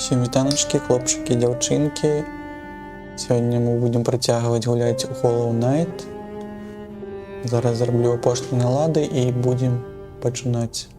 Всем вітаночки, хлопчики і дзяўчынкі. Сёння мы будем працягваць гуляць у Hollow Knight. Зараз зраблю апошнія налады і будем пачынаць.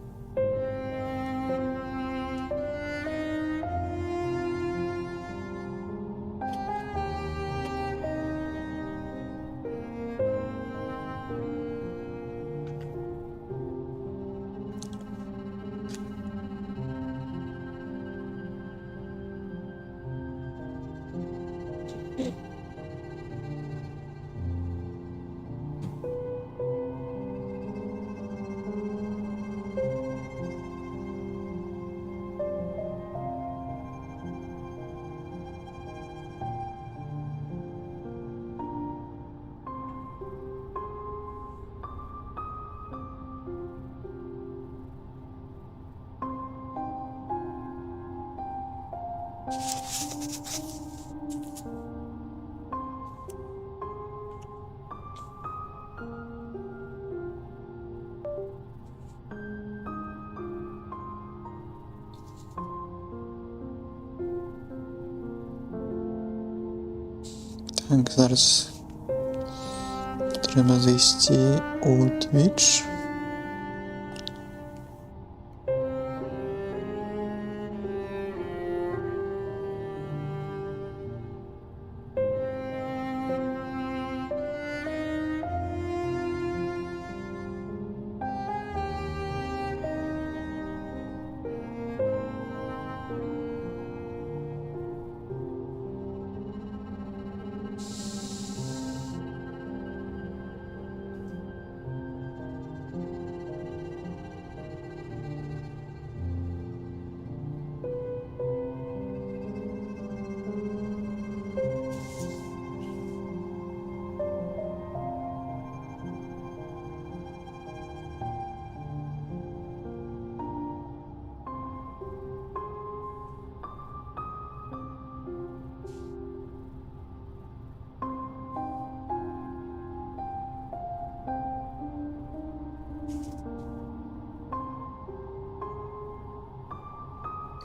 Так, зараз треба зайти у Twitch.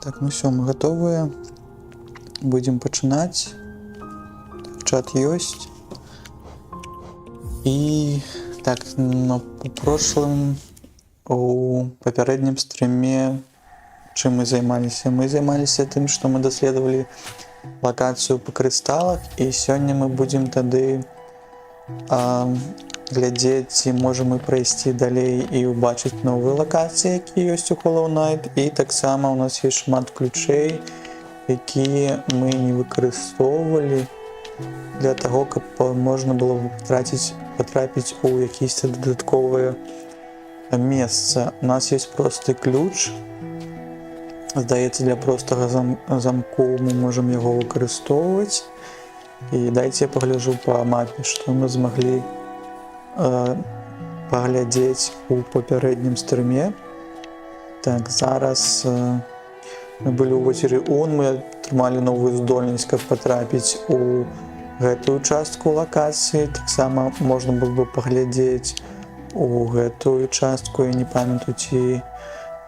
Так, ну все, мы готовы. Будем пачынаць. Чат ёсць. І так, на прошлым у папярэднім стріме чым мы займаліся? Мы займаліся тым, што мы даследавалі лакацыю па крысталах, і сёння мы будзем тады глядзець, ці можам мы прайсці далей і ўбачыць новыя лакацыі, якія ёсць у Hollow Knight, і таксама у нас ёсць шмат ключэй, якія мы не выкарыстоўвалі для таго, каб можна было патрапіць у якісь дадатковыя месца. У нас ёсць просты ключ. Здаецца, для простага замку мы можам яго выкарыстоўваць. І дайце я пагляджу па мапе, што мы змаглі паглядзець у папярэднім стрыме. Так, зараз мы былі ў возеры Ун, мы атрымалі новую здольнасць, каб патрапіць у гэтую частку лакацыі. Таксама можна было бы паглядзець у гэтую частку. Я не памятаю, ці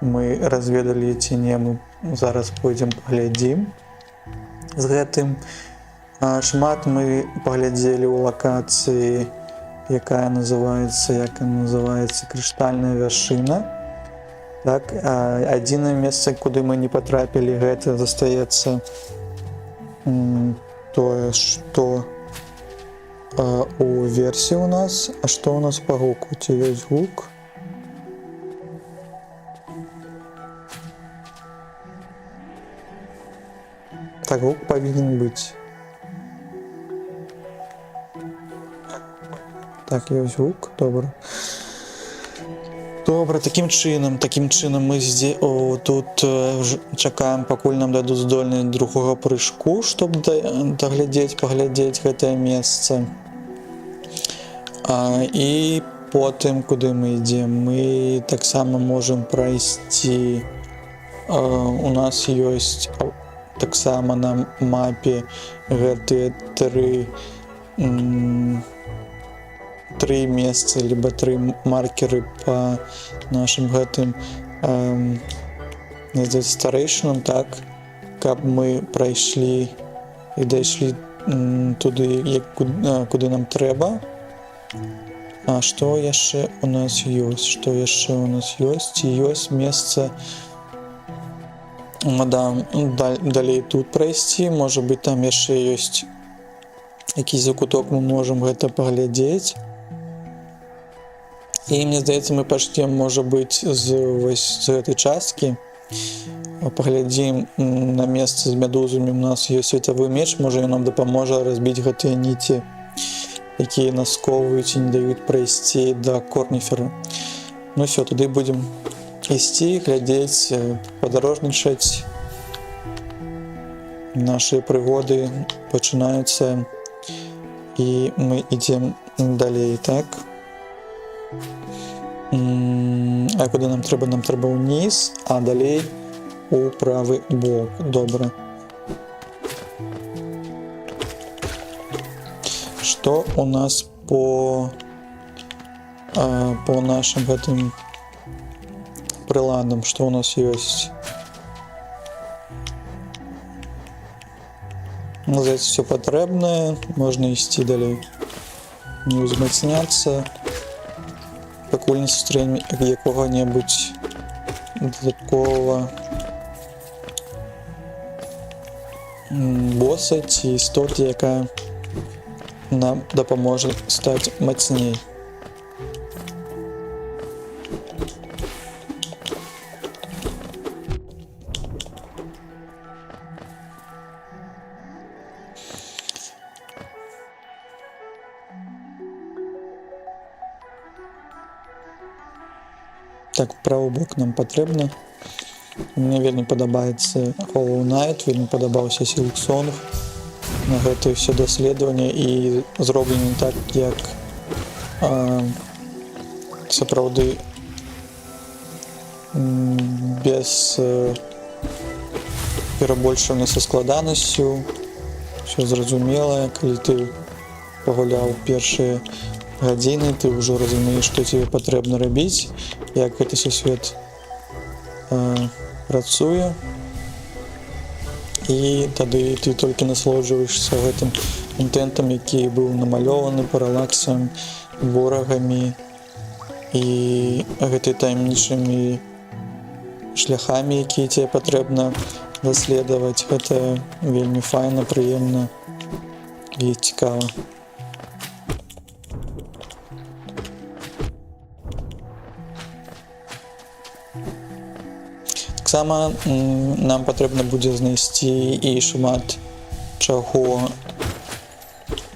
мы разведалі, ці не. Мы зараз пойдзем паглядзім з гэтым. Шмат мы паглядзелі ў лакацыі, якая называецца крыштальная вяршына. Так, адзінае месца, куды мы не патрапілі, гэта застаецца тое, што у версіі у нас. А што у нас па гуку? Ці ёсць гук? Так, гук павінен быць. Так, ёсць гук, добра. Добра, такім чынам мы тут чакаем, пакуль нам дадуць здольнасць другога прыжку, щоб паглядзець гэтае месца. І потым, куды мы ідзем, мы таксама можам прайсці. У нас ёсць таксама на мапе гэтыя три месцы, либо 3 маркеры по нашим гэтым старейшинам, так, каб мы прайшлі і дайшлі туды, куды нам трэба. А што яшчэ у нас ёсць? Што яшчэ у нас ёсць? Ці ёсць месца, далей тут прайсці? Можа быць, там яшчэ ёсць які закуток, мы можам гэта паглядзець. І мне здаецца, мы пачнем, можа быць, з гэтай часткі. Паглядзім на месцы з медузамі. У нас ёсць светавы меч, можа ён нам дапаможа разбіць гэтыя ніці, якія нас сковваюць і не даюць прайсці да Корніфера. Ну ўсё, туды будзем ісці, глядзець, падарожнічаць. Нашы прыгоды пачынаюцца, і мы ідзем далей, так? А куды нам трэба? Нам трэба ўніз, а далей у правы бок. Добра. Што у нас по нашим гэтым прыладам? Што у нас ёсць? Здаецца, все патрэбнае. Можна ісці далей. Не ўзмацняцца, пакуль не сустрэем якога-небудзь дадатковага боса ці істоты, якая нам дапаможа стаць мацней. Так, правы бок нам патрэбна. Мне вельмі падабаецца Hollow Knight, вельмі падабаўся Silk Song. На гэтае ўсё даследаванне і зроблене так, як сапраўды без перабольшання са складанасцю. Усё зразумела, калі ты пагуляў першыя гадзіны, ты ўжо разумееш, што тебе патрэбна рабіць, як гэты сусвет працуе, і тады ты толькі насалоджваешся гэтым контентам, які быў намалёваны паралаксам, ворагамі і гэтай таямнічымі шляхамі, якія тебе патрэбна даследаваць. Гэта вельмі файна, прыемна і цікава. Таксама нам патрэбна будзе знайсці і шмат чаго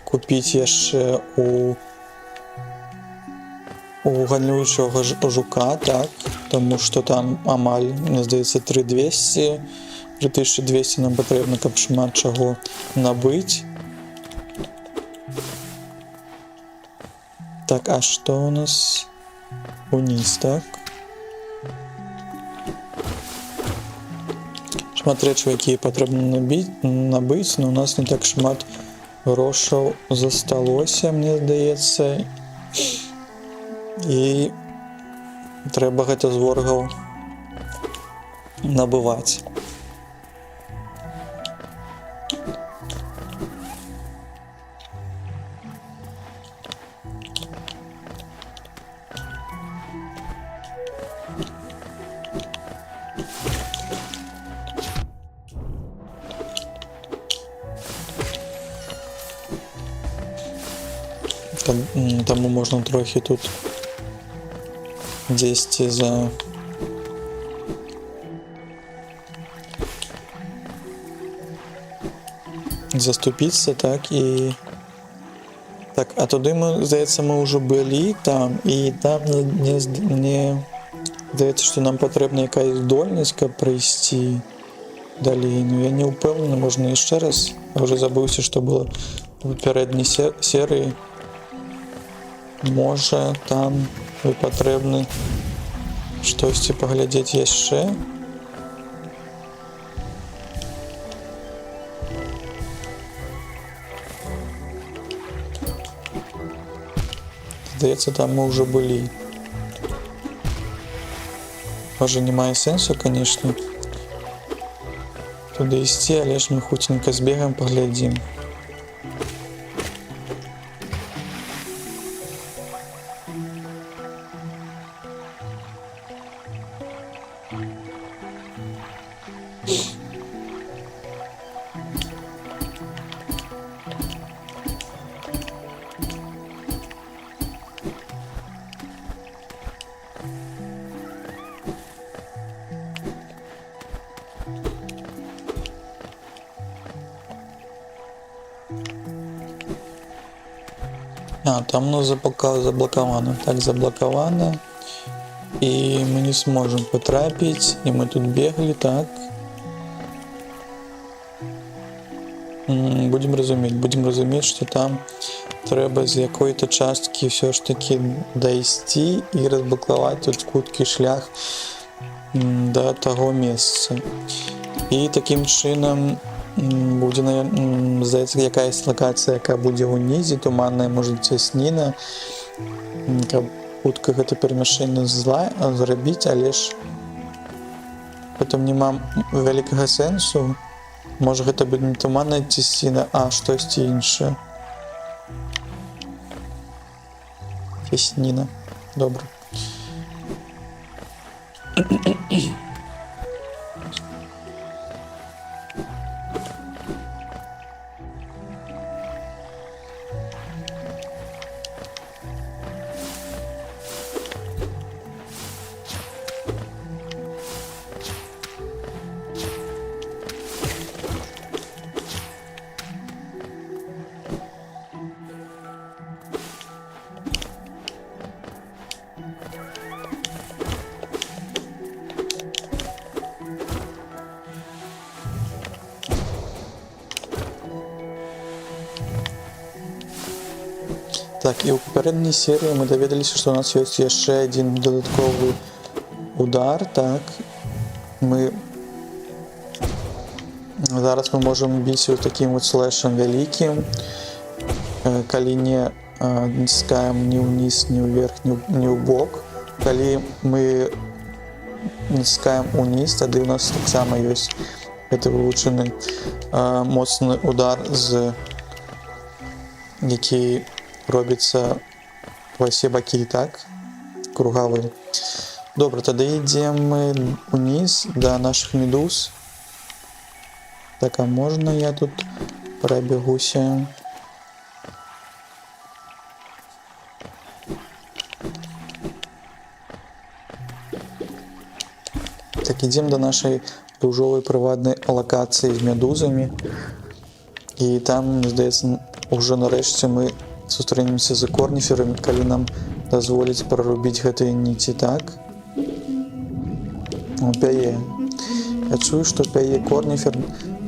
купіць яшчэ у гандлюючага жука, так, таму што там амаль, мне здаецца, 3200 нам патрэбна, каб шмат чаго набыць. Так, а што у нас уніз, так? Шмат рэчаў, якія патрэбна набыць, но у нас не так шмат грошаў засталося, мне здаецца. І трэба гэта з ворагаў набываць. Таму можна трохі тут дзесьці заступіцца, так, і так, а туды мы, здаецца, мы ўжо былі там, і там мне здаецца, што нам патрэбна якая здольнасць, каб прайсці далей. Ну, я не ўпэўнены, можна яшчэ раз, я ўжо забыўся, што было у папярэдняй серыі. Можа, там вы патрэбны штосьці паглядзець яшчэ. Здаецца, там мы ўжо былі. Можа, не мае сэнсу, канешне, туды ісці, але ж мы хуценька збегаем, паглядзім. А, там у нас заблоковано. Так, заблоковано. И мы не сможем потрапить. И мы тут бегали, так. Будем разуметь, что там треба з якої-то частки все ж таки дойти і розблокувати тут хуткі шлях до того месяца. І таким чином буде, здається, якась локація, яка буде унизі, туманна, може цясніна, каб хутка гэта перамяшчэнне зрабіць, але ж потым няма вялікага сэнсу. Можа гэта будзе не туманная цясніна, а штосьці іншае. Цясніна. Добра. Так, і ў папярэдняй серыі мы даведаліся, што у нас ёсць яшчэ адзін дадатковы удар, так. Зараз мы можам біць вот таким вот слэшам вялікім, калі не націскаем ні ўніз, ні ўверх, ні ў бок. Калі мы націскаем уніз, тады у нас таксама ёсць гэты вывучаны моцны удар, які робіцца ва ўсе бакі, так, кругавы. Добра, тады ідзем мы уніз да нашых медуз. Так, а можна я тут прабягуся? Так, ідзем да нашай дужовай прыватнай лакацыі з медузамі. І там, мне здаецца, ўжо нарэшце мы сустрэнемся з корніферамі, калі нам дазволіць прарубіць гэтыя ніці, так? О, пяе. Я чую, што пяе корніфер,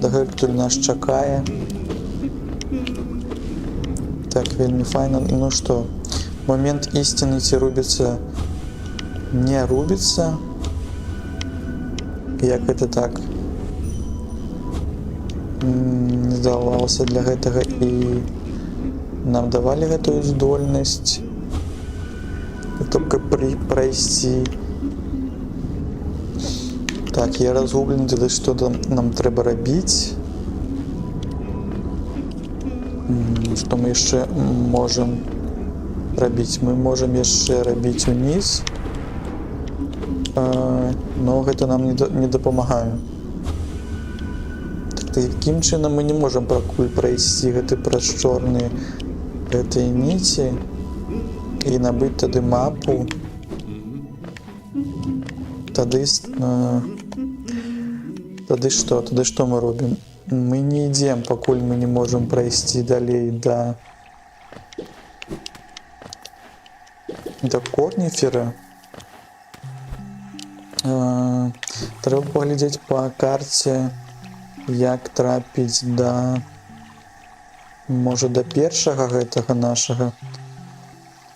дагэтуль нас чакае. Так, вельмі файна. Ну што, момент ісціны ці рубіцца, не рубіцца? Як гэта так? Не здавалася для гэтага і нам давалі гэтую здольнасць, каб прайсці. Так, я разгублены, тады што нам трэба рабіць. Што мы яшчэ можам рабіць? Мы можам яшчэ рабіць уніз, но гэта нам не дапамагае. Так, такім чынам мы не можам пакуль прайсці гэты праз чорныя гэтыя ніці і набыць тады мапу. Тады што? Тады што мы робім? Мы не ідзем, пакуль мы не можам прайсці далей да корніфера. Трэба паглядзець па карце, як трапіць да, можа, да першага гэтага нашага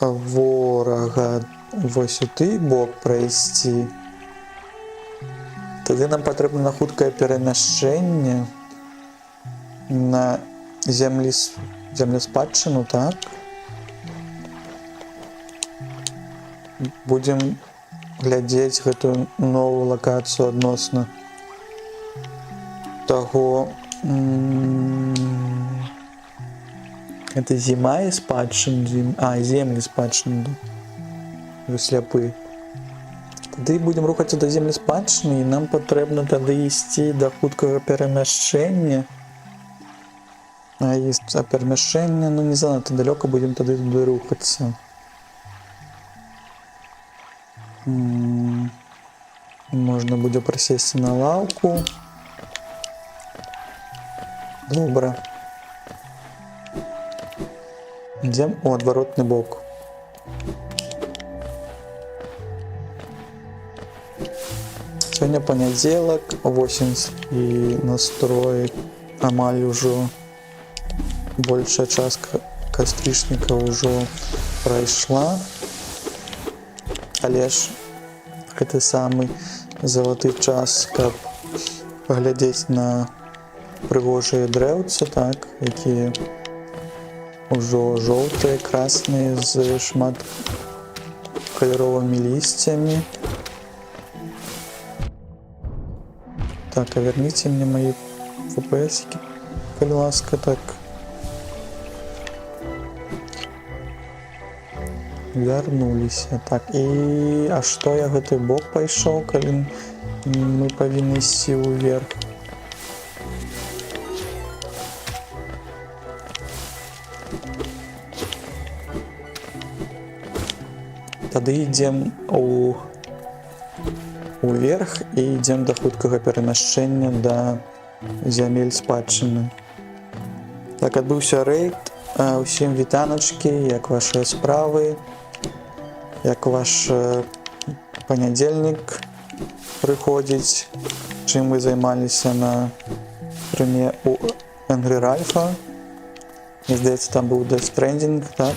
ворага, вось у той бок прайсці. Тады нам патрэбна хуткае перамяшчэнне на землеспадчыну, так? Будзем глядзець гэтую новую лакацыю адносна того это зима і спадщин, землі спадщини, сляпы. Тады будем рухацца да землі спадщини, і нам патрэбна тады ісці да хуткага перамяшчэння. А перамяшчэнне, ну не занадта далёка, будем тады туды рухацца. Можна будзе прасесці на лаўку. Добра. Ідзем у адваротны бок. Сёння панядзелак, восень, і настрой амаль ужо большая частка кастрычніка ўжо прайшла. Але ж гэты самы залаты час, каб паглядзець на прыгожыя дрэўцы, так, якія ўжо жоўтыя, красныя, з шмат каляровымі лісцямі. Так, а верніце мне мои FPS-ки, калі ласка, так. Вярнуліся. Так, і... А што я гэты бок пайшоў, калі мы павінны ісці ўверх? Тады ідзем уверх і ідзем да хуткага перамяшчэння да зямель спадчыны. Так, адбыўся рэйд. Усім вітаначкі, як вашыя справы, як ваш панядзельнік прыходзіць, чым вы займаліся на стрыме у Angry Ralph. Мне здаецца, там быў Death Stranding, так?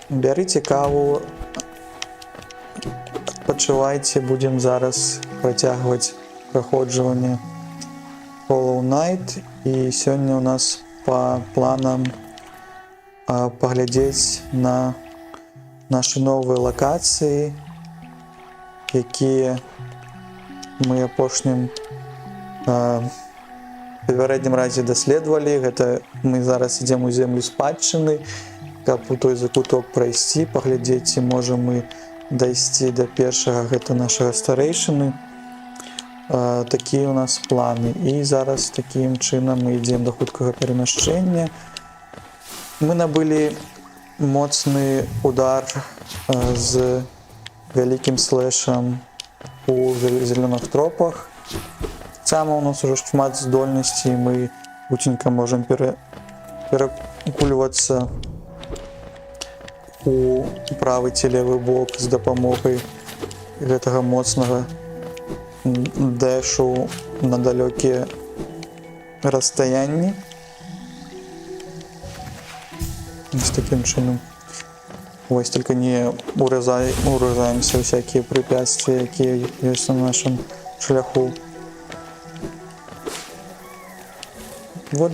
Бярыце каву, адпачывайце, будзем зараз працягваць праходжванне Hollow Knight, і сёння у нас па планам паглядзець на нашы новыя лакацыі, якія мы апошнім папярэднім разе даследавалі. Гэта мы зараз ідзем у землю спадчыны, каб у той закуток прайсці, паглядзець, ці можам мы дайсці да першага, гэта нашага старэйшыны. Такія у нас планы. І зараз такім чынам мы ідзем да хуткага перамяшчэння. Мы набылі моцны удар з вялікім слэшам у зелёных тропах. Сама у нас ужо шмат здольнасцей, мы хутенька можам перакульвацца у правы ці левы бок з дапамогай гэтага моцнага дэшу на далёкія расстаянні. З такім чынам. Вось только не уразаемся всякие препятствия, якія ёсць на нашым шляху. Вот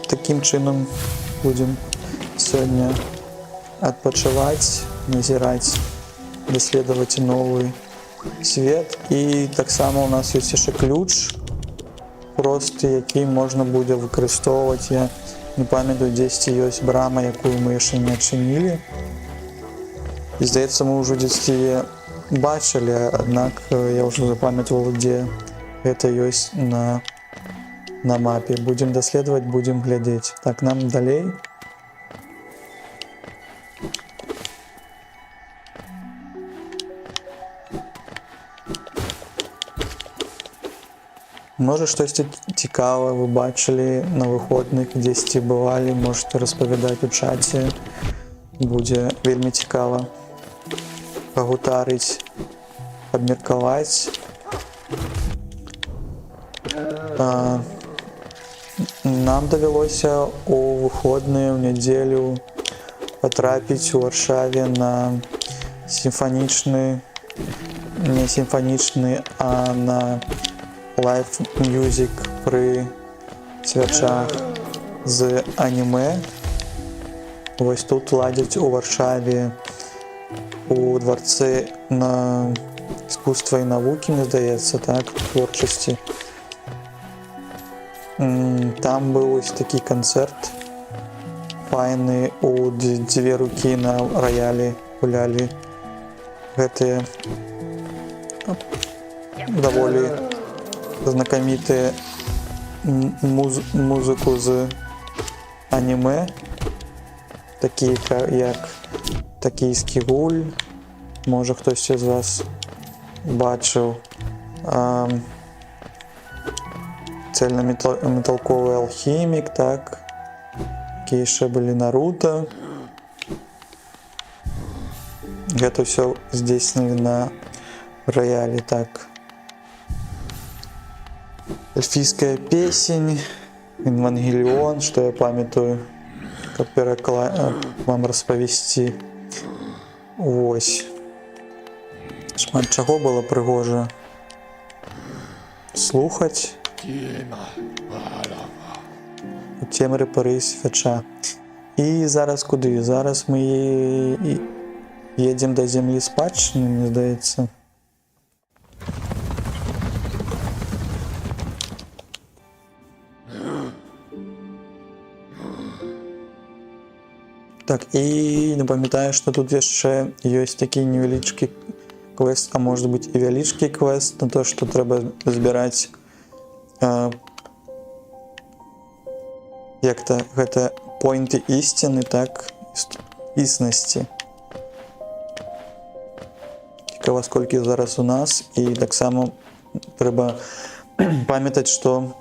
таким чынам будем сёння адпачываць, назіраць, даследаваць новы свет. І таксама у нас ёсць яшчэ ключ просты, які можна будзе выкарыстоўваць. Я не памятаю, дзесьці ёсць брама, якую мы яшчэ не адчынілі. І здаецца, мы ўжо дзесьці бачылі, аднак я ўжо запамятаваў, дзе гэта ёсць на мапе. Будзем даследаваць, будзем глядзець. Так, нам далей. Можа, штосьці цікавае вы бачылі на выходных, дзесьці бывалі, можете распавядаць у чаце. Будзе вельмі цікава пагутарыць, абмеркаваць. Нам давялося у выходныя, ў нядзелю патрапіць у Варшаве на сімфанічны, не сімфанічны, а на live music пры свячах з анімэ. Вось тут ладзяць у Варшаве у дварцы на искусства і навукі, мне здаецца, так, творчасці. Там быў ось такі канцэрт файны, у дзве рукі на раялі гулялі гэтыя даволі знакамітыя музыку з анімэ, такія як «Такійскі гуль», можа хтосьці з вас бачыў, «Цельнаметалковы алхімік», так, якія яшчэ былі «Наруто». Гэта ўсё здзейснілі на раялі, так. Эльфійская песень, «Евангелион», што я памятаю, каб вам распавесці. Вось. Шмат чаго было прыгожа слухаць. У цемры пары свяча. І зараз куды? Зараз мы едзем да зямлі спадчыны, мне здаецца. Так, і не памятаю, што тут яшчэ ёсць такі невялічкі квест, а можа быць і вялічкі квест на то, што трэба збіраць як-то гэта поінты ісціны, так, існасці. Цікава, сколькі зараз у нас, і таксама трэба памятаць, што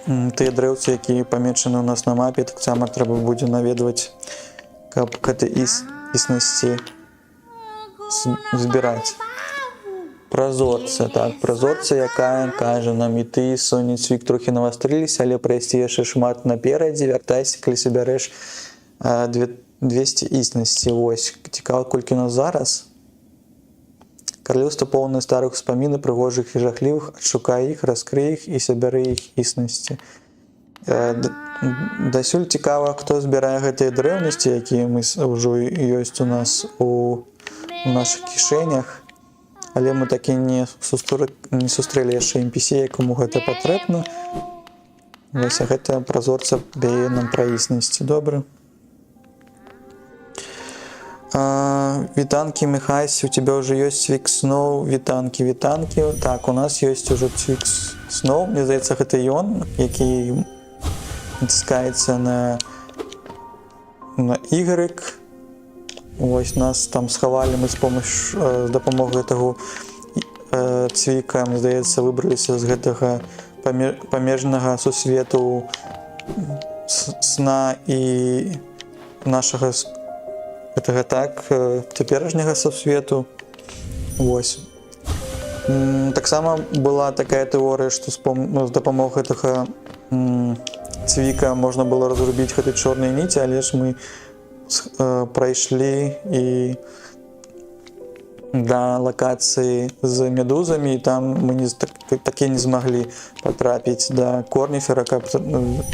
тыя дрэўцы, якія памечаны ў нас на мапе, таксама трэба будзе наведваць, каб гэты існасці збіраць. Празорца, так, празорца, якая кажа нам: і ты, Соня, Цвік, трохі навастрыліся, але прайсці яшчэ шмат наперадзе, вяртайся, калі сабярэш 200 існасці. Вось, цікава, колькі у нас зараз. Каралеўства поўнае старых успамін, прыгожых і жахлівых, адшукай іх, раскрый іх і сабяры іх існасці. Дасюль цікава, хто збірае гэтыя дрэўнасці, якія ўжо ёсць у нас у нашых кішэнях, але мы так і не сустрэлі яшчэ NPC, якому гэта патрэбна. Вось, а гэта празорца дае нам пра існасці. Добра. Вітанкі, Михась, у тебя уже есть Цвік Сноу. Вітанкі. Так, у нас есть уже Цвік Сноу. Мне здаецца, гэта ён, які націскаецца на Y. Вось, нас там схавалі, мы з дапамогай таго Цвіка, мне здаецца, выбраліся з гэтага памежнага сусвету сна і нашага гэтага, так, цяперашняга сусвету. Вось. Таксама была такая тэорыя, што з дапамогай гэтага Цвіка можна было разрубіць гэтай чорнай ніці, але ж мы прайшлі і да лакацыі з медузамі, і там мы такі не змаглі патрапіць да Корніфера, каб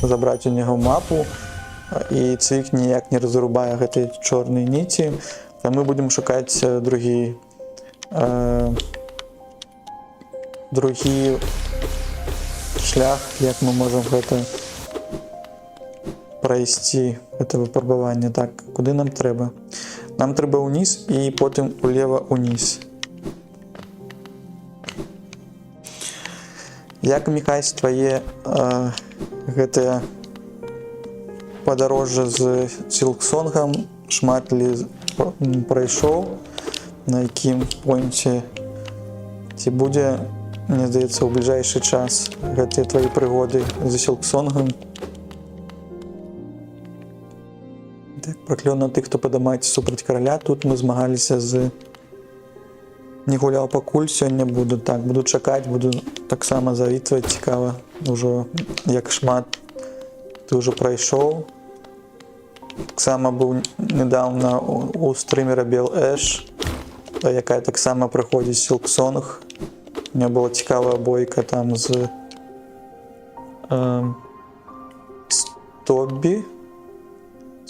забраць у яго мапу, і Цвік ніяк не разрубае гэтай чорнай ніці. Мы будзем шукаць другі шлях, як мы можам гэта прайсці, гэта выпрабаванне. Так, куды нам трэба? Нам трэба ўніз і потым улева ўніз. Як, Міхась, твае гэтае падарожжа з Сілксонгам? Шмат ли прайшоў? На якім поінце? Ці будзе, мне здаецца, у бліжэйшы час гэтыя твае прыгоды з Сілксонгам? Так, праклён на тых, хто падымаецца супраць караля. Тут мы змагаліся з... Не гуляў пакуль, сёння буду. Так, буду чакаць, буду таксама завітваць. Цікава ўжо, як шмат ты ўжо прайшоў. Таксама быў недавно у стрымера Бел Эш, якая таксама праходзіць Сілксонг. У меня была цікавая бойка там з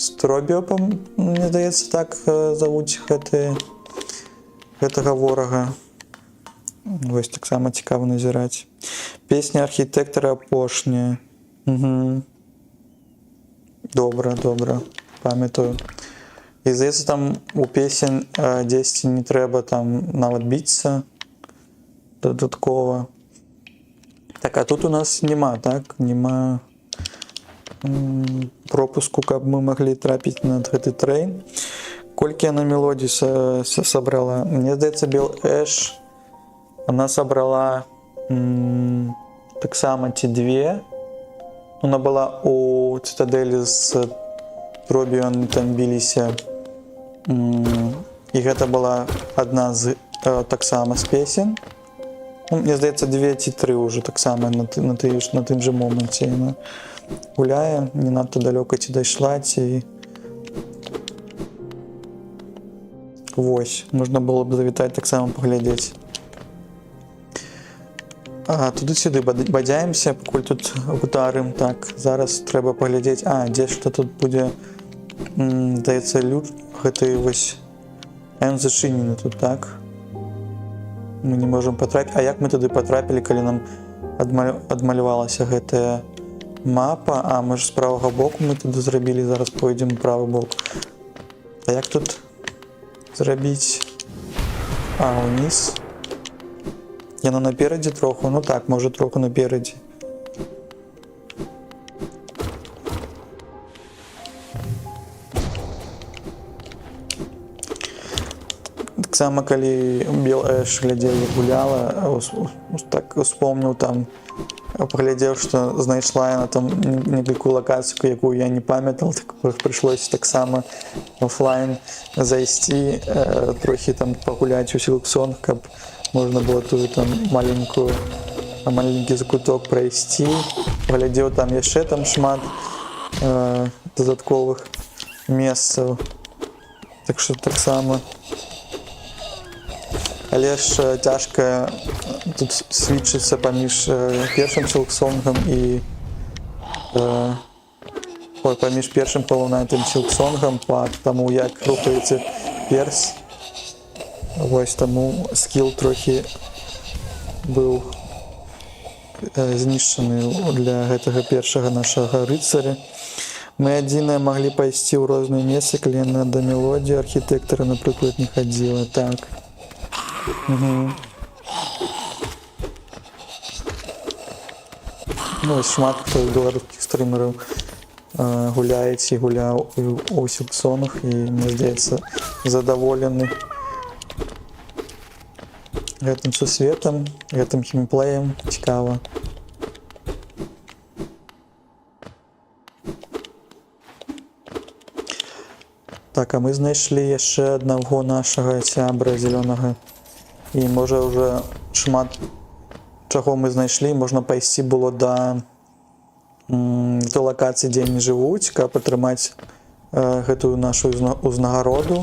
Стробіопом, мне здаецца, так завуць гэтага ворага. Вось таксама цікава назіраць. Песня архітэктара апошняя. Угу. Добра, памятаю. І здаецца, там у песень дзесьці не трэба там нават біцца дадаткова. Так, а тут у нас няма, так? Няма пропуску, каб мы маглі трапіць на гэты трэйн. Колькі яна мелодій сабрала? Мне здаецца, Бел Эш, она сабрала таксама ці две. Она была у Цитадэлі з Робіон, там біліся. І гэта была адна з таксама з песен. Мне здаецца, 2 ці 3 ўжо таксама на тым жа моманце яна гуляе, не надта далёка ці дайшла, ці... Вось, можна было б завітаць таксама паглядзець. Туды-сюды бадзяемся, пакуль тут гутарым. Так, зараз трэба паглядзець. Дзе што тут будзе, здаецца, гэты вось Н зачынены тут, так? Мы не можам патрапіць. А як мы туды патрапілі, калі нам адмалявалася гэтая мапа? Мы ж з правага боку мы туды зрабілі, зараз пойдзем у правы бок. А як тут зрабіць? Униз. Яна наперадзе троху? Ну так, можа троху наперадзе. Таксама, калі Бел Эш глядзеў, як гуляла, так успомніў там, паглядзеў, што знайшла яна там некалькую лакацыю, якую я не памятал, так прыйшлося таксама офлайн зайсці, трохі там пагуляць у Сілксон, каб можна было тую там маленькі закуток прайсці. Паглядзеў там яшчэ там шмат дадатковых месцаў. Так што таксама. Але ж цяжка тут свідчыцца паміж першым Сілксонгам і паміж першым палаўнатым Сілксонгам па таму, як рухаецца перс. Вось таму скіл трохі быў знішчаны для гэтага першага нашага рыцаря. Мы адзіныя маглі пайсці ў розныя месцы, калі яна да мелодіі архітэктара, напрыклад, не хадзіла. Так. Ну, шмат хто беларускіх стрымераў гуляець і гуляў у Сілксонах, і, мне здаецца, задаволены гэтым сусветам, гэтым геймплеем. Цікава. Так, а мы знайшлі яшчэ аднаго нашага сябра зялёнага. І можа ўжо шмат чаго мы знайшлі, можна пайсці было да лакацыі, дзе яны жывуць, каб атрымаць гэтую нашу узнагароду.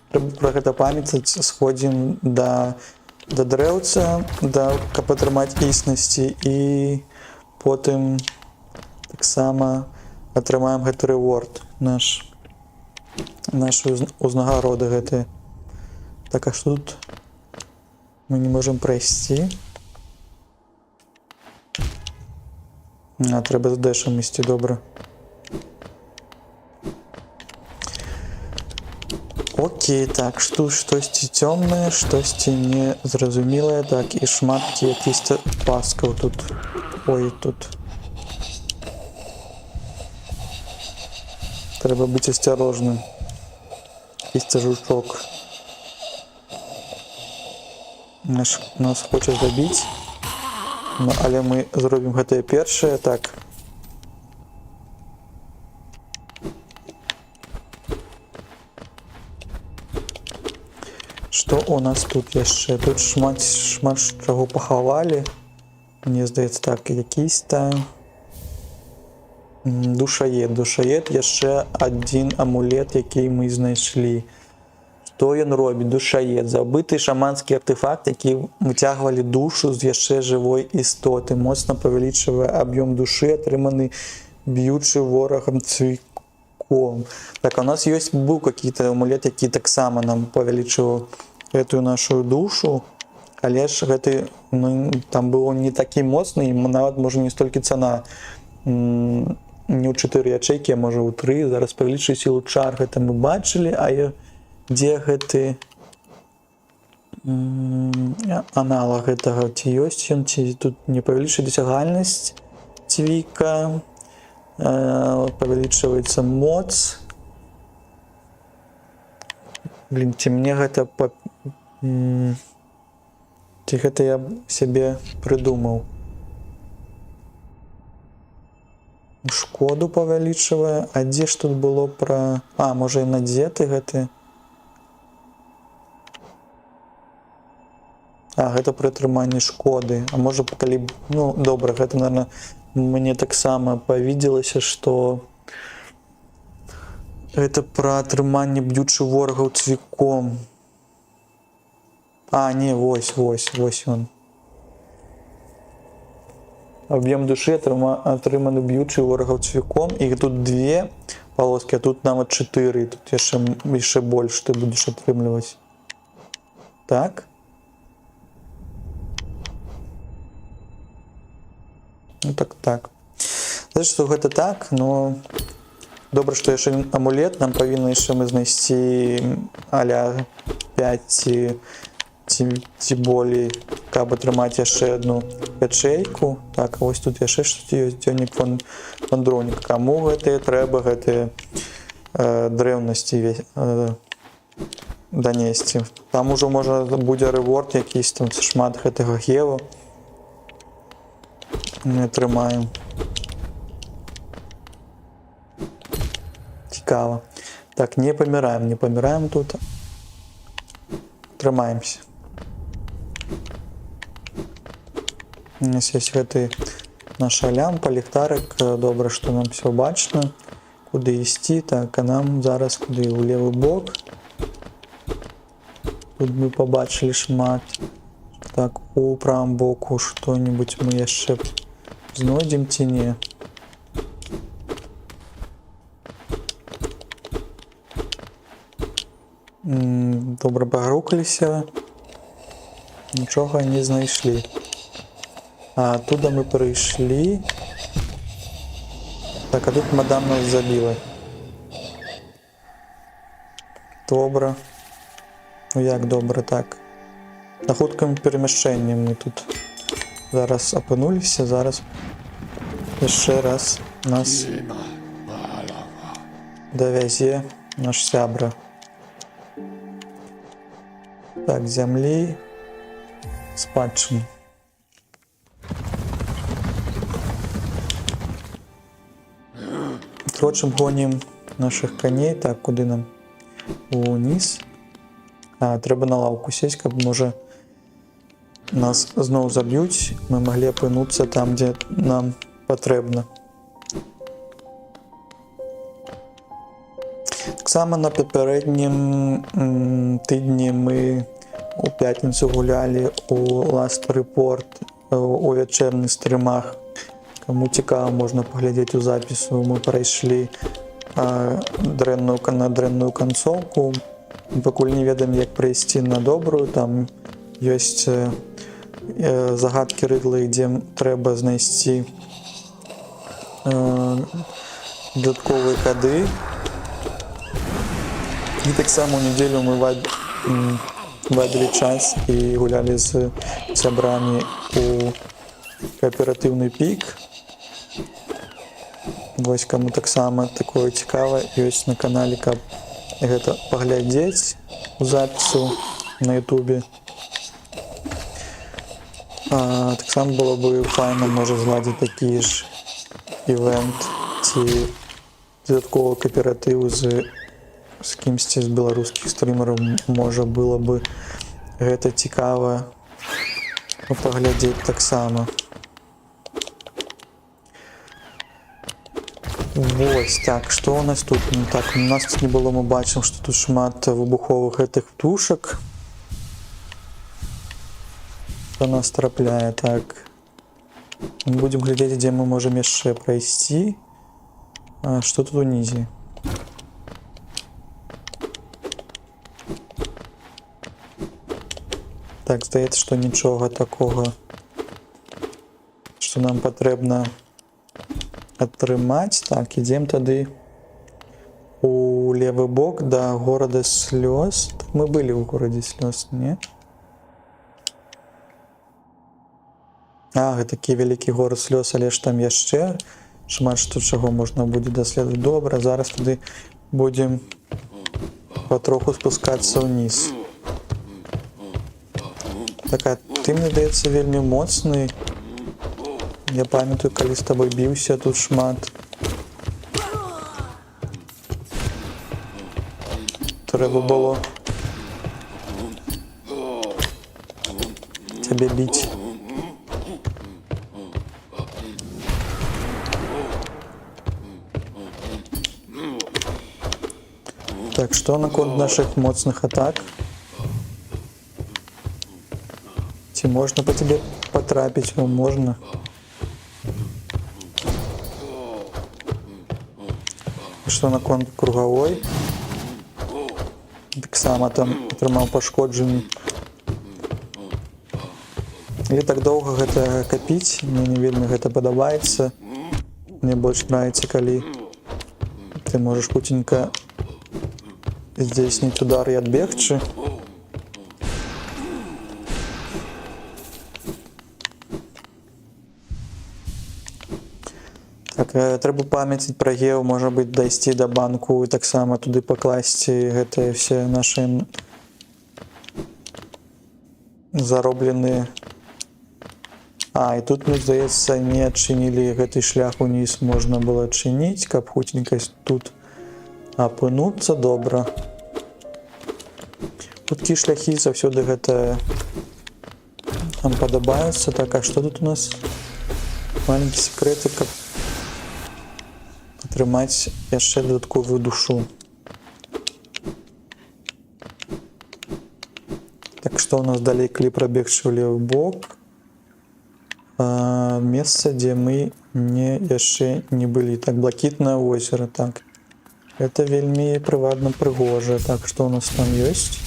Трэба пра гэта памятаць. Сходзім да дрэўца, каб атрымаць існасці, і потым таксама атрымаем гэты рэворд, нашу узнагароды гэтыя. Так, а што тут мы не можам прайсці? Трэба з дэшам ісці, добра. Окей, так, штосьці цёмнае, штосьці незразумелае. Так, і шмат якісь паскаў тут. Ой, тут. Трэба быць асцярожным. Якийсь жучок. Нас хоча забіць. Але мы зробім гэтае першае. Так. Што у нас тут яшчэ? Тут шмат чаго пахавалі. Мне здаецца, так, якийсь там душаед. Яшчэ адзін амулет, які мы знайшлі. Што ён робіць? Душаед. Забыты шаманскі артэфакт, які выцягвалі душу з яшчэ жывой істоты. Моцна павялічвае аб'ём душы, атрыманы б'ючы ворагам цвіком. Так, а у нас ёсць быў какие-то амулет, які таксама нам павялічыў гэтую нашу душу, але ж гэты, ну, там было не такі моцны, і нават можа не столькі цана не ў 4 ячэйкі, а можа ў 3. Зараз павялічыў сілу чар, гэта мы бачылі, а дзе гэты аналог гэтага, ці ёсць ён, ці тут не павялічыць дасягальнасць цвіка, павялічваецца моц. Блин, ці мне гэта ці гэта я сябе прыдумаў. Шкоду павялічвае, а дзе ж тут было пра... А, можа і надзеты гэты? А, гэта пры атрыманні шкоды. А можа, калі... Ну, добра, гэта, наверное, мне таксама павідзелася, што гэта пра атрыманне б'ючых ворагаў цвіком. А, не, вось ён. Аб'ём душы атрыманы б'ючы ворагаў цвіком, і тут 2 полоски, а тут нават 4, тут яшчэ больш ты будзеш атрымліваць. Так? Ну так. Значит, што гэта так, но добра, што яшчэ амулет, нам павінны яшчэ мы знайсці аля 5 ці болей, каб атрымаць яшчэ одну ячэйку. Так, а вось тут яшчэ што ёсць, дзённік вандроўніка. Каму гэтыя трэба, гэтыя дрэўнасці данесці. Там ужо можа будзе рэворд якийсь, там шмат гэтага геву мы атрымаем. Цікава. Так, не паміраем тут. Трымаемся. У нас есть гэты наша лямпа, ліхтарык. Добра, што нам все бачна. Куды ісці? Так, а нам зараз куды? У левы бок. Тут мы побачылі шмат. Так, у правым боку што-нибудь мы яшчэ знойдзем ці не? Добра, пагрукаліся. Нічога не знайшлі. А оттуда мы прыйшлі. Так, а тут мадам нас забіла. Добра. Ну як добра, так. На хуткім перемяшчэнні мы тут зараз апынуліся, зараз яшчэ раз нас давязе наш сябра. Так, зямлі, спадчыны. Трочым гонім наших коней. Так, куды нам? Уніз. А, трэба на лаўку сесть, каб, можа, нас зноў заб'юць, мы маглі апынуцца там, дзе нам патрэбна. Таксама на папярэднім тыдні мы у пятніцу гулялі у Last Report у вячэрных стрымах. Каму цікава, можна паглядзець у запісу. Мы прайшлі дрэнную канцоўку. Пакуль не ведаем, як прайсці на добрую. Там ёсць загадкі рыдлы, дзе трэба знайсці дадатковыя кады. І таксама ў нядзелю мы вадзілі час і гулялі з сябрамі у кааператыўны пік. Вось, каму таксама такое цікава ёсць на канале, каб гэта паглядзець у запісу на ютубе. Таксама было бы файна, можа, зладзіць такі ж івент ці дадатковы кааператыў з кімсьці з беларускіх стрымераў. Можа, было бы гэта цікава паглядзець таксама. Вось, так, што у нас тут? Ну, так, у нас тут не было, мы бачым, што тут шмат выбуховых гэтых птушак. Што нас трапляе, так. Мы будзем глядзець, дзе мы можам яшчэ прайсці. Што тут унізе? Так, здаецца, што нічога такога, што нам патрэбна атрымаць. Так, ідзем тады у левы бок да горада слёз. Так, мы былі ў горадзе слёз, не? Гэта такі вялікі горад слёз, але ж там яшчэ шмат што чаго можна будзе даследаваць. Добра, зараз тады будзем патроху спускацца ўніз. Так, ты, мне здаецца, вельмі моцны. Я памятаю, калі з табой біўся тут шмат. Трэба было цябе біць. Так, што наконт нашых моцных атак? Ці можна па цябе патрапіць? Можна. Што наконт кругавой? Таксама там атрымаў пашкоджанні. Але так доўга гэта капіць, мне не вельмі гэта падабаецца. Мне больш нравіцца, калі ты можаш хуценька здзейсніць удар і адбегчы. Так, трэба памяціць пра гео, можа быць, дайсці да банку і таксама туды пакласці гэтыя все нашы заробленыя. І тут, мне здаецца, не адчынілі гэты шлях уніз, можна было адчыніць, каб хуценька тут апынуцца. Добра. Хуткі шляхі заўсёды гэта нам падабаюцца. Так, а што тут у нас? Маленькі секрэты, каб атрымаць яшчэ дадатковую душу. Так, што у нас далей, калі прабегчы ў левы бок? Месца, дзе мы яшчэ не былі. Так, блакітнае возера. Так, гэта вельмі прыватна, прыгожа. Так, што у нас там ёсць?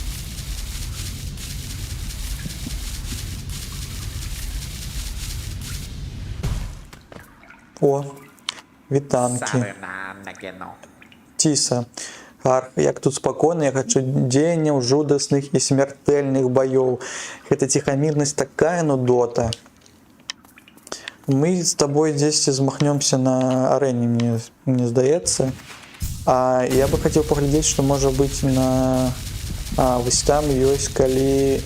Вітанкі. Ціса. Як тут спакойна, я хачу дзеянняў жудасных і смяртэльных баёў. Гэта ціхамірнасць такая нудота. Мы з табой дзесьці змахнёмся на арэне, мне здаецца. Я бы хацеў паглядзець, што можа быць на... Вось там ёсць, калі...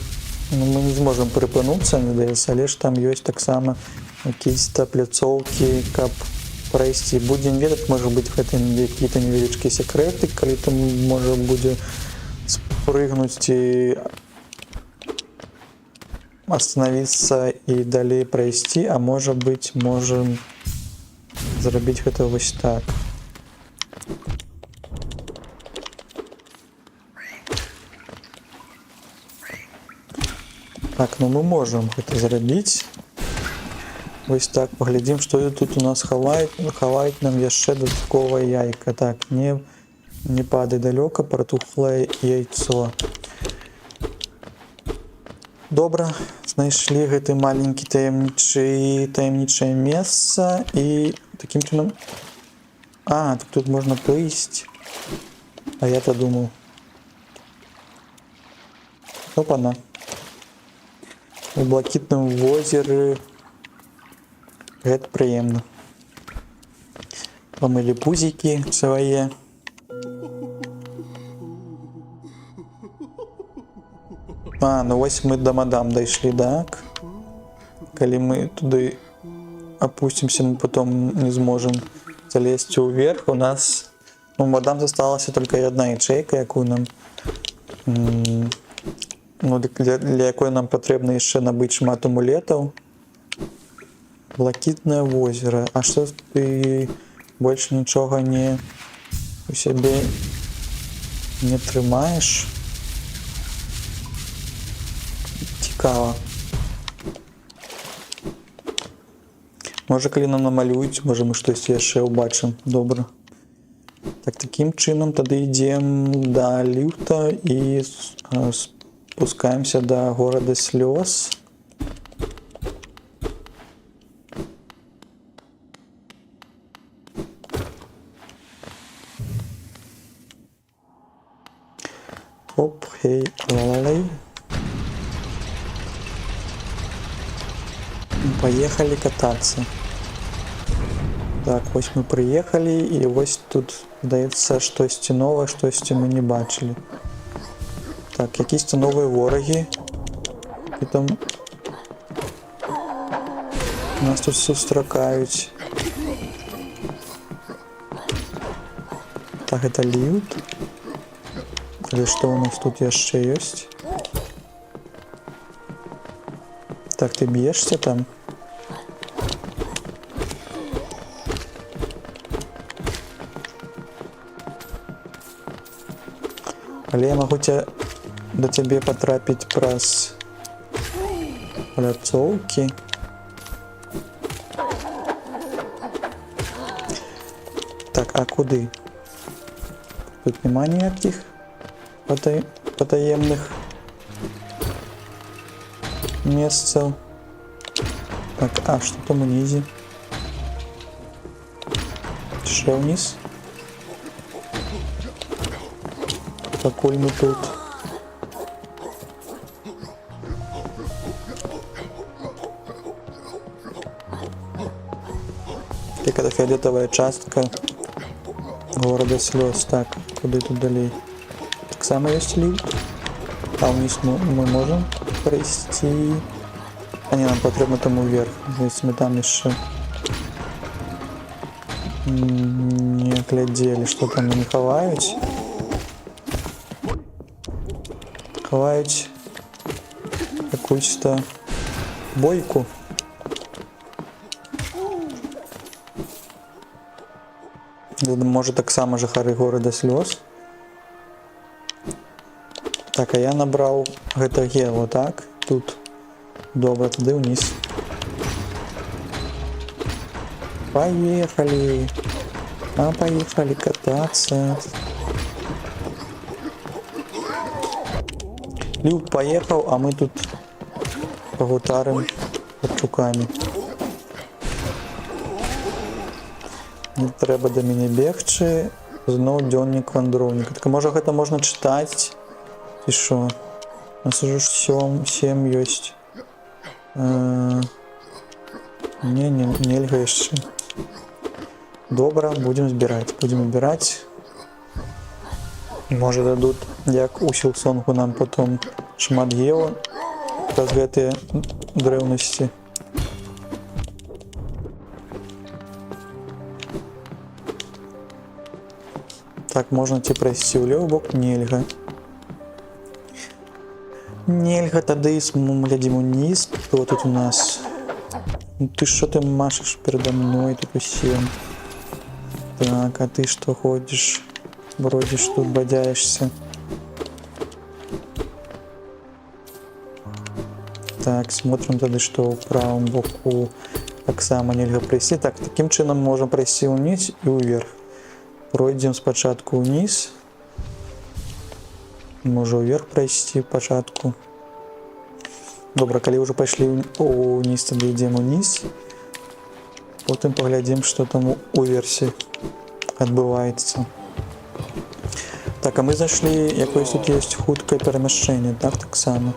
мы не зможам прыпынуцца, мне здаецца, але ж там ёсць таксама якісь-то пляцоўкі, каб прайсці. Будзем ведаць, можа быць, гэта якія-то невялічкія секрэты, калі там можа будзе спрыгнуць ці остановиться і далей прайсці, а можа быць, можам зрабіць гэта вось так. Так, мы можам гэта зрабіць. Вось так, паглядзім, што тут у нас хаваюць нам яшчэ дадатковае яйка. Так, не падай далёка, пратухлае яйцо. Добра, знайшлі гэты маленькі таямнічае месца і такім чынам... так тут можна прыйсці. Я-то думаў. Опана. У блакітным возеры. Гэта прыемна. Памылі пузікі свае. Вось мы да мадам дайшлі, так? Калі мы туды опусцімся, мы потом не зможам залезці ўверх. У нас, мадам засталася толькі адна ячэйка, якую нам... для якой нам патрэбна яшчэ набыць шмат амулетаў. Блакітнае возера. А што ты больш нічога у сябе не трымаеш? Цікава. Можа, калі нам намалююць, можа, мы штосьці яшчэ ўбачым. Добра. Так, такім чынам тады ідзем да ліфта і спускаемся до города слез. Оп, хей, ла-ла-лей. Поехали кататься. Так, ось мы приехали, и ось тут, здається, щось нове, щось ми не бачили. Так, якісь нові вороги. І там нас тут зустракають. Так, это лифт. Или что у нас тут еще есть? Так, ты бьешься там? Але я могу до тебе потрапить праз пляцовки. Так, а куды? Тут нема ніяких потаємних месцев. Так, а что там унизе? Ще вниз? Покуль мы тут. Какая-то фиолетовая частка города слез. Так, куда тут далее? Так само есть лифт. А вниз мы можем пройти. А не, нам потрібно там вверх. Если мы там еще не глядели, что там не ховають. Ховають якусь-то бойку. Може так само жихари города слез. Так, а я набрал гэта гело, так? Тут. Добре, туди вниз. Поехали. Поехали кататься. Люк поехал, а мы тут погутарим пацюками. Не треба до мене бегчи. Знову дневник вандровника. Так може гэта можна читать? І що? У нас уже 7 есть. Нельга еще. Добре, будем збирать. Може дадут, як у Сілсонгу нам потом шмат гео праз гэтыя древности. Так, можно ці прайсці ў левы бок? Нельга. Нельга, тады глядзім униз. Кто тут у нас? Ну ты что ты машешь передо мной тут усем? Так, а ты что ходишь? Бродишь тут, бодяешься. Так, смотрим тогда, что в правом боку так само нельга пройти. Так, таким чином можем пройти вниз и вверх. Пройдем спочатку вниз. Можем вверх пройти початку. Добре, коли уже пошли вниз, тогда идем вниз. Потом поглядим, что там у версии отбывается. Так, а мы зашли, якось тут есть худкое перемещение, так само.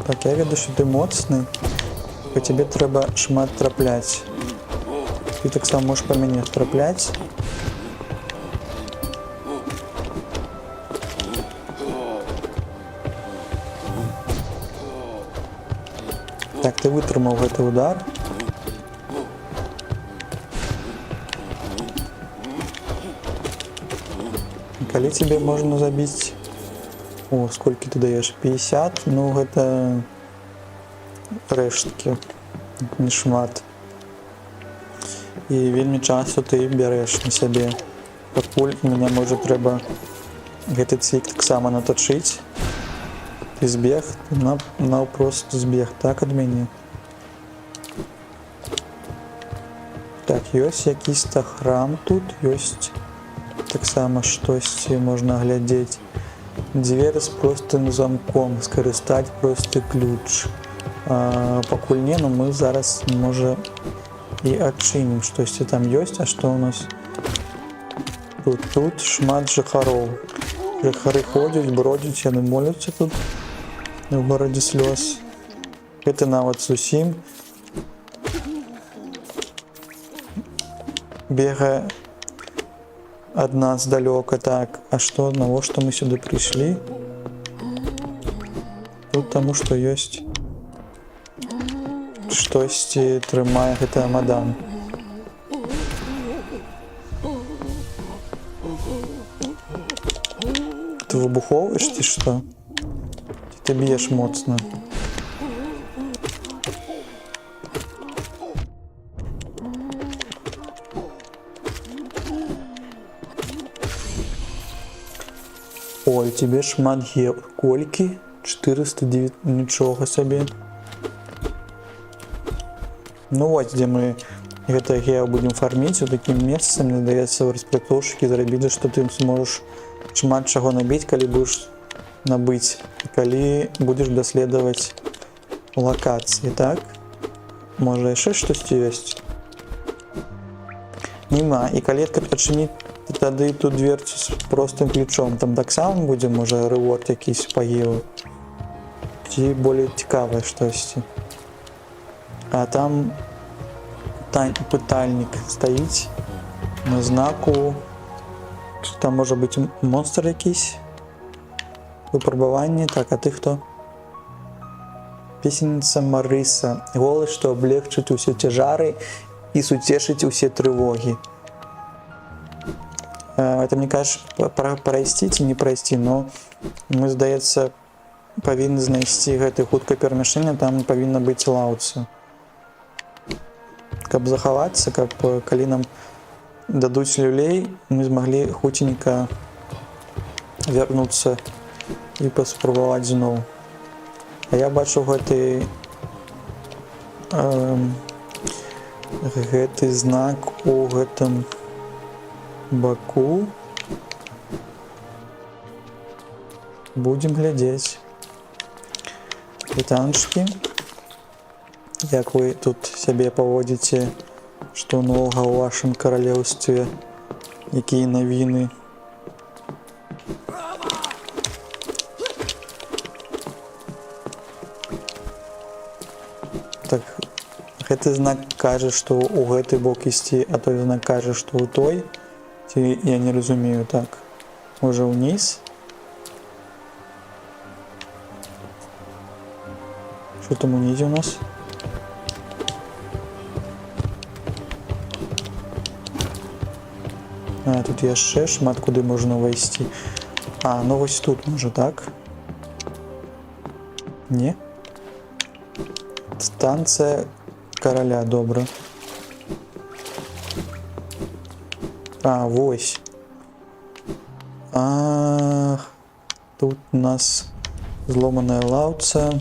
Так, я веду, що ти моцний, по тебе треба шмат трапляти. Ти так само можеш по мені трапляти. Так, ти витримав цей удар. Коли тебе можно забить? О, сколько ты даешь? 50? Ну, это рештки, не шмат. І вельми часто ти береш на себе. Покуль мене може треба гэтый цик так само наточить. Ти збіг, на просто збіг так від мене. Так, ёсць якісь-то храм тут, ёсць таксама штосьці можна глядзець. Дзверь з простым замком, скарыстаць просты ключ. Пакуль не, но мы зараз, можа, і адчынім штосьці там ёсць. А што ў нас? Тут шмат жыхароў. Жыхары ходзяць, бродзяць, яны моляцца тут у горадзе слёз. Гэта нават зусім бегае ад нас далёка. Так, а што, навошта мы сюды прыйшлі? Тут таму што ёсць штосьці трымае гэтая мадам. Ты выбуховаеш ці што? Ці ты б'еш моцна? Ой, тебе шмат геў. Колькі? 409, нічога сабе. Ну вось, дзе мы гэта гео будем фарміць, у такім месцы, мне здаецца, распрацоўшчыкі зрабілі, што ты зможаш шмат чаго набіць, калі будзеш набыць, і калі будзеш даследаваць лакацыі, так? Можа яшчэ штосьці ёсць? Нема, і калі адчыніць тады тут дверцу з простым ключом, там таксама будзе, можа, рэворд якісь па гео, ці болей цікавае штосьці. А там пытальнік стаіць на знаку, што там можа быць монстр якийсь, выпрабаванне. Так, а ты хто? Песенніца Марыса. Голас, што аблегчыць усе цяжары і суцешыць усе трывогі. Это, мне кажаш, прайсці ці не прайсці, но мы, здаецца, павінны знайсці гэты хуткае перамяшчэнне, там павінна быць лаўца. Каб захавацца, каб калі нам дадуць люлей, мы змаглі хуценька вярнуцца і паспрабаваць зноў. А я бачу гэты знак у гэтым баку. Будзем глядзець. Вітанчыкі. Як вы тут сябе паводзіце, што новага ў вашым каралеўстве, якія навіны? Так, гэты знак кажа, што ў гэты бок ісці, а той знак кажа, што ў той. Ці я не разумею, так. Можа ўніз? Што там унізе у нас? А, тут яшчэ шмат куды можна ўвайсці. А, ну вось тут можа, так? Не? Станцыя караля, добра. А, вось. Тут у нас зломаная лаўца.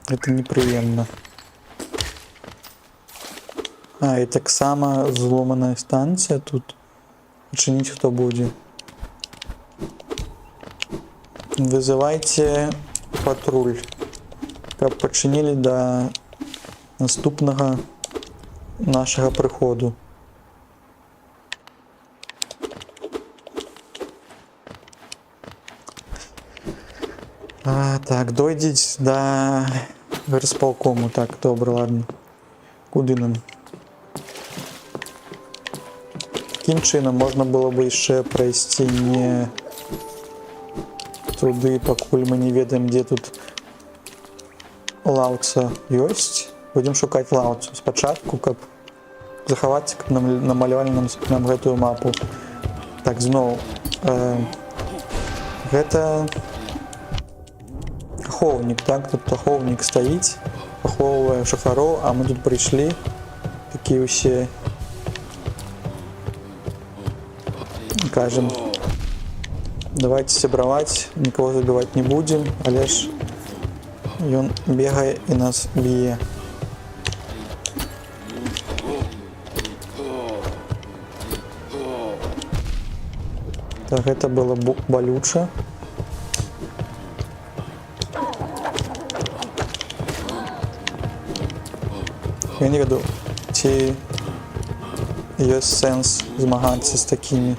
Это непрыемна. А, і таксама зломаная станцыя тут. Адчыніць хто будзе. Вызывайце патруль, каб пачынілі да наступнага нашага прыходу. Так, дойдзець да гарсполкому. Так, добра, ладно. Куды нам? Такім чынам можна было бы яшчэ прайсці не туды, пакуль мы не ведаем, дзе тут лаўца ёсць. Будзем шукаць лаўцу спачатку, каб захаваць, каб намалявалі нам гэтую мапу. Так, зноў. Гэта ахоўнік, так? Тут ахоўнік стаіць, ахоўвае жыхароў, а мы тут прыйшлі. Такія ўсе, кажам, давайте сябраваць, нікого забіваць не будзем, але ж ён бегае і нас б'е. Так, гэта было балюча. Я не ведаю, ці ёсць сэнс змагацца з такімі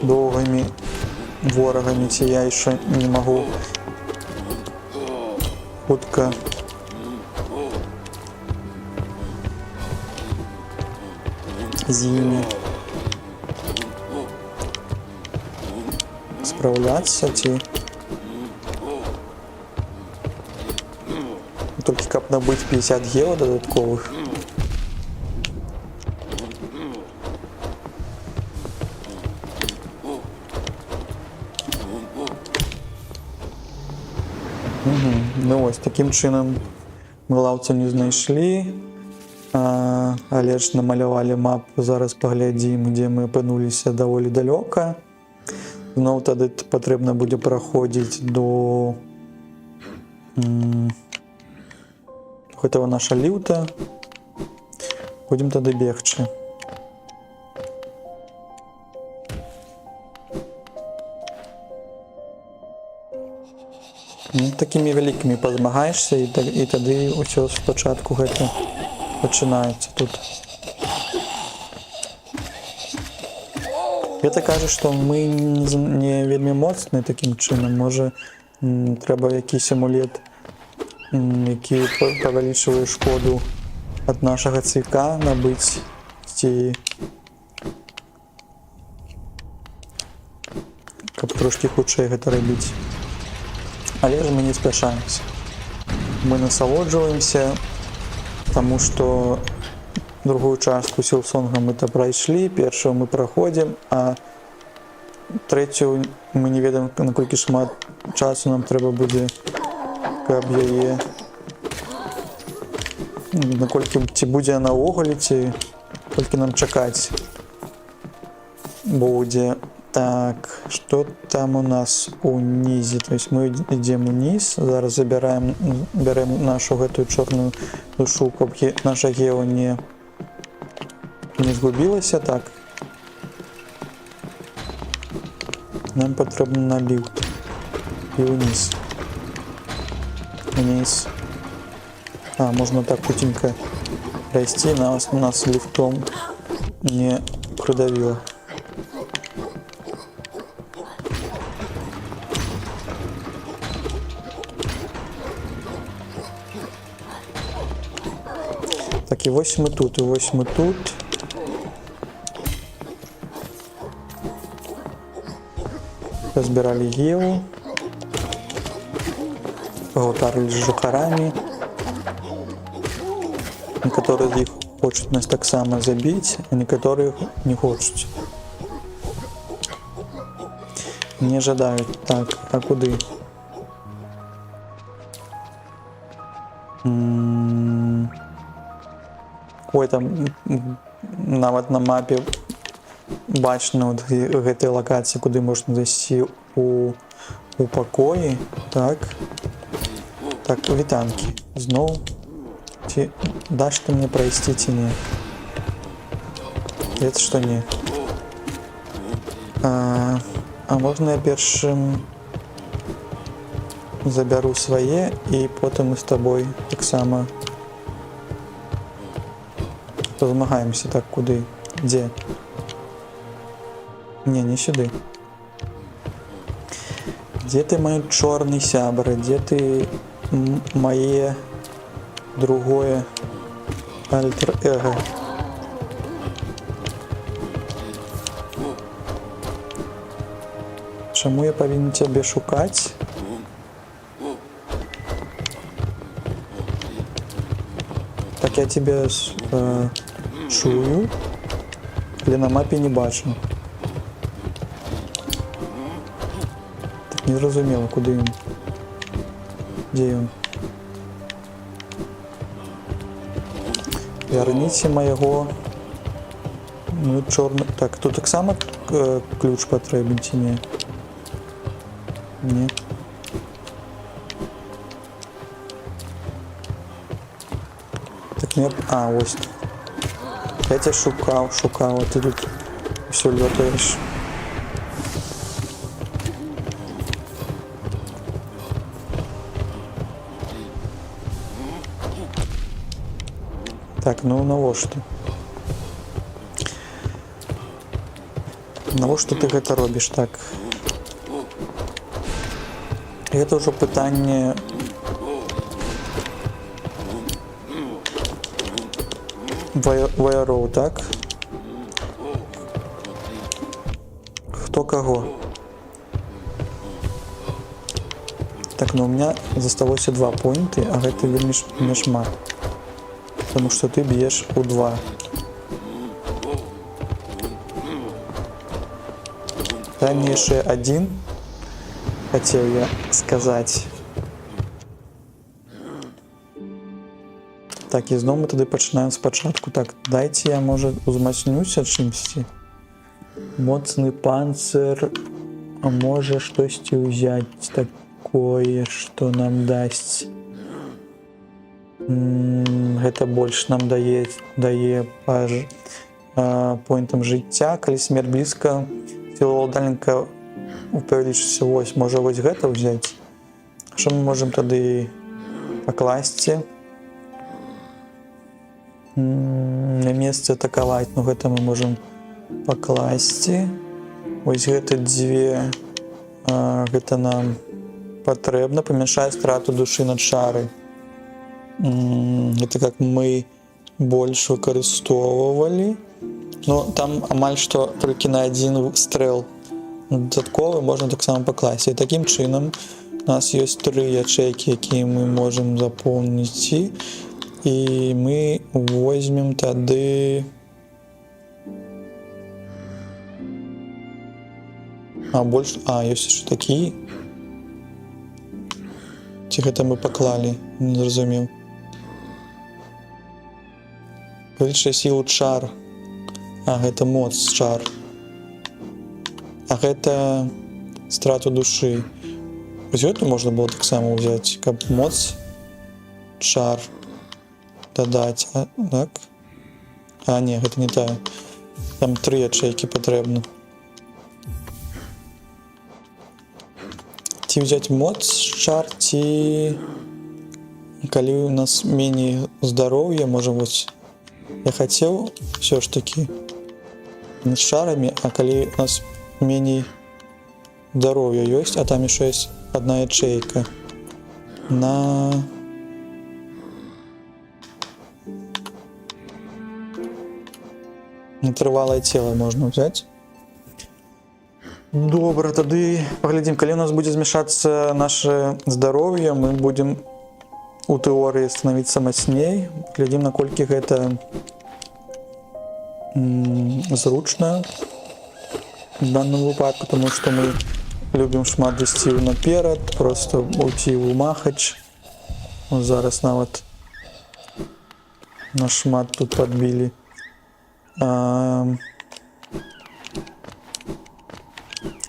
доўгімі ворагамі, ці я яшчэ не магу хутка з імі спраўляцца, ці толькі каб набыць 50 гео дадатковых. Ну вось, такім чынам мы лаўцу не знайшлі, але ж намалявалі мапу, зараз паглядзім, дзе мы апынуліся даволі далёка. Зноў тады патрэбна будзе праходзіць до гэтага наша ліфта. Будзем тады бегчы. Такімі вялікімі пазмагаешся, і тады ўсё спачатку гэта пачынаецца тут. Гэта кажа, што мы не вельмі моцныя такім чынам. Можа, трэба якісь амулет, які павялічвае шкоду ад нашага цвіка набыць, ці каб трошкі хутчэй гэта рабіць. Але ж мы не спяшаемся. Мы насалоджваемся, таму што другую частку Сілсонга мы то прайшлі, першую мы праходзім, а трэцюю мы не ведаем, наколькі шмат часу нам трэба будзе, каб яе, наколькі ці будзе наогуле, ці толькі нам чакаць будзе. Так, што там у нас унізе? То есть мы ідзем уніз, зараз бярэм нашу гэтую чорную душу, каб наша гео не згубілася. Так, нам патрэбна на ліфт і уніз. Уніз. Можна так хутенька прайсці, нас ліфтом не придавіло. Так, і вось мы тут, і вось мы тут. Разбирали гео. Пагутарылі з жухарамі. Некаторыя з іх хочуць нас таксама забіць, а некаторыя не хочуць. Не жадаюць. Так, а куды? Ой, там нават на мапе бачна гэтай лакацыі, куды можна зайсці у пакоі. Так, вітанкі. Зноў. Ці даш ты мне прайсці, ці не? Гэта што не. А можна я першым забяру свае, і потым мы з табой таксама позмагаемся. Так, куды? Дзе? Не сюды. Дзе ты, мой чорны сябры? Дзе ты, мае другое альтер-эго? Чаму я павінен цябе шукаць? Так, я тебе чую, але на мапе не бачу. Так, не зразумела, куды ён? Дзе ён? Вярніце майго чорны... Так, тут таксама ключ патрэбен, ці не? Не. Так, не... Ось. Я тебя шукаў, а ты тут все лётаешь. Так, ну навошта? Навошта ты гэта робіш так? Гэта ўжо пытанне ваяроў, так? Хто каго? Так, ну у меня засталося 2 поінты, а гэта вельмі не шмат. Потому что ты б'еш у 2. Дай мне яшчэ 1, хотел я сказать. Так, і зноў мы тады пачынаем спачатку. Так, дайце я, можа, узмацнюся чымсьці. Моцны панцыр, а можа штосьці ўзяць такое, што нам дасць. Гэта больш нам дае па поінтам жыцця. Калі смерць блізка, сіла ўладальніка павялічыцца. Вось, можа вось гэта ўзяць. Што мы можам тады пакласці? На месцы атакаваць, ну гэта мы можам пакласці. Вось гэта 2, гэта нам патрэбна, памяншае страту душы на чары. Это как мы больш выкарыстоўвалі. Но там амаль што толькі на 1 стрэл дадатковы можна таксама пакласці. І такім чынам у нас ёсць 3 ячэйкі, якія мы можам запоўніць. І мы возьмем тады... больш... ёсць яшчэ такі. Ці гэта мы паклалі? Не зразумеў. Павялічвае сілу чар. Гэта моц чар. А гэта страту душы. Вось гэту можна было таксама ўзяць, каб моц чар дадаць, так? Не, гэта не тая. Там 3 ячэйкі патрэбна. Ці ўзяць моц чар, ці... Калі у нас меней здароўя, можа, вось... Я хацеў ўсё ж такі з чарамі, а калі у нас меней здароўя ёсць, а там яшчэ ёсць 1 ячэйка на... Трывалае цела можна ўзяць. Добра, тады паглядзім, калі у нас будзе змяшацца наше здароўе, мы будзем у тэорыі станавіцца мацней. Глядзім, наколькі гэта зручна в данном выпадку, тому што мы любім шмат ісці наперад, просто уйти ў махач. Зараз нават наш шмат тут падбілі.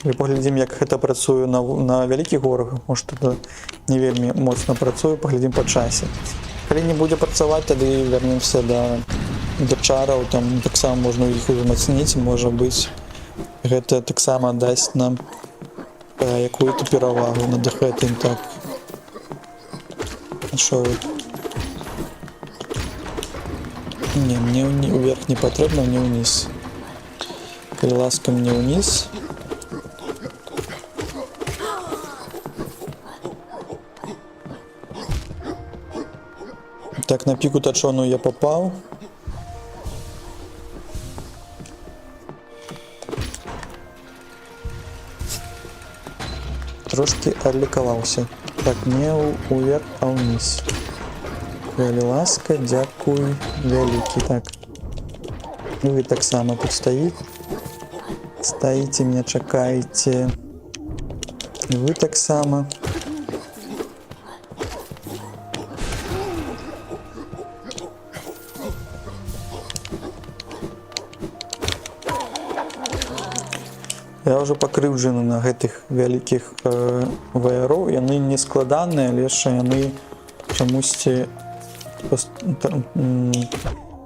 Паглядзім, як гэта працуе на вялікіх горах. Можа, гэта не вельмі моцна працуе, паглядзім па часе. Калі не будзе працаваць, тады вернемся да чараў, там таксама можна іх узмацніць, можа быць, гэта таксама дасць нам якую-то перавагу над гэтым. Так, що вы? Не, мне вверх не патрэбна, мне ўніз. Калі ласка, мне ўніз. Так, на піку тачону я попаў. Трошки адлікаваўся. Так, не ўверх, а ўніз. Калі ласка, дзякуй вялікі. Так, вы таксама тут стаіце, меня чакаеце. Вы таксама. Я ўжо пакрыўджаны на гэтых вялікіх ваяроў. Яны не складаныя, але яшчэ яны чамусьці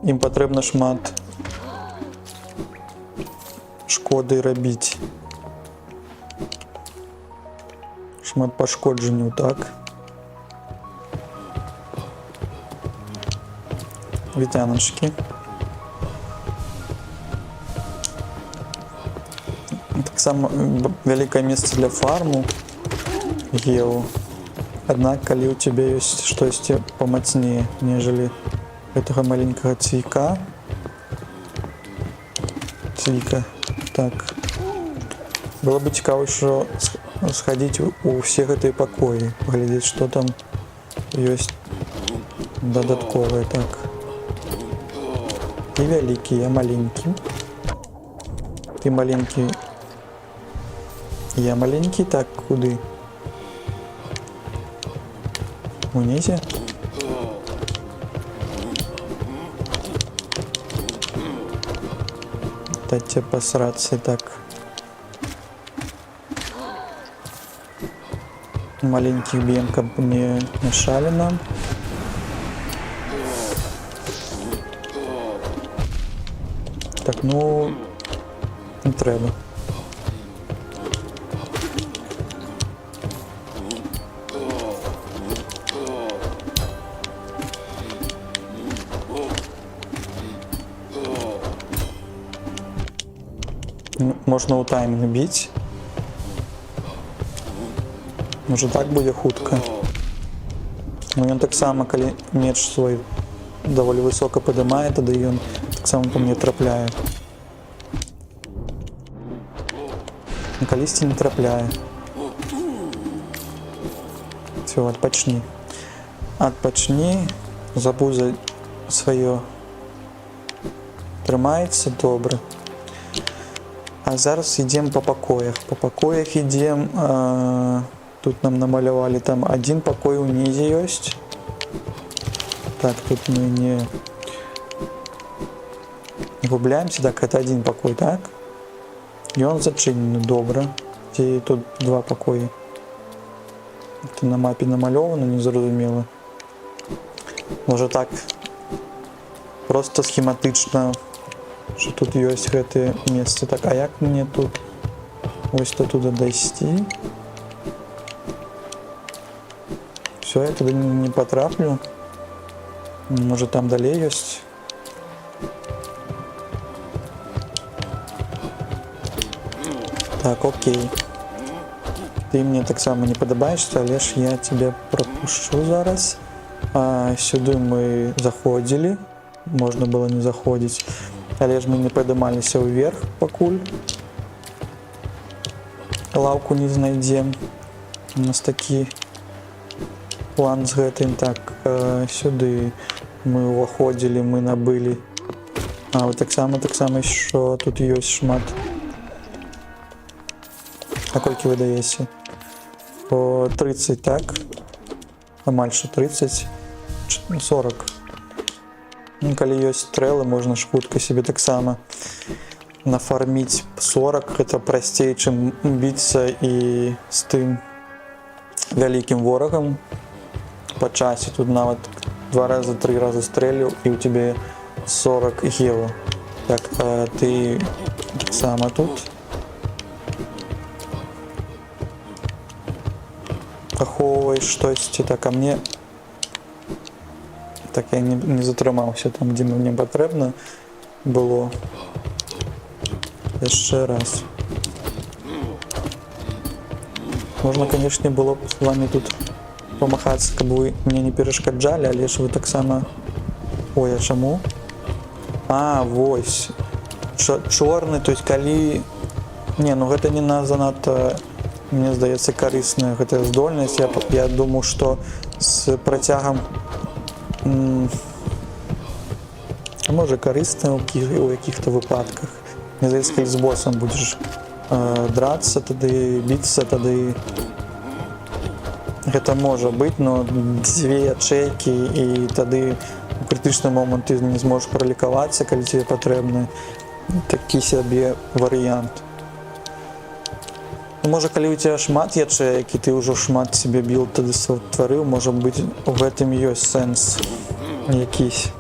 ім патрэбна шмат шкоды рабіць. Шмат пашкоджанняў, так. вітяночки. Так само вялікае месца для фарму геу. Аднак, калі ў цябе ёсць штосьці памацнее, нежели гэтага маленькага цвіка. Так. Было бы цікава, що сходить у все гэтыя пакоі, паглядзець, што там ёсць дадатковае. Так. І вялікі, я маленькі. Ты маленькі. Я маленькі, так, куды? Унізе? Дайте посраться, так. Маленьких б'ем, каб не мешали нам. Так, ну, не треба. Можна у таймінг біць. Може так буде хутка. Ну ён так само, калі меч свой даволі высока падымае, тады ён так само по мне трапляе. Калісьці не трапляе. Все, адпачні. Адпачні. Забуза сваё трымаецца добра. А зараз ідзем по пакоях. По пакоях ідзем. Тут нам намалявалі там один пакой унізе ёсць. Так, тут мы не губляемся. Так, это один пакой, так? І он зачинены, добра. Ці тут два пакоі. Это на мапе намалёвано, незразумела. Може так просто схематычна, что тут ёсць гэтые месцы. Так, а як мне тут ось то туда дайсці? Все, я туда не потраплю. Может там далей ёсць. Так, окей. Ты мне так само не падабаешься, але ж я тебя пропущу зараз. Сюды мы заходили. Можно было не заходить. Але ж мы не падымаліся ўверх пакуль. Лаўку не знайдзем. У нас такі план з гэтым. Так, сюды мы ўваходзілі, мы набылі. Вот так само що тут ёсць шмат. А колькі вы даеце? По 30, так? Амаль що 30. 40. Ну, калі ёсць стрэлы, можна ж хутка себе так само нафарміць 40. Это прасцей, чым біцца і з тым вялікім ворагам по часе. Тут нават 2 раза, 3 раза стрэліў і ў тебе 40 гео. Так, ты так само тут ахоўваеш штосьці. Так, а мне так я не затрымаўся там, дзе мне патрэбна было. Яшчэ раз. Можна, канешне, было б з вами тут памахацца, каб вы мне не перашкаджалі, але ж вы таксама... Ой, а чаму? Вось. Чорны, то есть калі... Не, ну гэта не занадта, мне здаецца, карысная гэтая здольнасць. Я думаю, што з працягам можа карысная ў якіх-то выпадках. Мне здаецца, калі з боссам будзеш драцца, тады біцца, тады гэта можа быць, но 2 ячэйкі, і тады у крытычны момант ты не зможаш пралікавацца, калі тебе патрэбны. Такі сябе варыянт. Можа, калі у тебя шмат ячэек, і ты ўжо шмат себе білд тады стварыў, можа быць, у гэтым ёсць сэнс якісь.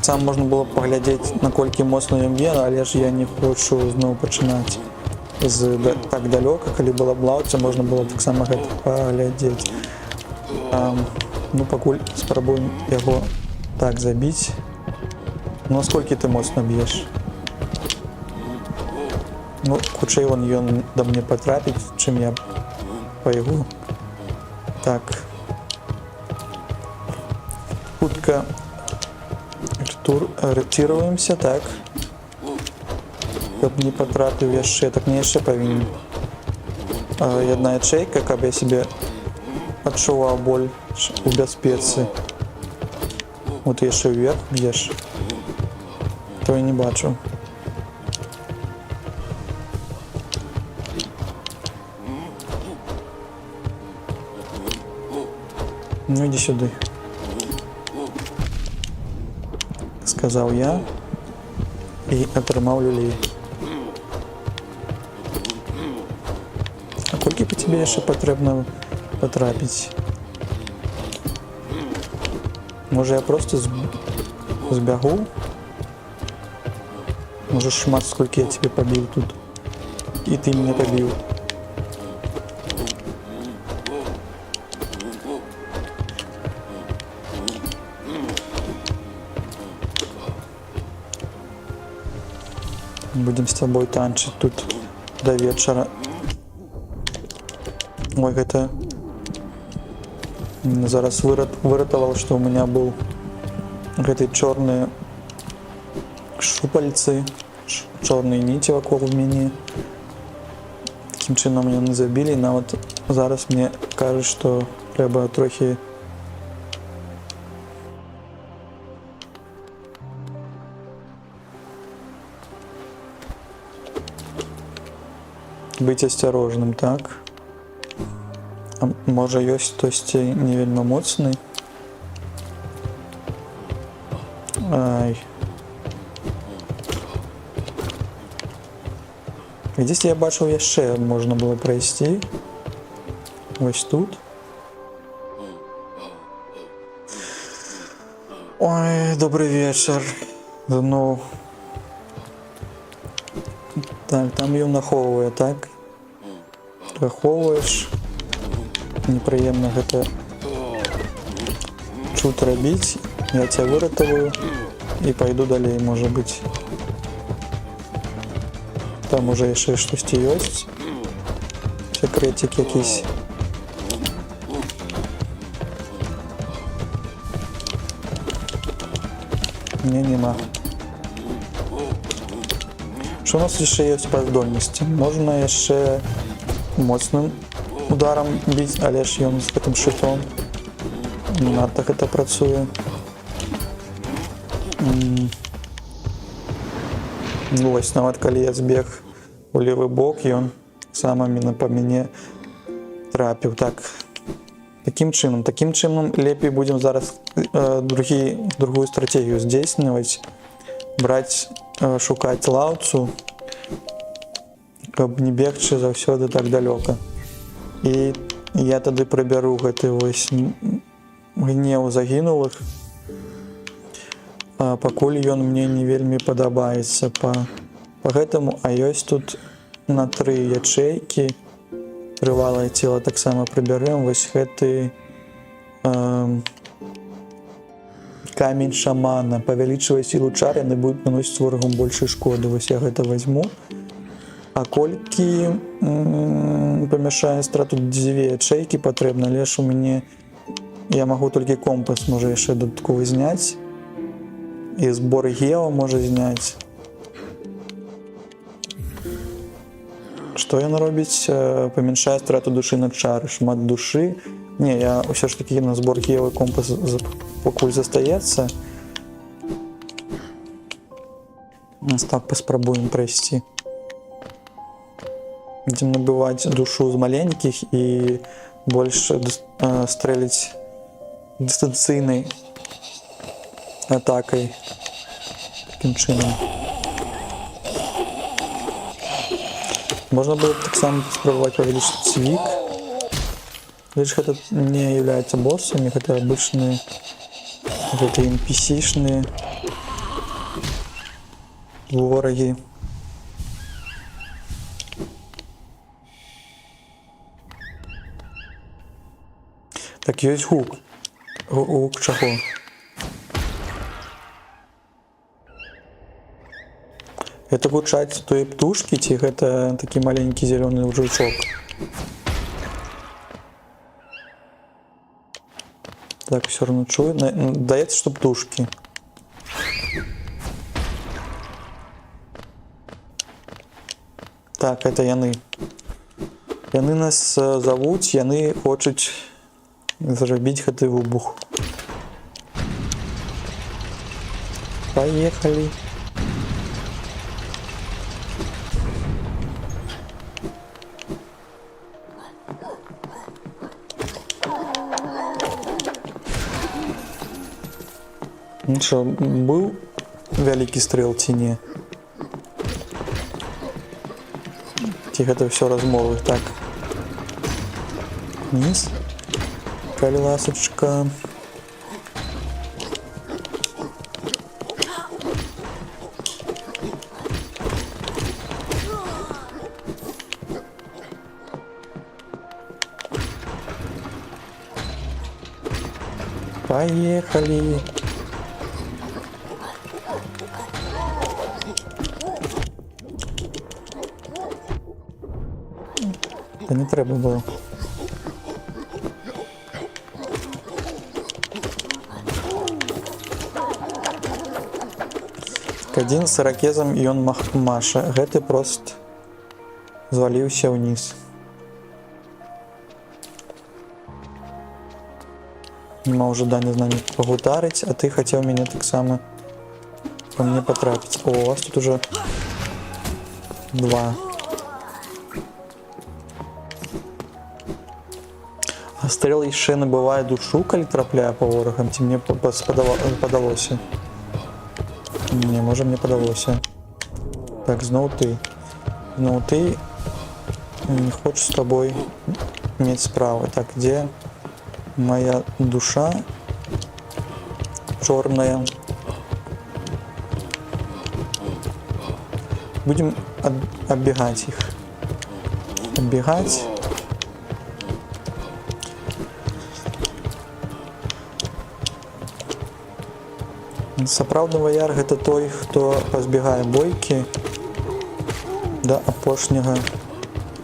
Сам можна было паглядзець, наколькі моцна ён б'е, але ж я не хочу зноў пачынаць з так далёка. Калі была б лаўца, можна было таксама гэта паглядзець. Ну, пакуль спрабуем яго так забіць. Ну, насколькі ты моцна б'еш? Ну, хутчэй ён да мне патрапіць, чым я па яго. Так. Хутка ретируемся, так. Каб не патрапіў яшчэ, так мне яшчэ павінен. Одна ячейка, каб я себе адчуваў боль у бяспецы. Вот яшчэ вверх б'еш. То я не бачу. Ну иди сюда. Сказал я. И атрымаў люлей. А колькі по тебе яшчэ патрэбна потрапіць? Може я просто збягу? Може шмат, сколько я тебе побил тут. И ты меня побил. Будем с тобой танчить тут до вечера. Ой, это... Зараз выратавал, что у меня был гэты чорные шупальцы, чорные ніці вакол мяне. Таким чынам меня не забили, нават зараз мне кажуть, что трэба трохи быть осторожным, так? А може ёсць хтосьці не вельмі моцны? Ай. Здесь я бачыў яшчэ можна было прайсці. Вось тут. Ой, добрый вечер. Ну. Так, там ён ахоўвае, так? Ты ахоўваеш. Непрыемна гэта чут рабіць. Я тебя выратаваю и пойду далей, может быть. Там уже яшчэ штосьці ёсць. Секретик якийсь. Не, нема. Что у нас яшчэ ёсць па здольнасці? Можна яшчэ моцным ударом біць, але ж ён з гэтым шыфом. Не надта гэта працуе. Ну, вось нават калі я збег у левы бок, ён самамі па мяне трапіў. Так, таким чынам лепей будем зараз другую стратегію здзейсніваць, браць, шукаць лаўцу, каб не бегчы заўсёды так далёка. І я тады прыбяру гэты вось гнеў загінулых. Пакуль ён мне не вельмі падабаецца па гэтаму, а ёсць тут на 3 ячейкі. Трывалае цела таксама прыбярэм. Вось гэты камень шамана павялічвае сілу чар, яны будуць наносіць ворагам большай шкоды. Вось я гэта возьму. А колькі памяшае страту 2 ячейкі патрэбна, але ж у мяне я магу толькі компас можа яшчэ дадатковы зняць. І збор гео можа зняць. Што ён робіць? Памяншае страту душы на чары. Шмат душы. Не, я ўсё ж такі на збор гео і компас пакуль застаецца. Так паспрабуем прайсці. Будзем набываць душу з маленькіх і больш стрэліць дыстанцыйнай атакай. Таким чынам. Можно было так само спробовать увеличить цвик. Лишь это не является боссами, это обычные, это NPC-шные вороги. Так, есть гук. Гук чаго? Это гучаць той птушкі, ці гэта такі маленькі зялёны жучок? Так, все равно чую. Даецца, што птушкі. Так, это яны. Яны нас завуць, яны хочуць зрабіць гэты выбух. Поехали. Ну що, быў вялікі стрэл ці не? Ці гэта ўсё размовы? Так. Низ. Калі ласачка. Поехали. Та не треба було. Адзін з ракезам ён маша. Гэты прост зваліўся ўніз. Нема жадання з намі пагутарыць, а ты хацеў мяне таксама па мне патрапіць. О, у вас тут уже 2. Стрэл яшчэ набывае душу, калі трапляе па ворагам, ці мне падалося? Не, можа мне падалося. Так, зноў ты. Зноў ты. Не хочу з тобой мець справы. Так, дзе моя душа чорная? Будем оббегать их. Оббегать. Сапраўдны ваяр гэта той, хто пазбягае бойкі да апошняга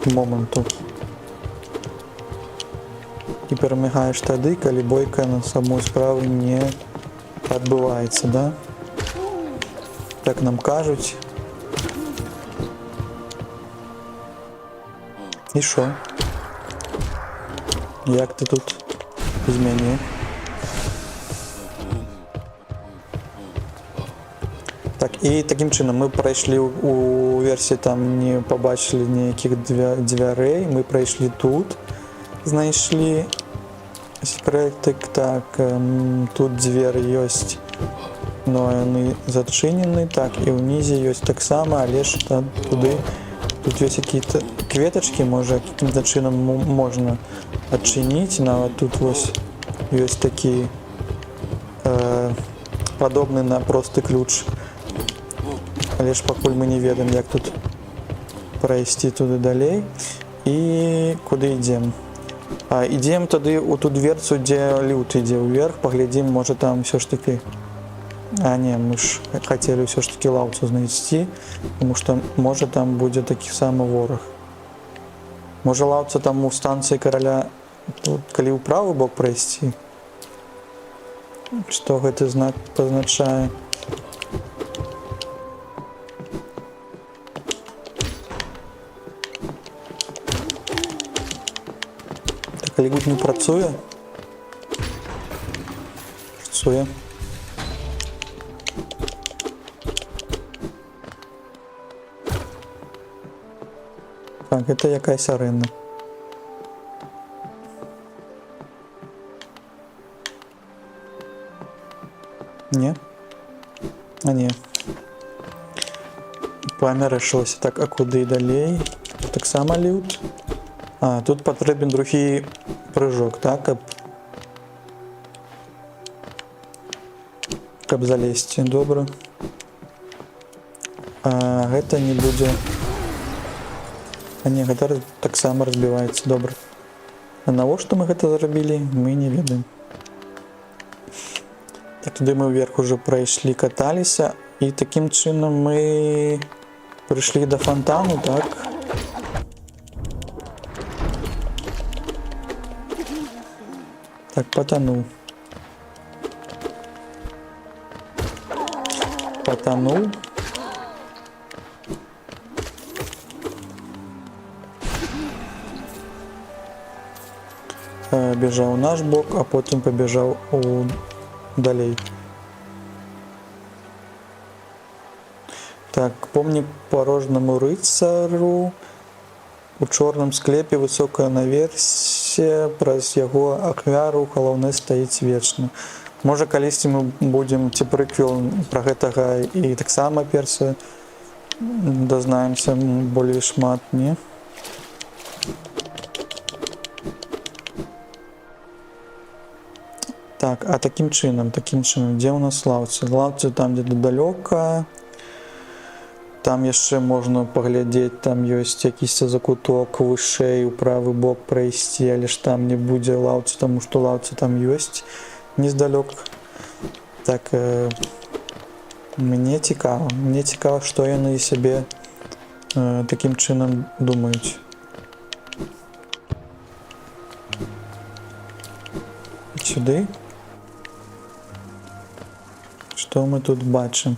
моманту. І перамагаеш тады, калі бойка на самой справы не адбываецца, да? Так нам кажуць. І шо? Як ты тут без мяне? Так, і такім чынам мы прайшлі у версіі, там не пабачылі ніякіх дзвярэй, мы прайшлі тут, знайшлі секретик, так, тут дзверы ёсць, но яны зачынены, так, і ўнізе ёсць таксама, але ж туды, тут ёсць якія-то кветачкі, можа, якім-то чынам можна адчыніць, нават тут вось ёсць такі падобны на просты ключ. Але ж пакуль мы не ведаем, як тут прайсці туды далей. І куды ідзем? Ідзем тады у ту дверцу, дзе лют ідзе ўверх, паглядзім, можа там ўсё ж такі... не, мы ж хацелі ўсё ж такі лаўцу знайсці, тому што можа там будзе такі самы вораг. Можа лаўца там у станцыі караля, калі ў правы бок прайсці? Што гэты знак пазначае? Калі гуд не працуе? Працуе. Так, гэта якась арэна. Не? Не. Памерашылася. Так, а куды далей? Таксама лют? Тут патрэбен другі прыжок, так, каб залезці. Добра. Гэта не будзе... не, гэта таксама разбіваецца. Добра. А навошта мы гэта зрабілі, мы не ведаем. Так, туды мы вверх уже прайшлі, каталіся, і такім чынам мы прыйшлі да фонтану, так? Так, потонул. Потонул. Бежал наш бок, а потом побежал далей. Так, помнік порожному рыцару. У чорным склепе высокая наверсе, праз яго ахвяру галоўны стаіць вечна. Можа, калісьці мы будзем ці прыквел пра гэтага і таксама перса дазнаемся болей шмат, не? Так, а таким чынам, дзе ў нас лаўцы? Лаўцы там дзе далёка. Там яшчэ можна паглядзець, там ёсць якісьці закуток вышэй у правы бок прайсці, але ж там не будзе лаўцы, таму што лаўцы там ёсць нездалёк. Так, мне цікава, што яны сябе такім чынам думаюць. Сюды. Што мы тут бачым?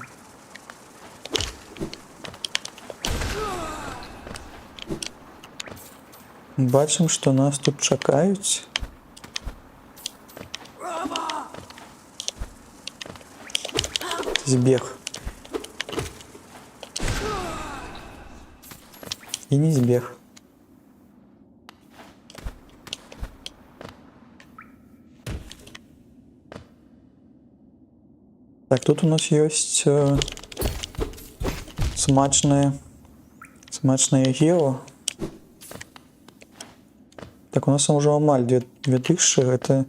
Бачым, што нас тут чакаюць. Збег. І не збег. Так, тут у нас ёсць смачнае гео. Так, у нас уже амаль 2000, гэта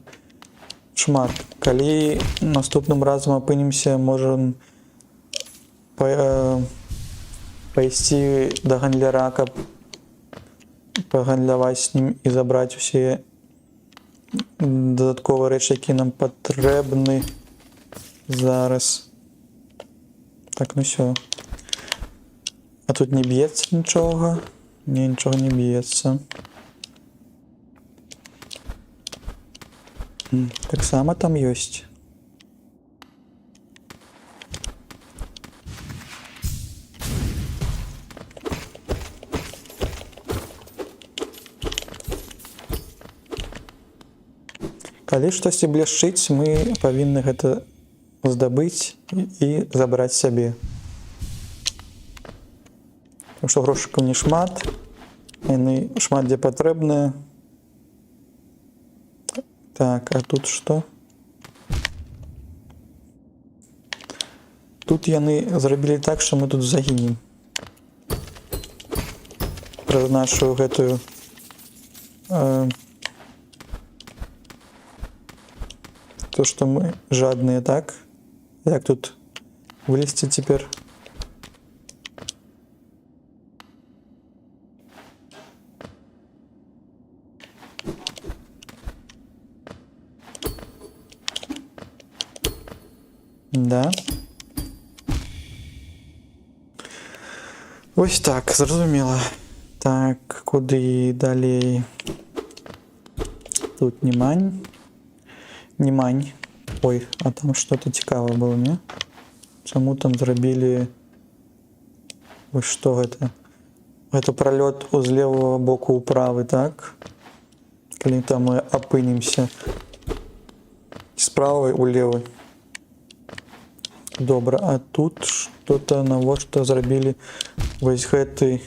шмат. Калі наступным разам апынемся, можам пайсці да гандляра, каб пагандляваць з ім і забраць усе дадатковыя рэчы, якія нам патрэбны зараз. Так, ну всё. А тут не б'ецца нічога? Не, нічога не б'ецца. Так само там ёсць. Калі штосьці блішчыць, мы павінны гэта здабыць і забраць сябе. Тому што грошыкаў не шмат, яны шмат дзе патрэбныя. Так, а тут што? Тут яны зрабілі так, што мы тут загінем. Праз нашу гэтую то, што мы жадныя, так? Як тут вылезці цяпер? Да. Ось так, зразумела. Так, куды далей? Тут не мань. Не мань. Ой, а там что-то цікавае было, не? Чаму там зрабілі... Ось што гэта? Гэта пралёт з левого боку ў правы, так? Калі там мы апынемся. З правай у левы. Добра, а тут что-то навошта зрабілі вось гэты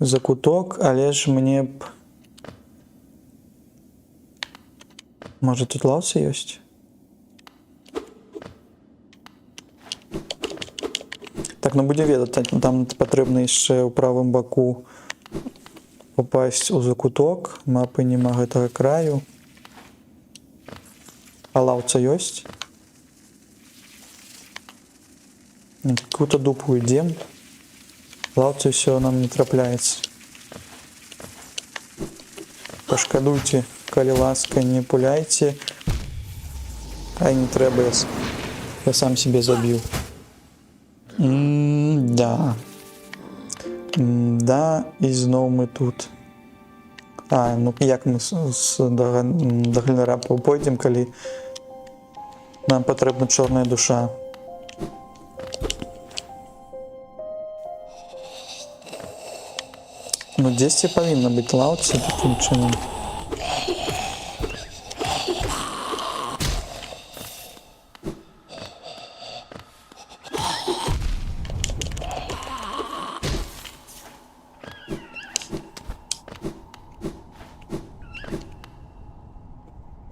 закуток, але ж мне б... Можа тут лаўцы ёсць? Так, ну будзе ведаць, там патрэбна яшчэ ў правым баку попасть у закуток, мапы нема гэтага краю. А лаўца ёсць? Какую-то дупу ідзем. Лаўцы ўсё нам не трапляецца. Пашкадуйце, калі ласка, не пуляйце. А не трэба. Я сам себе забил. Да. Да, і зноў мы тут. Ну як мы да Глінара пойдзем, калі нам патрэбна чорная душа. Ну, дзесьці павінна быць лаўца такім чынам.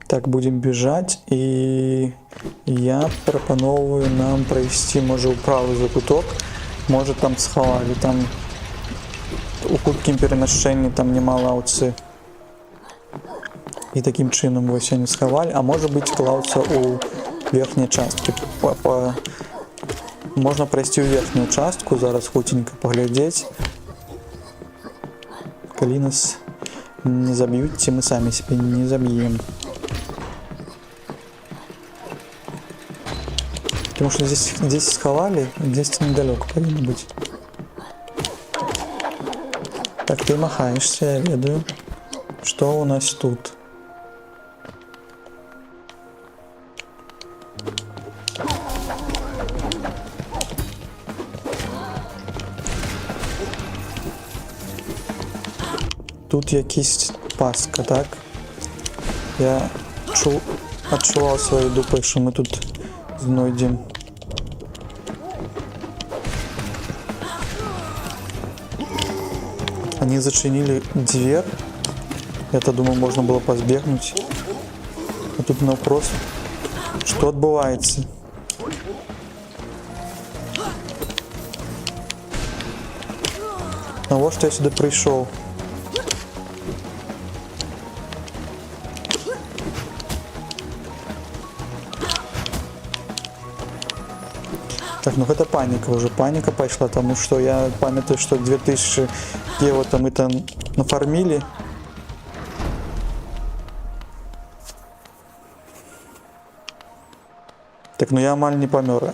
Так, будем бежать, и я прапановываю нам пройти, может, у правый закуток, может, там сховали, там у хуткім перемяшчэнні там няма лаўцы. І таким чынам вось они сховали, а может быть лаўца у верхняй часткі. Можно пройти у верхнюю частку, зараз хутенько поглядеть. Калі нас не забьют, ці мы сами себе не забьем. Потому что здесь сховали, здесь недалеко повинно быть. Так, ты махаешься, я ведаю. Что у нас тут? Тут якісь пастка, так? Я адчував свою дупу, що ми тут знойдем. Они зачинили дверь. Я-то думал, можно было позбегнуть. А тут вопрос, что отбывается? А вот что я сюда пришел. Так, ну это паника уже, паника пошла, потому что я памятаю, что 2000 евро там мы там нафармили. Так, ну я амаль не помер,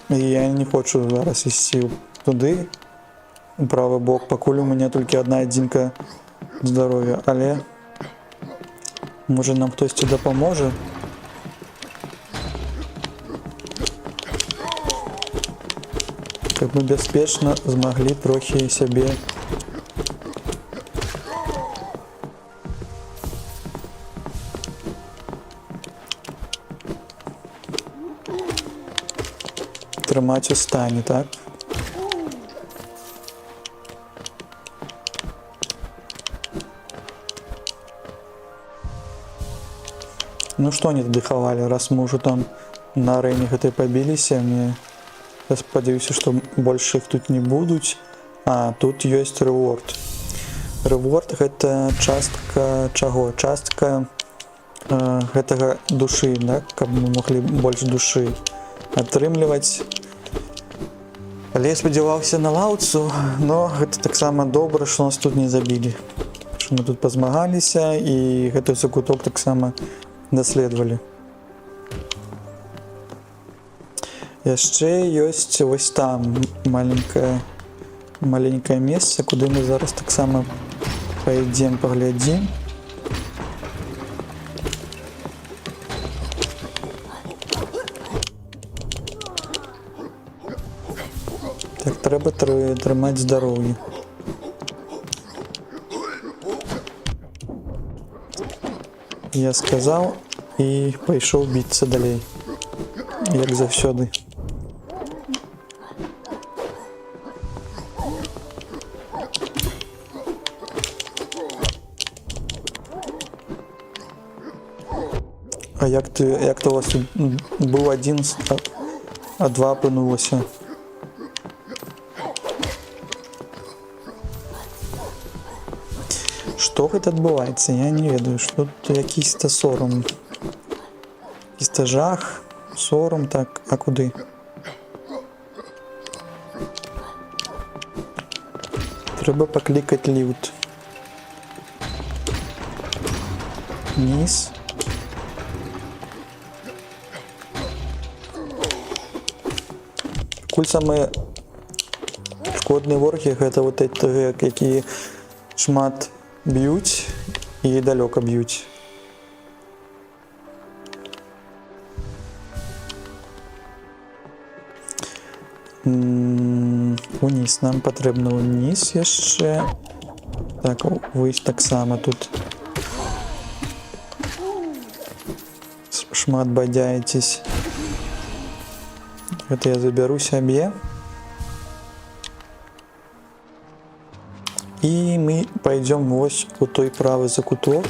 и я не хочу зараз ісці туди, у правый бок, покуль у меня только одна единка здоровья, але может нам хтось сюда поможет. Как мы бяспечна змаглі трохи сябе трымаць у стане, так? Ну што они тады хавалі, раз мы ўжо там на арэне гэтай пабіліся, мне я спадзяюся, што больше іх тут не будуць. А, тут ёсць рэворд. Рэворд гэта частка чаго? Частка гэтага душы, да? Каб мы маглі больш душы атрымліваць. Але я спадзяваўся на лаўцу, но гэта таксама добра, што нас тут не забілі. Што мы тут пазмагаліся і гэты закуток таксама даследавалі. Яшчэ ёсць вось там маленькае месца, куды мы зараз таксама пойдзем, паглядзім. Так, трэба трымаць здароўе. Я сказаў і пайшоў біцца далей, як заўсёды. А як то у вас тут быў адзін, а два апынулася? Што гэта адбываецца? Я не ведаю, што тут якісь-то сорам. Якісь-то жах, сорам, так, а куды? Трэба паклікаць ліфт. Низ. Пакуль самыя шкодныя ворагі гэта вот эти, якія шмат б'юць і далёка б'юць. Уніз, нам патрэбна ўніз яшчэ. Так, вы таксама тут шмат бадзяецесь. Гэта я забяру сябе. І мы пойдём вось у той правы закуток.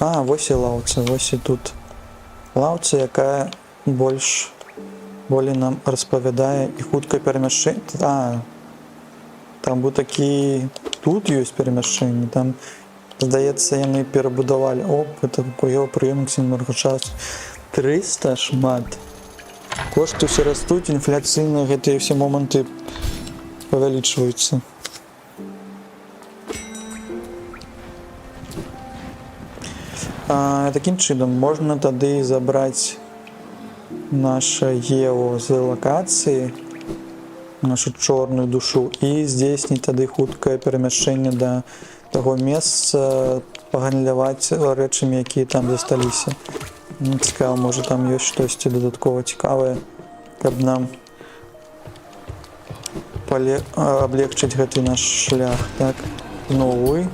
А, вось і лаўца, вось і тут. Лаўца, якая болей нам распавядае і хутка перамяшчэнне. А, там быў такі... Тут ёсць перамяшчэнне, там, здаецца, яны перабудавалі. О, гэта яго прыёмнік сінемаргачасу. 300 шмат. Кошты ўсе растуць, інфляцыйныя гэтыя ўсе моманты павялічваюцца. Такім чынам можна тады забраць наша гео з лакацыі, нашу чорную душу, і здзейсніць тады хуткае перамяшчэнне да таго месца, пагандляваць рэчамі, якія там засталіся. Цікава, можа там ёсць штосьці дадаткова цікавае, каб нам аблегчыць гэты наш шлях. Так, зноў вы.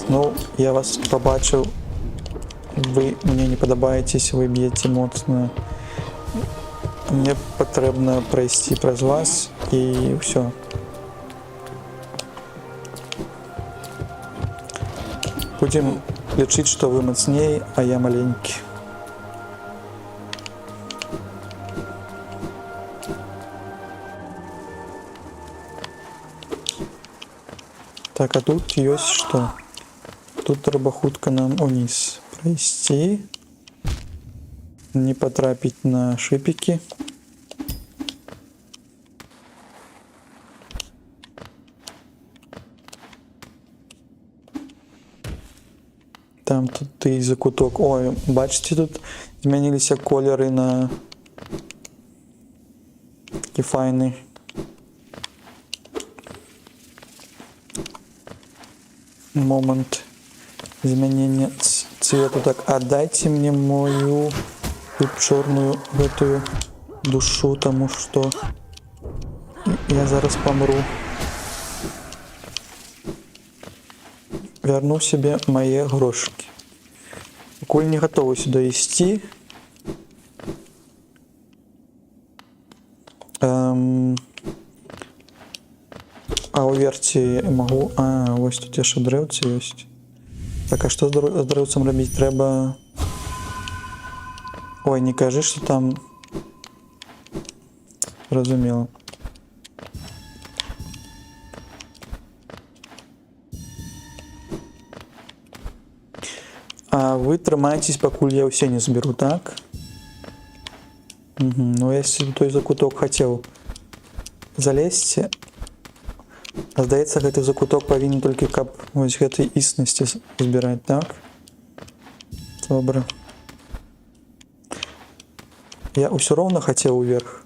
Ну, я вас побачыў, вы мне не падабаецеся, вы б'еце моцна. Мне патрэбна прайсці праз вас і ўсё. Будзем лічыць, што вы мацней, а я маленькі. Так, а тут ёсць што? Тут трэба хутка нам уніз прайсці, не патрапіць на шыпікі. Там тут і закуток. Ой, бачыце, тут змяніліся колеры на такі файны. Момент изменения цвета. Так, отдайте мне мою тут черную эту душу, тому что я зараз помру. Верну себе мои грошики. Коль не готовы сюда идти. А у верці могу... А, ось тут яшчэ дрэўцы ёсць. Так, а што з дрэўцам рабіць? Трэба... Ой, не кажы, што там... Разумела. А вы трымаецесь, пакуль я ўсе не зберу, так? Угу. Ну, я той закуток хацеў залезці. Здаецца, гэты закуток павінен толькі каб вось гэтай існасці збіраць, так? Добра. Я ўсё роўна хацеў уверх.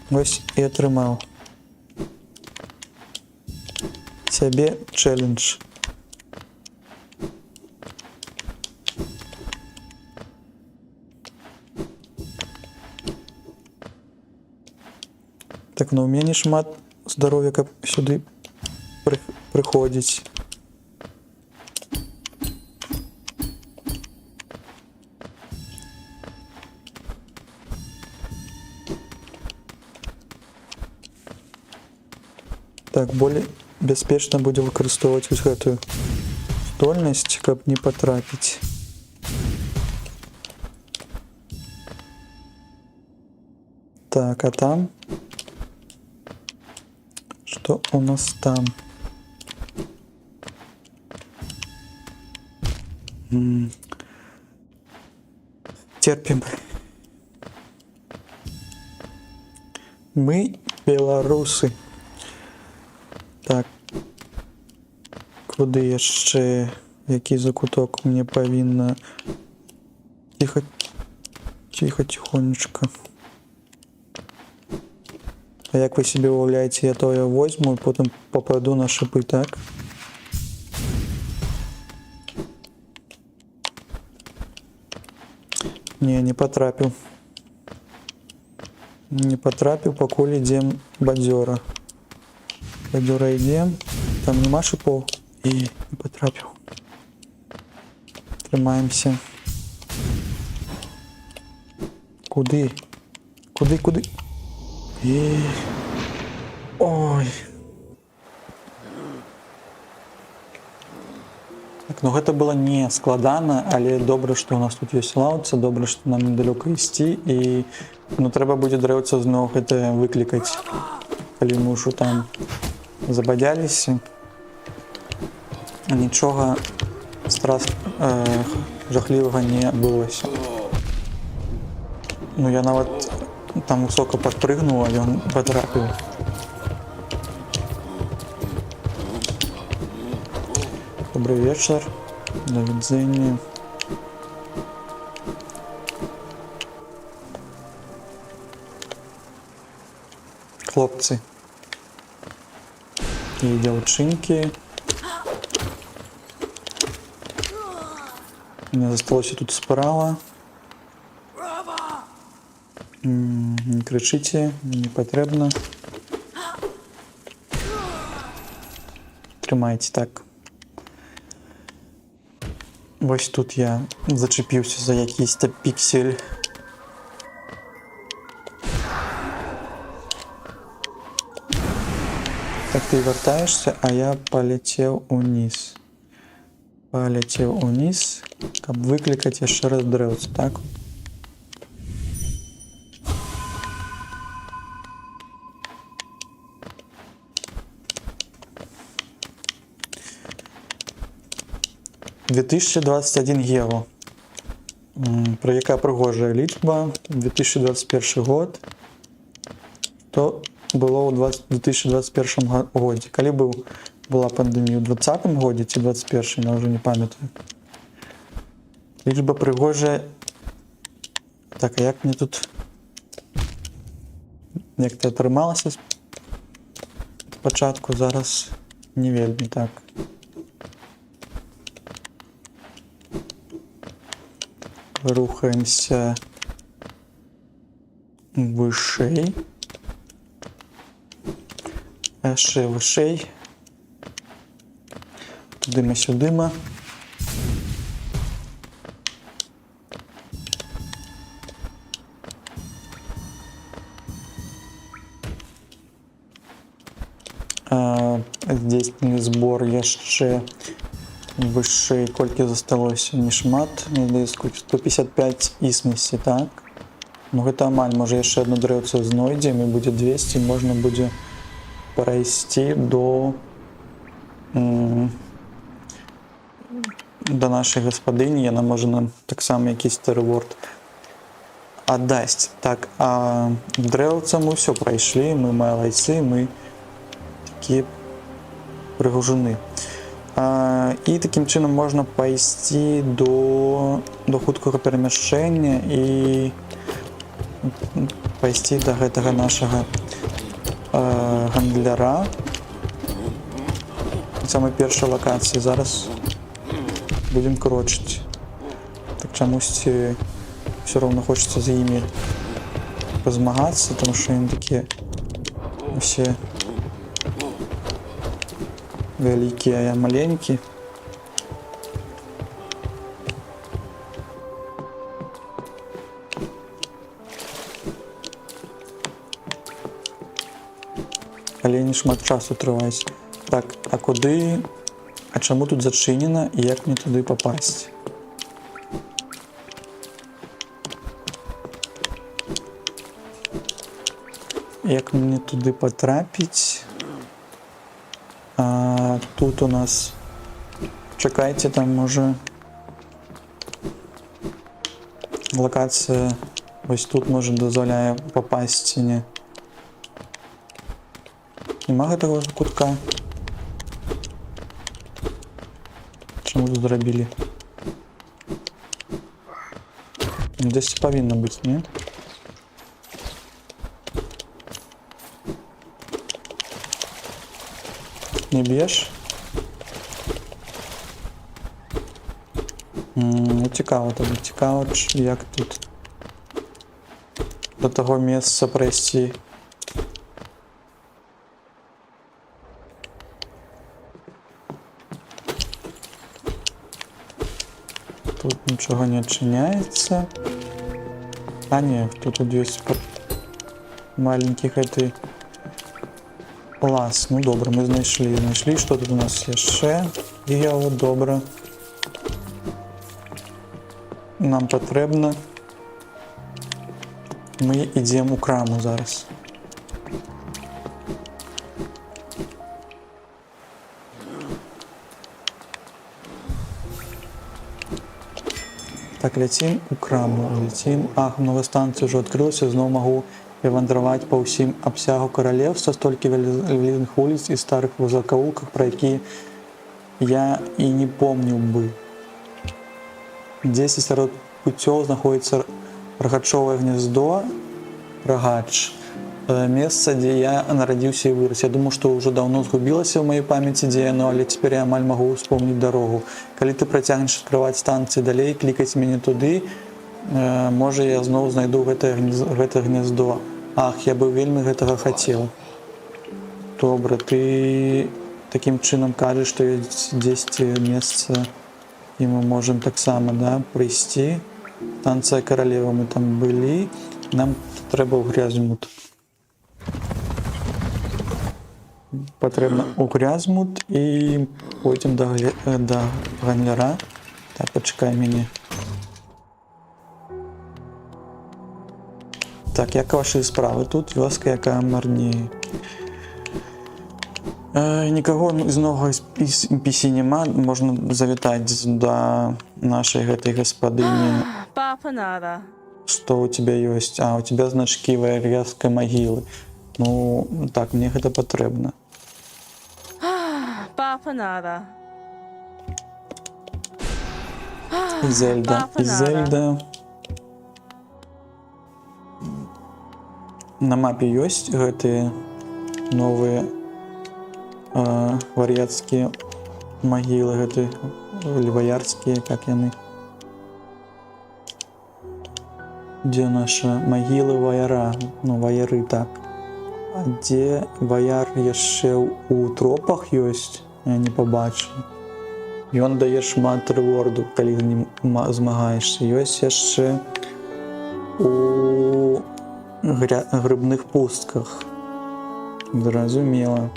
Вось і атрымаў. Сябе чэлендж. Так, ну у мяне шмат здоров'я, каб сюди приходить. Так, более бяспечна будзе выкарыстоўваць вось гэтую здольнасць, каб не патрапіць. Так, а там? Что у нас там? Терпим. Мы Белорусы. Так. Куди яшчэ? Які закуток мне павінна? Тихо. Тихо, тихонечко. А як ви собі уявляєте, я то я возьму і потім попаду на шипи, так? Не потрапив. Не потрапив, покуль ідем бадьора. Бадьора йдем. Там нема шипов. І не потрапив. Тримаємося. Куди? Куди? Ой. Так, ну гэта было не складана, але добра, што у нас тут ёсць лаўца, добра, што нам недалёка ісці, і ну трэба будзе дрэўца зноў гэта выклікаць, калі мы ўжо там забадзяліся. Нічога жахлівага не адбылося. Ну я нават там высока падпрыгнула, ён патрапіў. Добрый вечер. До видения. Хлопцы и девчонки. Мне засталось тут справа. Не кричите, не потребно. Тримайте так. Вось тут я зачепіўся за якийсь-то піксель. Так ты вяртаешься, а я полетел униз. Полетел униз, каб выклікаць яшчэ раз дрэўца, так? «2021 євро». Про яка пригожа лічба. 2021 год. То було у 2021 годі. Коли була пандемія? У 2020 годі чи 2021, я вже не пам'ятаю. Лічба пригожа. Так, а як мені тут... Як це отрималося спочатку, зараз не вельми так. Рухаемся выше. Ще выше. Туди-сюди. Здійснили збор яшчэ выше, колькі засталося, не шмат, мне здаецца, 155 ісмісі, так? Ну гэта амаль, можа яшчэ одно дрэўца знойдзем і будзе 200, можна будзе перайсці до нашай гаспадыні, яна можа нам таксама якийсь-то рэворд аддасць. Так, а дрэўца мы ўсё прайшлі, мы малайцы, мы такія прыгожаны. І такім чынам можна пайсці до хуткага перамяшчэння і пайсці да гэтага нашага гандляра. Самай першай лакацыі. Зараз будзем крочыць. Так чамусьці ўсё роўна хочацца з імі пазмагацца, таму што яны такія усе вялікія, а я маленькі. Але не шмат часу трываюць. Так, а куды? А чаму тут зачынена і як мне туды папасці? Як мне туды патрапіць? А тут у нас... Чакайце, там можа... Локацыя... Вось тут, можа, дазваляе папасці, не? нема гэтага кутка. Чаму тут зрабілі? Десь павінна быць, не? Не б'еш? Ну, цікаво тобі, цікаво, як тут до того месца пройсці. Тут нічого не адчиняється. А не, тут есть маленький гэты лаз. Ну добре, ми знайшли. Що тут у нас яшчэ? Гео, добре. Нам патрэбна. Мы ідзем у краму зараз. Так, ляцім у краму, ляцім. Ах, новая станція ўжо адкрылася, зноў магу вандраваць па ўсім абсягу каралевства, столькі вялізных вуліц і старых закоулках, пра якія я і не помніў бы. Дзесьці сярод пуцёў знаходзіцца рагачовае гнездо, рагач, месца, дзе я нарадзіўся і вырас. Я думаю, што ўжо даўно згубілася ў маёй памяці, дзе яно, але цяпер я амаль магу успомніць дарогу. Калі ты працягнеш адкрываць станцыі далей, клікаць мяне туды, можа я зноў знайду гэта гнездо. Ах, я бы вельмі гэтага хацеў. Добра, ты такім чынам кажаш, што ёсць дзесьці месца, і мы можам таксама, да, прыйсці. Станцыя каралева, мы там былі, нам трэба ў Грязмут. Патрэбна ў Грязмут і пойдзем да гандлера. Так, пачакай мяне. Так, як вашы справы тут? Вёска, якая марнее. Нікаго з новага NPC няма, можна завітаць да нашай гэтай гаспадыні. Што у тебя ёсць? А, у тебя значкі ваярскай магілы. Ну, так, мне гэта патрэбна. Зельда. На мапе ёсць гэтыя новыя вар'яцкія магілы, гэтыя ваярскія, як яны. Дзе наша магілы ваяра? Ну, ваяры, так. А дзе ваяр яшчэ ў тропах ёсць? Я не пабачыў. Ён дае шмат рэворду, калі з ім змагаешся. Ёсць яшчэ у грыбных пустках. Зразумела.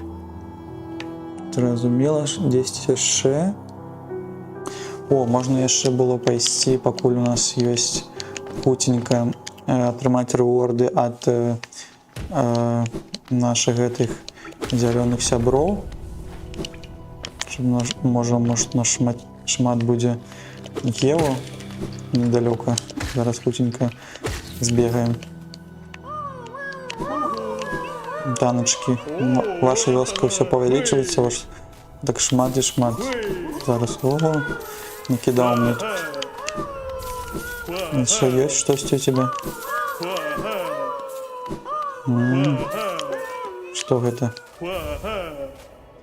Дзесьці яшчэ. О, можна яшчэ было пайсці, пакуль у нас ёсць хутенька, атрымаць рэворды ад нашых гэтых зялёных сяброў. Можа, шмат будзе гео недалёка. Зараз хутенька збегаем. Даночки, ваша вёска ўсё павялічваецца, ваш так шмат і шмат. Зараз, ого, накідаў мне тут. Що ёсць штосьці у тебя? Што гэта?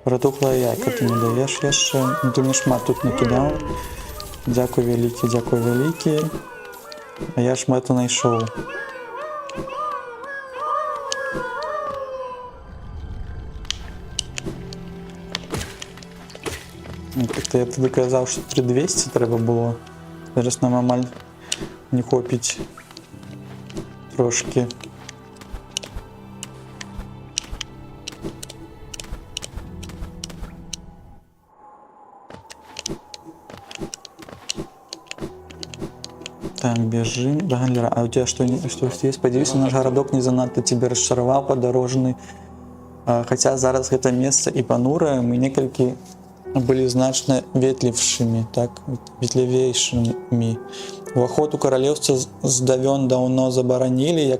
Пратухлае яйка ты не даеш яшчэ. Ты мне шмат тут накідаў. Дзякуй вялікі. А я шмат знайшоў. Как-то я тады казаў, што 3200 трэба было. Зараз нам амаль не хопіць трошки. Так, бежим до гандлера. А у тебя что есть? Спадзяюся, наш гарадок не занадта тебе расчараваў падарожны. Хаця зараз гэта месца і панурае, мы некалькі былі значна ветлівшымі, так, ветлівейшымі. Уваход у каралеўства давно забаранілі, як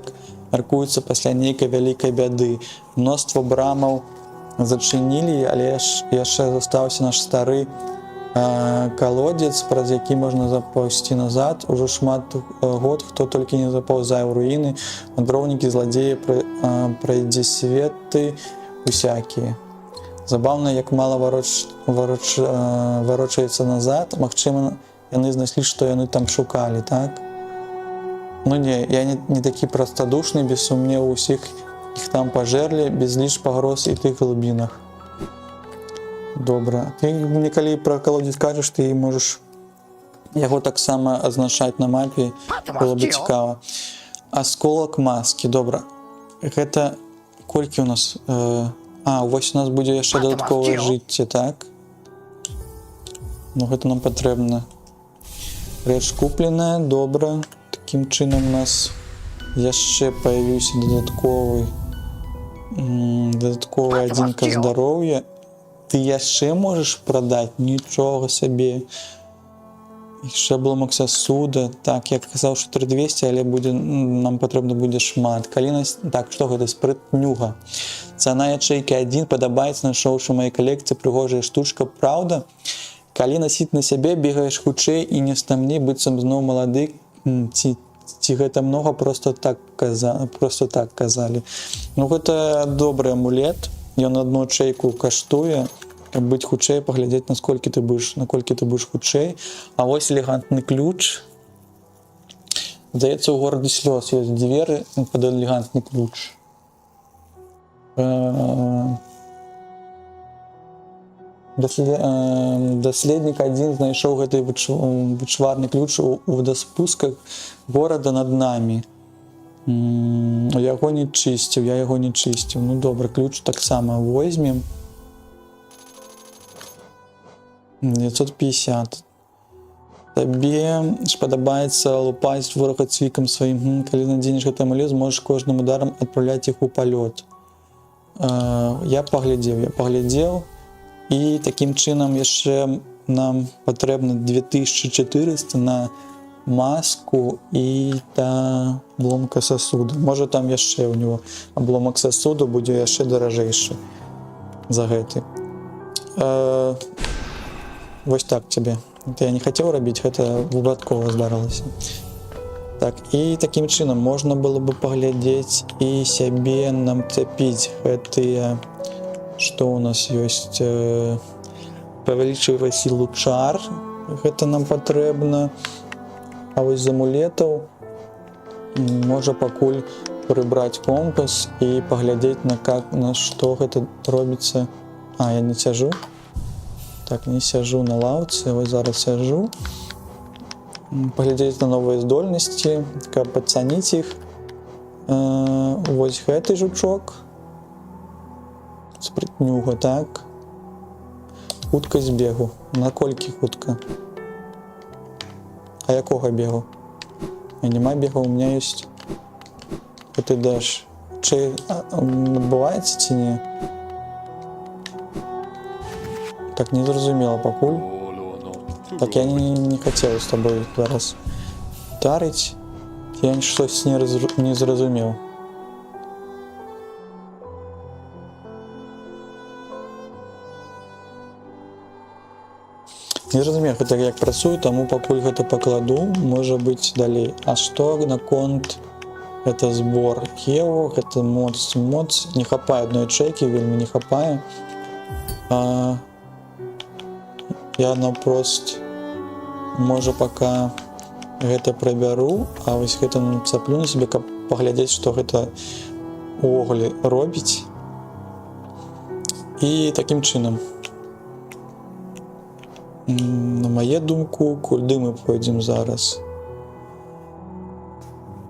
мяркуецца пасля нейкай вялікай бяды. Мноства брамаў зачынілі, але яшчэ застаўся наш стары калодзец, праз які можна запаўсці назад. Ужо шмат год хто толькі не запаўзае ў руіны, вандроўнікі, зладзеі, прайдзесветы усякія. Забаўна, як мала варочаецца назад. Магчыма, яны знайшлі, што яны там шукалі, так? Ну не, я не такі прастадушны, без сумневу, усіх іх там пажэрлі, безліч пагроз і тых глыбінах. Добра. Ты мне калі пра калодзец кажаш, ты можаш яго таксама азначаць на мапе, было бы цікава. Асколак маски, добра. Гэта колькі у нас... вось у нас будзе яшчэ дадатковае жыцце, так? Ну, гэта нам патрэбна. Рэч купленая, добра. Такім чынам у нас яшчэ паявіўся дадатковая адзінка здароўя. Ты яшчэ можаш прадаць? Нічога сабе. Яшчэ бломак сасуда. Так, я казаў, што 3200, але нам патрэбна будзе шмат. Так, што гэта? Спрытнюга. Цана ячэйкі 1, падабаецца, нашоўшы маёй калекцыі прыгожая штучка. Праўда, калі насіць на сябе, бегаеш хутчэй і не стамней, быццам зноў малады. Ці гэта многа просто так казалі. Ну, гэта добры амулет. Ён адну ячэйку каштуе. Каб быць хутчэй, паглядзець, наколькі ты будзеш хутчэй. А вось элегантны ключ. Здаецца, у горадзе слёз ёсць дзверы пад элегантны ключ. Даследнік адзін знайшоў гэты вычварны ключ у вадаспусках горада над намі. Яго не чысціў, я яго не чысціў. Ну добра, ключ таксама возьмем. 950. Табе ж падабаецца лупаць ворага цвікам сваім. Калі надзенеш гэты амулет, зможаш кожным ударам адпраўляць іх у палёт. Я паглядзеў. І такім чынам яшчэ нам патрэбна 2400 на маску і абломка сасуда. Можа там яшчэ ў него абломак сасуду будзе яшчэ даражэйшы за гэты. Вось так цябе. Я не хацеў рабіць, гэта выпадкова здарылася. Так, і такім чынам можна было бы паглядзець і сябе намцапіць гэтыя, што ў нас ёсць, павялічвае сілу чар, гэта нам патрэбна. А вось з амулетаў можа пакуль прыбраць компас і паглядзець на што гэта робіцца. Я не сяжу. Так, не сяжу на лаўцы, вось зараз сяжу. Паглядзець на новыя здольнасці, каб ацаніць іх. Вось гэты жучок. Спрытнюга, так. Хуткасць бегу. Наколькі хутка? А якога бегу? Няма бега, у меня ёсць гэты даш. Чи набываецца ці не? Так, не зразумела пакуль. Так, я не хацеў з табой зараз тарыць. Я щось не зразумеў. Не зразумеў, гэта як працую, таму пакуль гэта пакладу, можа быць далей. А што наконт гэта збор Хео, гэта моц. Не хапае адной ячэйкі, вельмі не хапае. Я наўпрост можа пока гэта прабяру, а вось гэта нацаплю на сябе, каб паглядзець, што гэта увогуле робіць. І такім чынам. На мае думку, куды мы пойдзем зараз?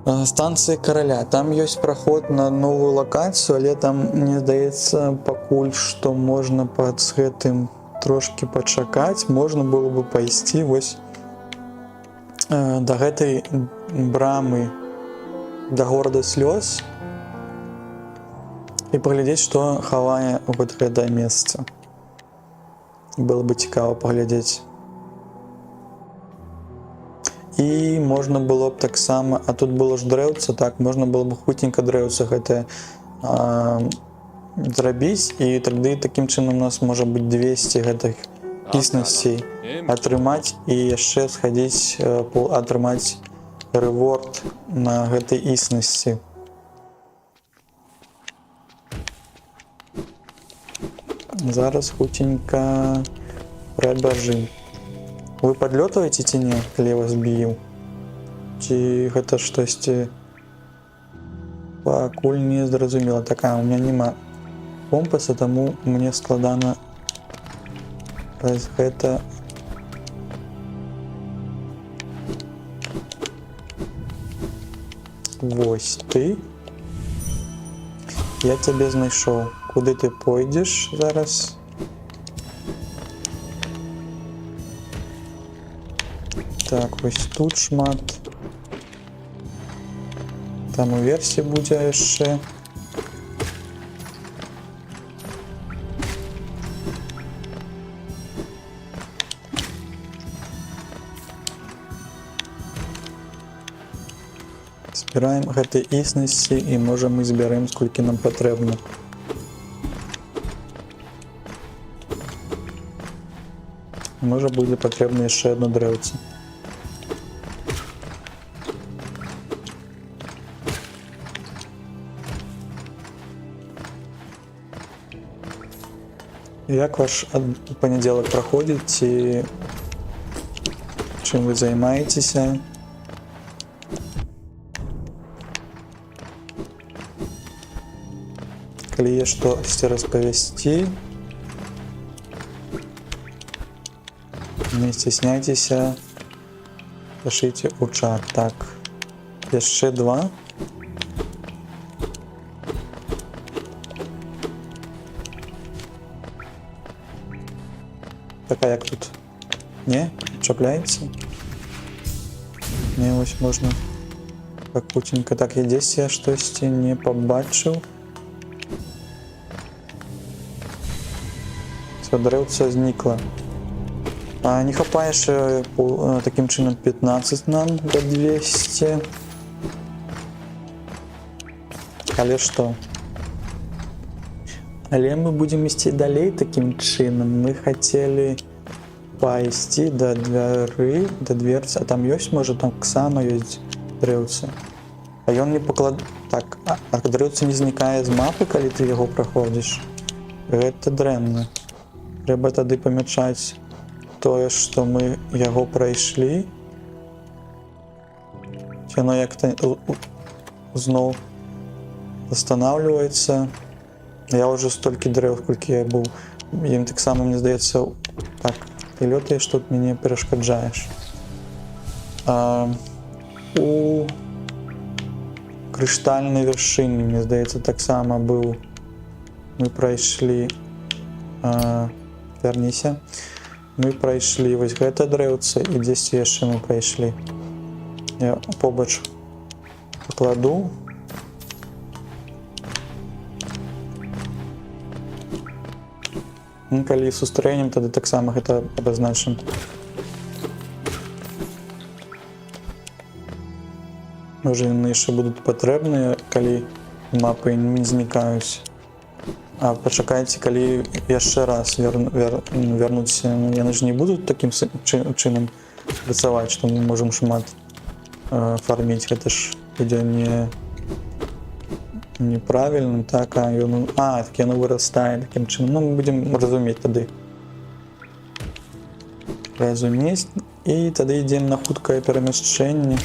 Станцыя караля. Там ёсць праход на новую лакацыю, але там, мне здаецца, пакуль што можна пад гэтым трошки пачакаць. Можна было бы пайсці вось да гэтай брамы да горада слёз і паглядзець, што хавае вот гэтае месца. Было бы цікава паглядзець. І можна было б таксама, а тут было ж дрэўца, так, можна было б хутенька дрэўца гэтае зрабіць, і тады такім чынам у нас можа быць 200 гэтых існасцей атрымаць і яшчэ схадзіць атрымаць рэворд на гэтай існасці. Зараз хутенька прабяжым. Вы падлётваеце ці не, калі я вас біў? Ці гэта штосьці пакуль не зразумела. Такая, у меня няма компаса, таму мне складана гэта. Вось ты. Я цябе знайшоў. Куды ты пойдзеш зараз? Так, вось тут шмат. Там уверсе будзе яшчэ. Збіраем гэтыя існасці і можа мы збярэм сколькі нам патрэбна. Можа будзе патрэбна яшчэ одно дрэўце. Як ваш панядзелак праходзіць, ці чым вы займаецеся? Калі є штосьці распавесці, не стесняйтеся, пишите у чат. Так, яшчэ 2. Така як тут? Не? Чапляється? Не, ось можна пакутенька. Так, я десь я штосьці не побачив. Все, дрэўца знікла. Не хапае ще таким чином 15 нам до 200. Але што? Але мы будем ісці далей таким чином. Мы хотели пайсці до двері, до дверцы. А там ёсць, можа, там таксама ёсць дрэўцы. А ён не поклад... Так, а дрэўца не знікае з мапы, калі ты яго праходзіш? Гэта дрэнна. Трэба тады памячаць тое, што мы яго прайшлі. Яно як-то зноў восстанавливаецца. Я уже столькі дрэў, колькі я быў. Ім таксама, мне здаецца, так, ты лётаеш, тут мяне перашкаджаеш. У крыштальнай вяршыні, мне здаецца, таксама быў. Мы прайшлі... Вярніся. Мы прайшлі вось гэта дрэўца і дзесьці яшчэ мы прайшлі. Я побач пакладу. Калі сустрэнем, тады таксама гэта абазначым. Можа, яны яшчэ будуць патрэбныя, калі мапы не знікаюць. А пачакайце, калі яшчэ раз вярнуцца, яны ж не будуць такім чынам працаваць, што мы можам шмат фарміць. Гэта ж будзе неправільна, так, так яно вырастае такім чынам. Ну, мы будзем разумець тады. Разумець, і тады ідзем на хуткае перамяшчэнне.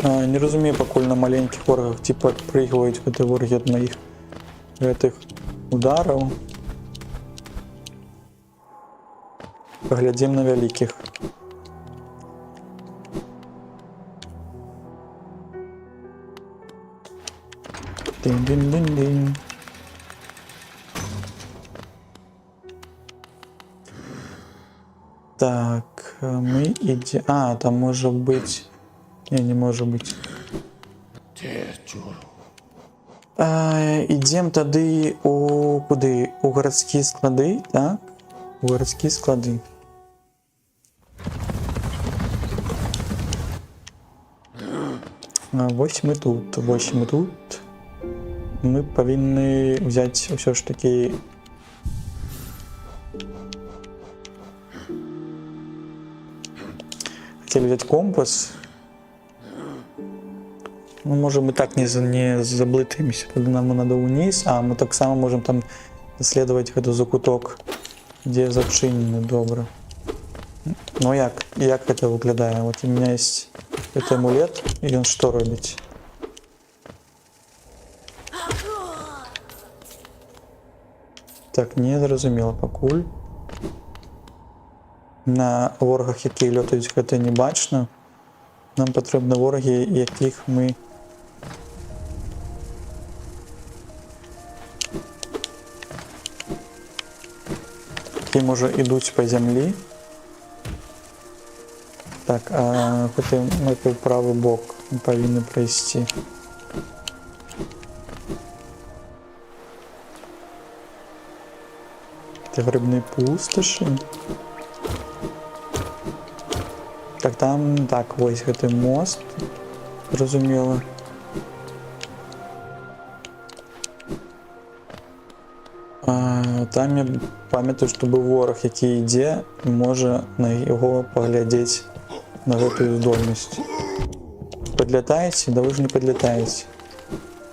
Не разумею пакуль на маленькіх ворагах, ці падпрыгваюць гэтыя ворагі ад маіх гэтых удараў. Паглядзім на вялікіх. Дин-дин-дин-дин. Так, мы ідзем... там можа быць... Не можа быць. Ідзем тады у... Куды? У гарадскія склады, так? У гарадскія склады. Вось мы тут, мы павінны взять ўсё ж таки хотели взять компас. Ну, можем и так не заблытаемся, тогда нам надо вниз, а мы так само можем там исследовать этот закуток, где зачинены добро. Ну як это выглядае? Вот у меня есть этот амулет, и он что робить? Так, не зразумела пакуль. На ворогах, які лётаюць, гэта не бачна. Нам патрэбны ворагі, якіх мы які, можа, ідуць па зямлі. Так, а гэта мы ў правы бок павінны прайсці. Это грибные пустоши. Так, там, так, вось гэты мост, зразумела. Там я памятаю, што быў вораг, які ідзе, можа на яго паглядзець на гэтую здольнасць. Падлятаеце? Да вы ж не падлятаеце.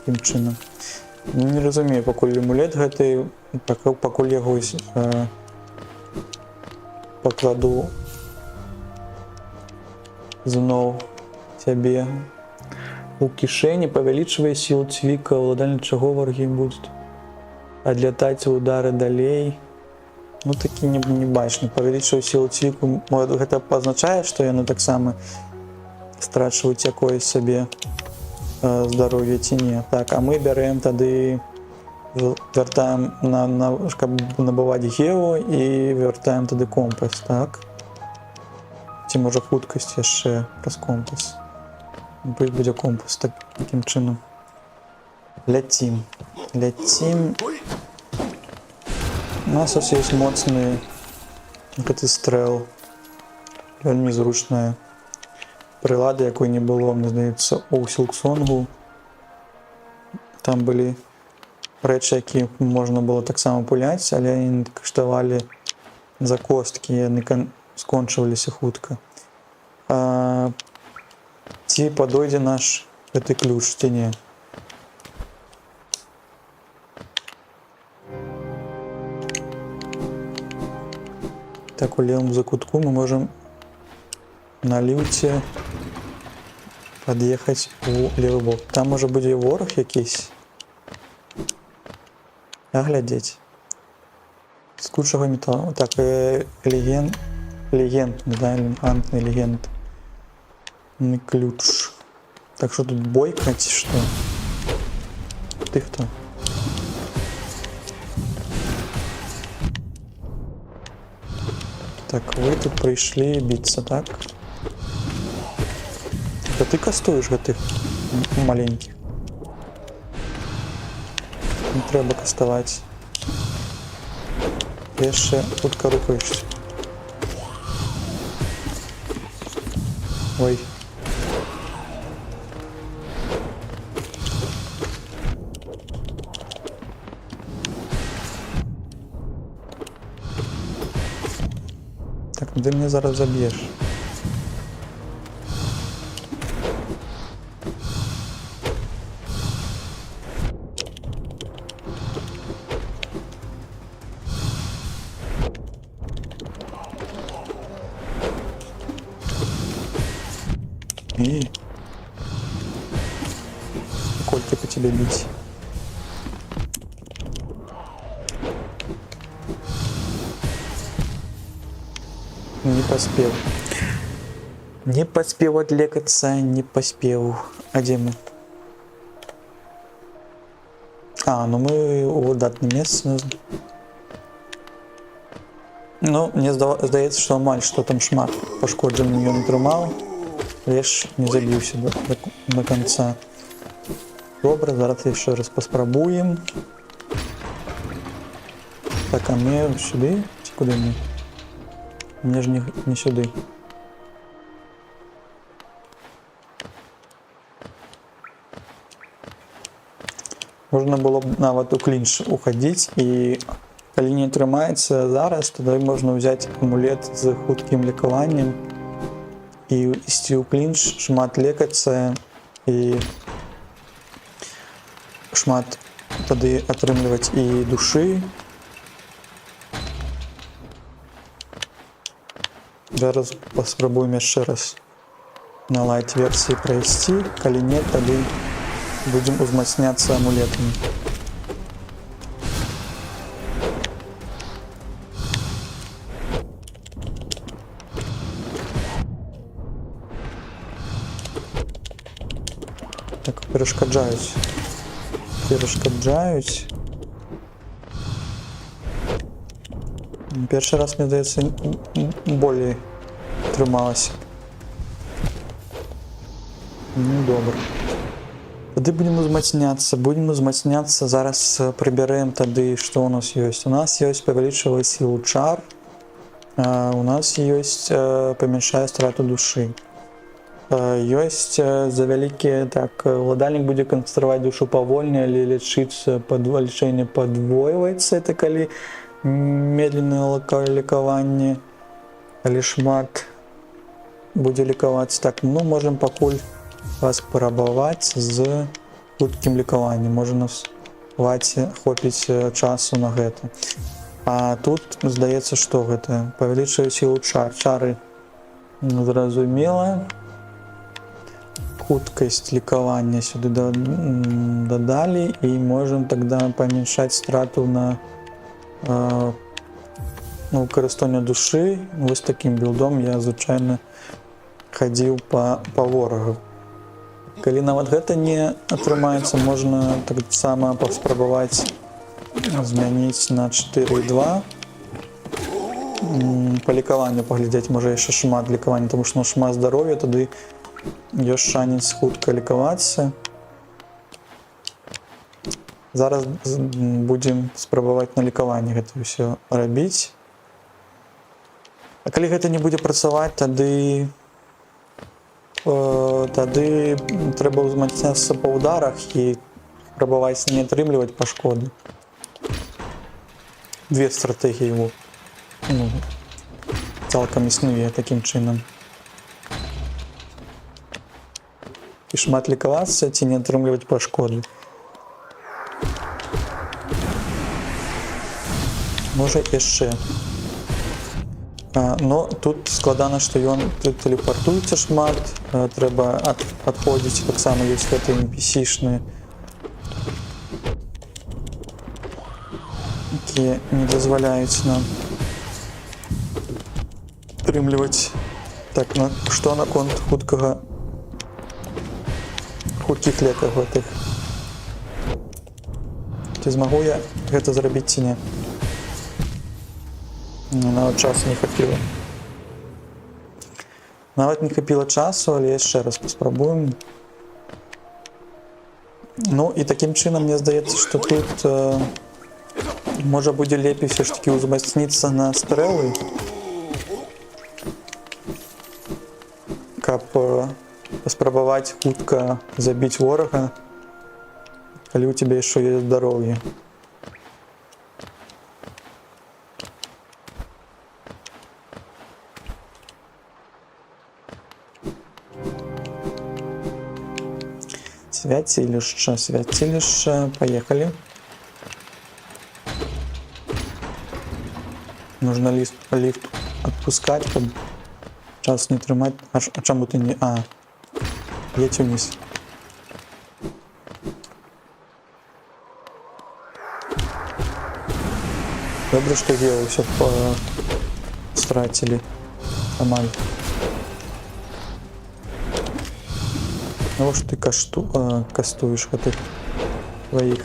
Такім чынам. Ну, не разумею, пакуль амулет гэты, пакуль яго пакладу зноў цябе у кішэні, павялічвае сілу цвіка, уладальні чаго варагі будуць адлятаць удары далей. Ну, такі не бачны. Павялічвае сілу цвіку, гэта пазначае, што яны таксама страчваюць якое сабе здароўе ці не. Так, а мы бярэм тады, вяртаем каб набываць гео, і вяртаем тады компас, так? Ці можа хуткасць яшчэ праз компас. Пусть будзе компас такім чынам. Ляцім. У нас ось ёсць моцны гэты стрэл. Вельмі зручная прылада, якой не было, мне здаецца, у Сілксонгу. Там былі рэчы, якія можна было таксама пуляць, але яны каштавалі за косткі, яны скончваліся хутка. Ці падойдзе наш гэты ключ, ці не? Так, у левом закутку мы можем на лифте подъехать у левый бок. Там может быть и ворог якийсь. Оглядеть. З кучого металу. Так, легенд, да, элегантный легендный ключ. Так, что тут бойкать, что? Ты кто? Так, вы тут пришли биться, так? Да ты кастуешь гэтых маленьких. Не треба кастовать. Яшчэ хутка рухаешься. Ой. Так, ну ты меня зараз забьешь. И сколько по тебе бить? Не поспел. Не поспел отвлекаться, не поспел. А где мы? А, ну мы у выдатном месте. Ну, мне здаецца, што амаль што там шмат пашкоджаний ён атрымаў. Я ж не забіўся до конца. Добре, зараз яшчэ раз паспрабуем. Так, а мне сюды? Ці куды мне? Мне ж не сюды. Можна было б нават у клінч уходить, і калі не атрымаецца зараз, тады можна ўзяць амулет з хуткім лекаваннем і ісці ў клінч, шмат лекацца і шмат тады атрымліваць і душы. Зараз паспрабуем яшчэ раз на лайт-версіі прайсці, калі не, тады будзем узмацняцца амулетамі. Так, перашкаджаюць. Першы раз, мне здаецца, болей трымалася. Ну, добра. Тады будем узмацняцца. Зараз прыбярэм тады, што у нас ёсць. У нас ёсць павялічвае сілу чар. У нас ёсць памяншае страту душы. Ёсць за вялікі, так, уладальнік будзе канцэнтраваць душу павольней, але лячэнне падвойваецца. Это калі медленнае лекаванне, калі шмат будзе лекавацца. Так, ну, можем пакуль паспрабаваць з хуткім лекаваннем. Можа нас хопіць часу на гэта. А тут здаецца, што гэта павялічвае сілу чар. Чары зразумела. Хуткасць лекавання сюды дадалі, і можем тогда памяншаць страту на выкарыстанне душы. Вось такім білдом я звычайна хадзіў па ворагу. Калі нават гэта не атрымаецца, можна таксама паспрабаваць змяніць на 4,2. Па лекаванню паглядзець, можа яшчэ шмат лекавання, таму што шмат здароўя, тады ёсць шанец хутка лекавацца. Зараз будзем спрабаваць на лекаванні гэта ўсё рабіць. А калі гэта не будзе працаваць, тады трэба ўзмацняцца па ўдарах і спрабаваць не атрымліваць пашкоды. Две стратэгіі цалкам існуе такім чынам. І шмат лекавацца ці не атрымліваць пашкоды. Можа яшчэ. Но тут складана, што ён тэлепартуецца шмат, трэба адходзіць, таксама ёсць гэтыя NPC-шныя, якія не дазваляюць нам атрымліваць. Так, што наконт хуткіх лекаў гэтых? Ці змагу я гэта зрабіць ці не? Нават часу не хапіла. Нават не хапіла часу, але яшчэ раз паспрабуем. Ну і такім чынам мне здаецца, што тут можа будзе лепей все ж таки узмацніцца на стрэлы, каб паспрабаваць хутка забіць ворага, калі ў цябе яшчэ ёсць здароўе. Свяцілішча, поехали. Нужно лифт отпускать, чтобы час не трымать. А чему ты не... едь вниз. Добре, что Гео все стратили. Нормально. Ну, что ты кастуешь этих твоих.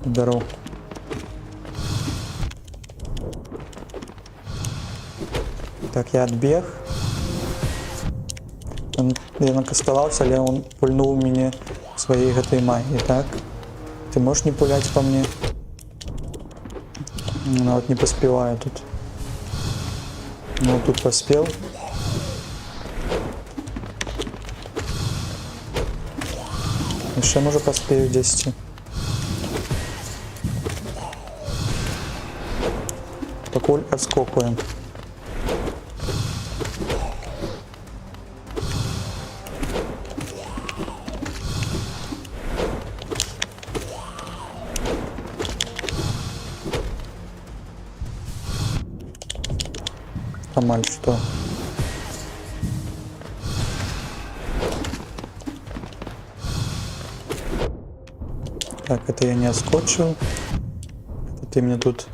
Здорово. Так, я отбег. Я накастовался, але он пульнул меня своей этой магией, так? Ты можешь не пулять по мне? Ну, вот не поспеваю тут. Ну, тут поспел. Яшчэ можа паспею дзесьці. Пакуль адскокуем. Амаль што. Так, это я не отскочил. Это ты мне тут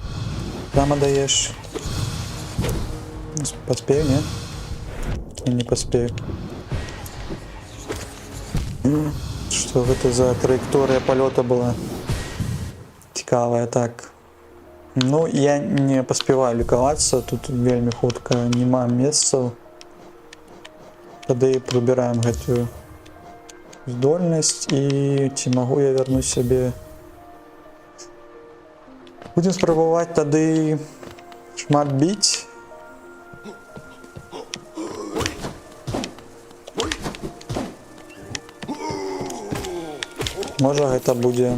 прямо даешь. Поспею, нет? Я не поспею. Что это за траектория полета была? Цікавая, так. Ну, я не поспеваю лікавацца, тут вельмі хутка нема месцаў. Тады прыбіраем гэтую здольнасць і ці магу я вярнуць сябе. Будзем спрабаваць тады шмат біць. Можа гэта будзе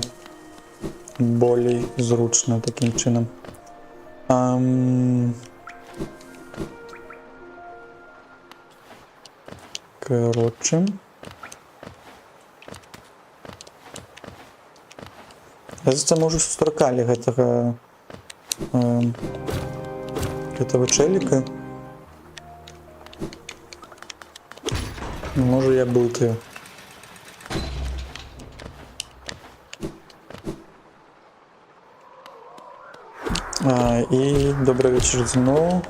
болей зручна такім чынам. Короче. Здаецца, мы ўжо сустракалі гэтага чэліка. Можа я блытаю. І добрый вечер зноў.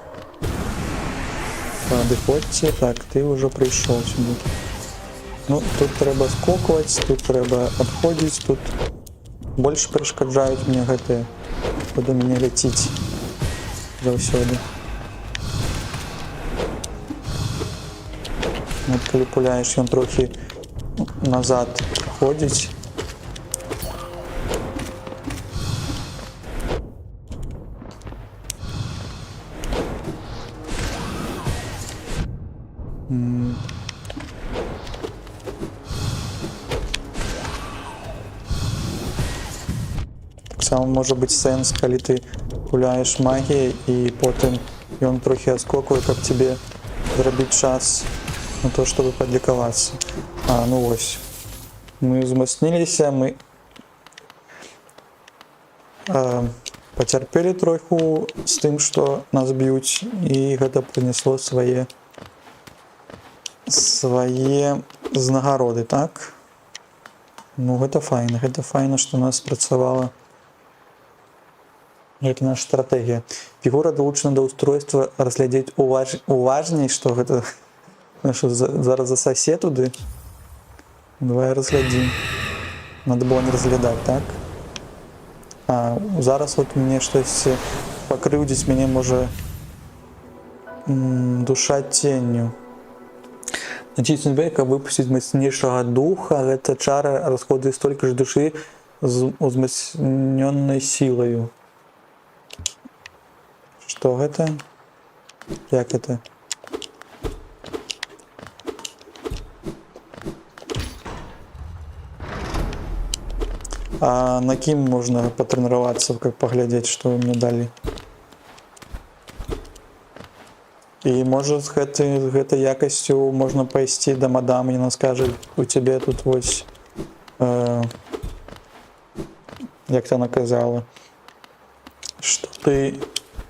Падыходзьце. Так, ты ўжо прыйшоў сюды. Ну, тут трэба скокваць, тут трэба абходзіць, тут больш перашкаджаюць мне гэтыя, куды мяне ляціць заўсёды. Вот калі пуляеш, ён трохі назад ходзіць. Таксама можа быць сэнс, калі ты пуляеш магіяй і потым ён трохі адскоквае, каб тебе зрабіць час на то, чтобы падлікавацца. Ну вось. Мы узмацніліся, мы пацярпелі троху з тым, што нас б'юць, і гэта прынесло свае знагароды, так? Ну, гэта файна, што у нас спрацавала. Это наша стратегія. Фігура долучена до устройства разглядзець уважней, што гэта зараз засасе туды. Давай разглядзім. Надо было не разглядаць, так? Зараз вот мне штосьці пакрыўдзіць, мяне можа душа ценню. Націснуць B, каб выпусціць мацнейшага духа, гэта чара расходуе столькі ж душы з узмацнённай сілаю. Што гэта? Як гэта? На кім можна патрэніравацца, каб паглядзець, што вы мне далі? І можа з гэтай якасцю можна пайсці да мадам, і яна скажа, у цябе тут вось, як ты наказала, што ты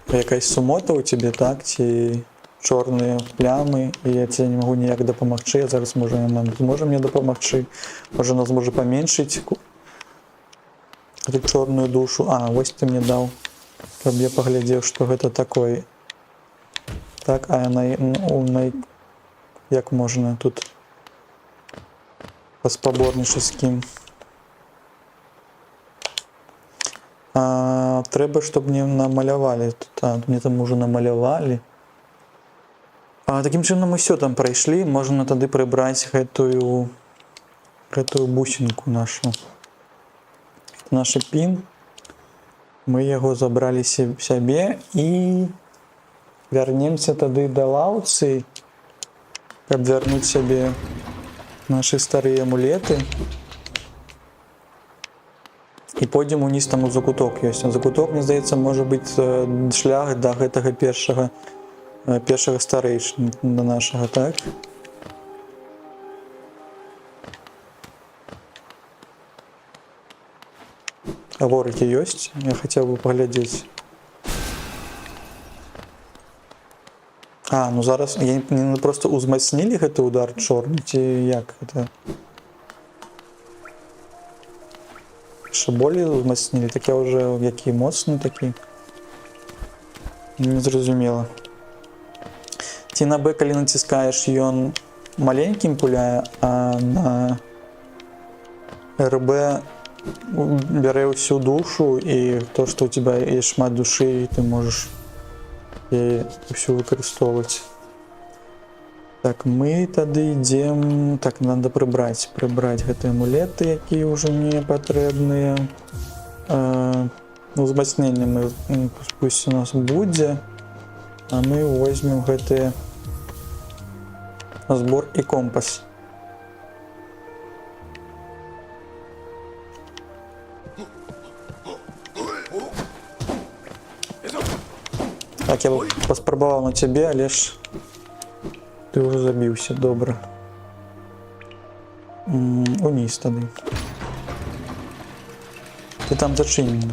якась сумота у цябе, так, ці чорныя плямы, і я тебе не магу ніяк дапамагчы, а зараз можа яна зможа мне дапамагчы, можа она зможа паменшыць эту чорную душу. Вось ты мне даў, каб я паглядзеў, што гэта такое. Так, як можна тут паспаборнічаць з кім? Трэба, чтоб мне намалявалі. Мне там уже намалявалі. Такім чынам мы ўсё там прайшлі. Можна тады прыбраць гэтую бусінку нашу. Наш пін. Мы яго забралі сябе і вярнемся тады да лаўцы, каб вярнуць сябе нашы старыя амулеты. і пойдзем уніз, там у закуток ёсць. Закуток, мне здаецца, можа быць шлях да гэтага першага старэйшыны, да нашага, так? А ворыкі ёсць? Я хацеў бы паглядзець. Ну зараз яны просто узмацнілі гэты удар чорны, ці як гэта? Яшчэ болей узмацнілі? Так я ўжо які моцны такі? Незразумела. Ці на Б, калі націскаеш, ён маленькім пуляе, а на РБ бярэ ўсю душу, і то, што ў тебя ёсць шмат душы, ты можаш яе ўсю выкарыстоўваць. Так, мы тады ідзем... Так, надо прыбраць гэтыя амулеты, якія ўжо не патрэбныя. Узмацненне мы пусть у нас будзе, а мы возьмем гэтыя збор і компас. Так, я паспрабаваў на цябе, але ж ты ўжо забіўся, добра. Уніз тады. Ты там зачынены.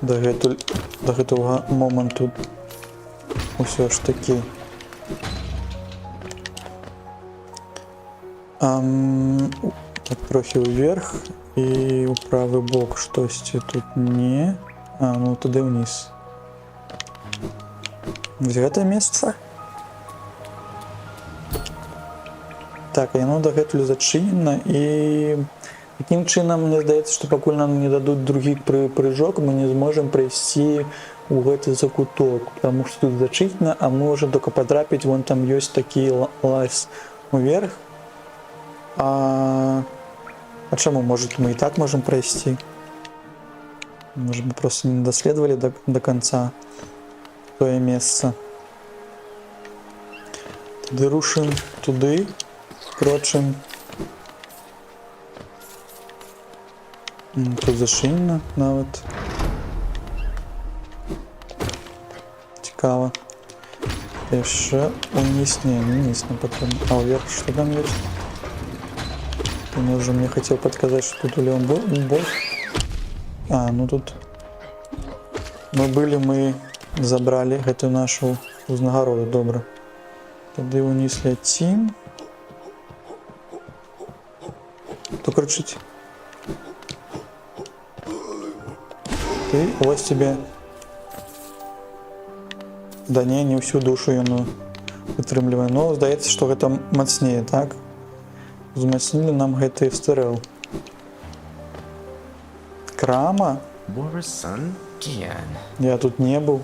Да гэтага моманту усё ж такі. Так, трохі ўверх і ў правы бок штосьці тут не. Ну туды ўніз. Вось гэтае месца. Так, яно дагэтуль зачынена, і такім чынам, мне здаецца, што пакуль нам не дадуць другі прыжок, мы не зможам прайсці ў гэты закуток, потому што тут зачынена, а мы можам толькі патрапіць, вон там ёсць такі лаз уверх. А чаму? Может, мы і так можам прайсці? Может, мы просто не даследовали до конца тое месца. Тады рушым туды, крочым. Тут зачынена нават. Цікава. Яшчэ уніз, не патрэбна. А ўверх што там ёсць? Ты уже мне хацеў падказаць, што тут у левом бок. Ну тут мы забрали гэтую нашу узнагароду, добра. Тады ўніз ляцім. Хто крычыць? Ты, вось тебе. Да не ўсю душу ён вытрымлівае. Но здаецца, што гэта мацнее, так? Узмацнілі нам гэты стрэл. Крама? Я тут не быў.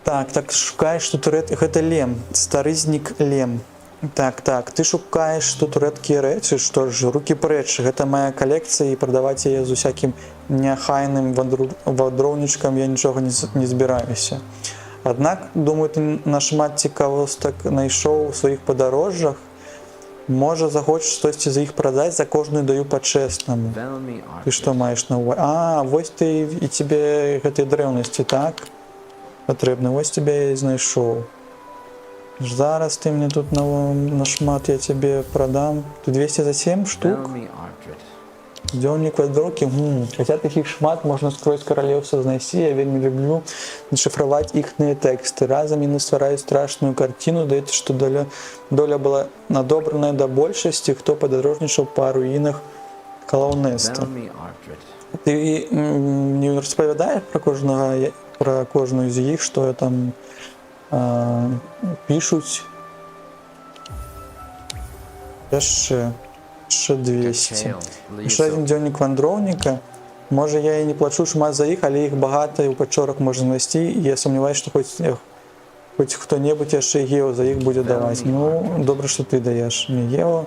Так, шукаеш тут гэта лем, старызнік лем. Так, ты шукаеш тут рэдкія рэчы, што ж, рукі прэч, гэта моя калекцыя, і прадаваць яе з усякім няхайным вандроўнічкам я нічога не збіраюся. Аднак, думаю, ты нашмат цікавостак знайшоў у сваіх падарожжах. Можа, захочаш штосьці за іх прадаць, за кожную даю па-чэснаму. Ты што маеш на ўвазе? Вось ты і цябе гэтай дрэўнасці, так? Патрэбна, вось цябе я і знайшоў. Зараз ты мне тут нашмат я цябе прадам. Ты 207 штук? Дзённік вандроўкі? Хаця такіх шмат, можна скрозь каралеўства знайсці. Я вельмі люблю дешифраваць іхныя тэксты. Разам яны ствараюць страшную карціну. Даецца, што доля была надобраная да большасці, хто падарожнічаў па руінах Халаўнеста. Ты не распавядаеш пра кожную з іх, што там пішуць? Яшчэ 200. Яшчэ адзін дзённік вандроўніка. Можа, я і не плачу шмат за іх, але іх багата, і ў пачорах можна знайсці, і я сумняваюся, што хоць хто-небудзь яшчэ гео за іх будзе даваць. Добра, што ты даеш мне гео.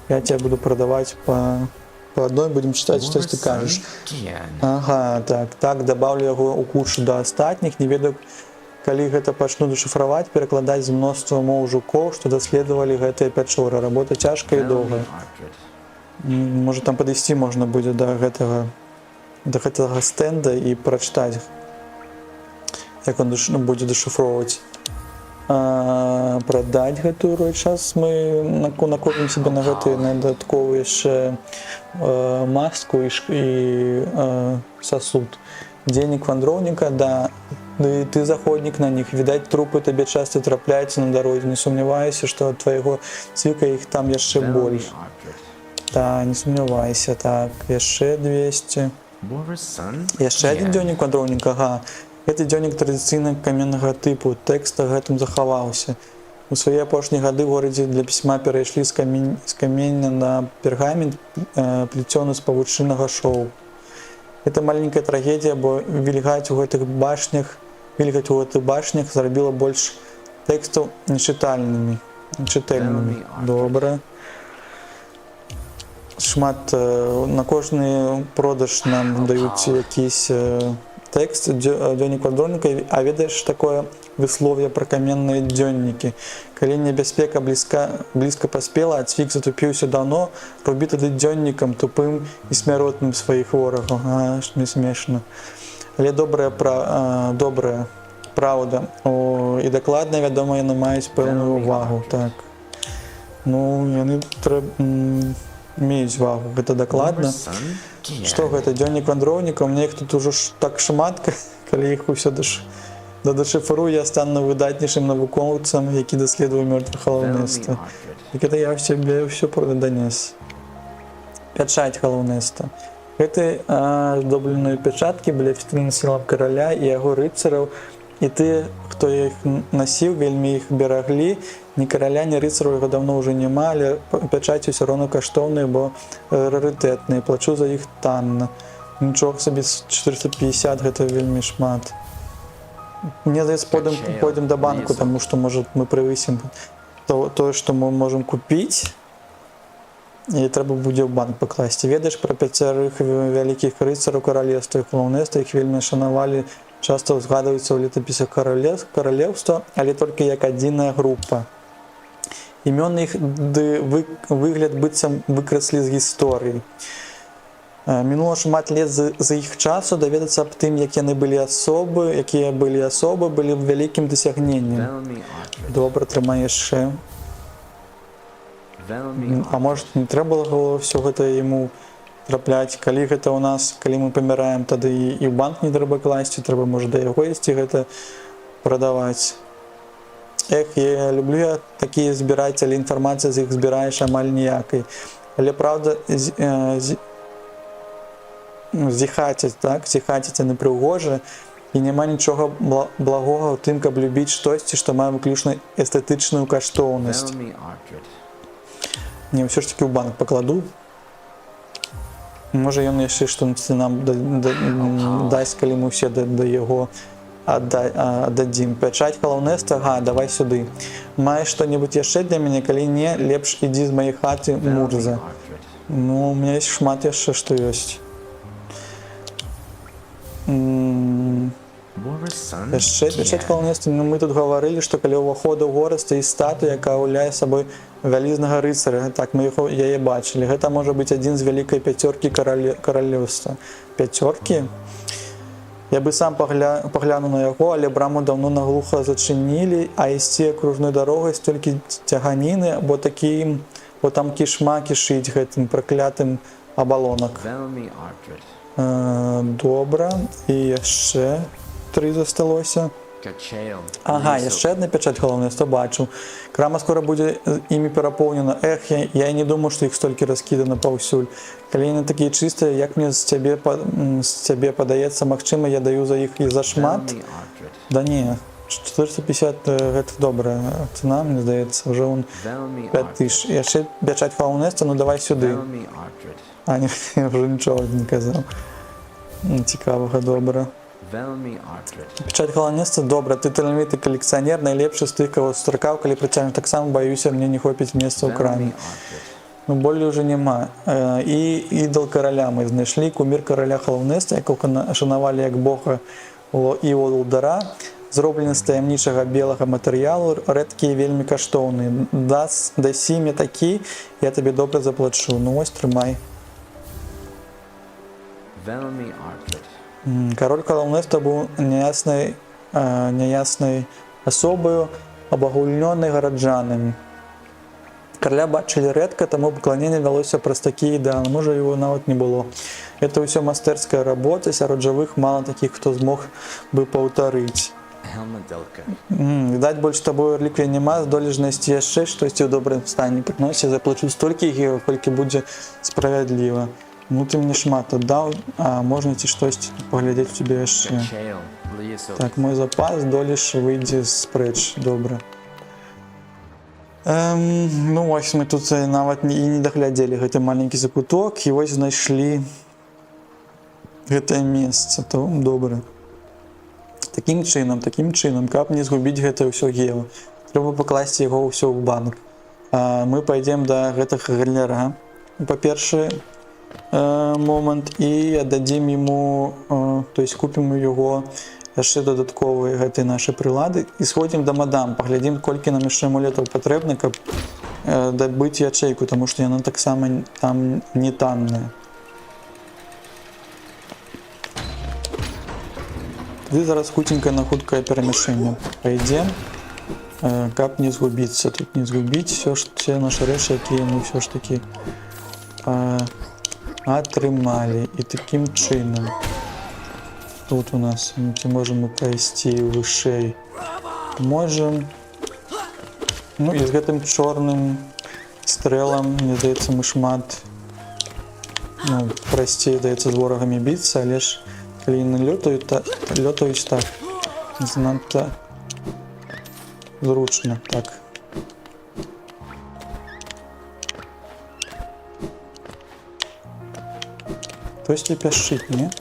Я тебе буду прадаваць па адной, будзем чытаць, што ты кажаш. Так, дабаўлю яго ў кучу да астатніх. Не ведаю, калі гэта пачну дешифраваць, перакладаць з мноства моў жукоў, што даследавалі гэтыя пячоры. Работа цяжкая і доўгая. Можа там падысці можна будзе да гэтага стэнда і прачытаць, як он будзе дэшыфроўваць. Прадаць гэтую рэч. Зараз мы накопім себе на гэты дадатковы яшчэ маску і сасуд. Денег вандроўніка, да, і ты заходнік на них. Відаць, трупы табе часта трапляюцца на дарозе. Не сумнявайся, што ад твайго цвіка іх там яшчэ больш. Да, не сумнявайся. Так, яшчэ 200. Яшчэ адзін дзённік вандроўніка, ага. Гэты дзённік традыцыйна каменнага тыпу, тэкст гэтым захаваўся. У свае апошнія гады ў горадзе для пісьма перайшлі з камення на пергамент, плецёны з павучыннага шоу. Гэта маленькая трагедія, бо вільгаць у гэтых башнях зрабіла больш тэкстаў нечытальнымі. Добра. Шмат на кожны продаж нам даюць якісь тэкст дзённік вандроўніка, а ведаеш такое выслов'е пра каменныя дзённікі. Калі небяспека блізка паспела, а цвік затупіўся даўно, рубі тады дзённікам тупым і смяротным сваіх ворагаў. Не смешна. Але добрая праўда і дакладна, вядома, яны маюць пэўную увагу. Так. Ну, яны меюць вагу, гэта дакладна. Што гэта, дзённік вандроўніка? У мяне іх тут ужо так шмат, калі іх усё дэшыфрую, я стану выдатнейшым навукоўцам, які даследуе мёртвых халаўнэста. І гэта я ў сябе ўсё данес. Пячаць халаўнэста. Гэты аздобленыя пячаткі былі афіцыйным сілам караля і яго рыцараў, і тыя, хто іх насіў, вельмі іх бераглі. Ні караля, ні рыцараў яго даўно ўжо няма, але пячаці ўсё роўна каштоўныя, бо рарытэтныя. Плачу за іх танна. Нічога сабе, 450, гэта вельмі шмат. Мне здаецца, пойдем да банку, таму што, можа, мы прывысім тое, што мы можам купіць, і трэба будзе ў банк пакласці. Ведаеш пра 5 вялікіх рыцараў каралевства і халаўнэста, іх вельмі шанавалі, часта ўзгадваюцца ў летапісах каралеўства, але толькі як адзіная група. Імёны іх выгляд быццам выкраслі з гісторыі. Мінула шмат лет з іх часу, даведацца аб тым, якія былі асобы, былі вялікім дасягненнем. Добра, трымай яшчэ. А можа, не трэба было ўсё гэта яму трапляць. Калі гэта ў нас, калі мы паміраем, тады і ў банк не трэба класці, трэба, можа, да яго ісці гэта прадаваць. Я люблю такія збіраць, але інфармацыя з іх збіраеш амаль ніякай. Але, праўда, зіхацяць яны прыгожа, і няма нічога благога ў тым, каб любіць штосьці, што мае выключна эстэтычную каштоўнасць. Не, ўсё ж такі ў банк пакладу. Можа, ён яшчэ што-небудзь нам дасць, калі мы ўсе да яго аддадзім. Пячаць халаўнэста, давай сюды. Маеш што-небудзь яшчэ для мяне? Калі не, лепш ідзі з маёй хаты, Мурза. Ну, у мяне ёсць шмат яшчэ, што ёсць. Яшчэ пячаць халаўнэста. Мы тут гаварылі, што калі ўваходу ў горад стаіць статуя, якая ўяўляе сабой вялізнага рыцаря. Так, мы яе бачылі. Гэта можа быць адзін з вялікай 5 каралеўства. 5? Я бы сам паглянуў на яго, але браму даўно наглуха зачынілі, а ісці акружной дарогай столькі цяганіны, бо там кішма кішыць гэтым праклятым абалонак. Добра, і яшчэ 3 засталося. Яшчэ адна пячаць халаўнэста, бачу. Крама скора будзе імі перапоўнена. Я не думаю, што іх столькі раскідана паўсюль. Калі яны такія чыстыя, як мне з цябе падаецца, магчыма, я даю за іх і за шмат? Да не, 450 гэта добрая цана, мне здаецца, ўжо 5000. Яшчэ пячаць халаўнэста, ну давай сюды. Не, ўжо нічога не казаў. Цікавага, добра. Пячаць халаўнэста, добра, ты таленавіты калекцыянер, найлепшы з тых, каго сустракаў, калі прыцягну, таксама баюся, мне не хопіць месца ў краме. Ну, болей уже няма. І ідол караля мы знайшлі, кумір караля халаўнэста, якога шанавалі як бога і волдара. зроблены з таямнічага белага матэрыялу, рэдкія і вельмі каштоўныя. Дасі мне такі, я табе добра заплачу. Ну вось, трымай. Кароль Калаўнэфта быў няяснай асобаю, абагульнёнай гараджанамі. Караля бачылі рэдка, таму пакланенне вялося праз такія ідэалы, можа его нават не было. Это ўсё мастэрская работа, сярод жывых мала такіх, хто змог бы паўтарыць. Відаць, больш табою рэліквія няма, здолеш знайсці яшчэ штосьці ў добрым стане. Прыносі, заплачу столькі геаў, колькі будзе справядліва. Ну ты мне шмат аддаў, а можна ці штосьці паглядзець у цябе яшчэ. Так, мой запас, здолеш выйдзе спрэч, добра. Ну вось мы тут нават і не даглядзелі гэты маленькі закуток, і вось знайшлі гэтае месца, то добра. Такім чынам, каб не згубіць гэта ўсё гео, трэба пакласці яго ўсё ў банк. Мы пайдзем да гэтага галяра, па-першы момант, і аддадзім яму, то есть купім у яго яшчэ дадатковыя гэтыя нашы прылады і сходзім да мадам, паглядзім, колькі нам яшчэ амулетаў патрэбна, каб дабыць ячэйку, таму што яна таксама там не танная. Тады зараз хуценька на хуткае перамяшчэнне пайдзем, каб не згубіцца, тут не згубіць все нашы рэчы, якія мы ўсё ж такі атрымалі. І такім чынам тут у нас ці можам мы прайсці вышэй, можам. Ну і з гэтым чорным стрэлам, мне здаецца, мы шмат прасцей, здаецца, з ворагамі біцца, але ж калі яны лётаюць так занадта зручна. Так, хтосьці пяшчыць, не?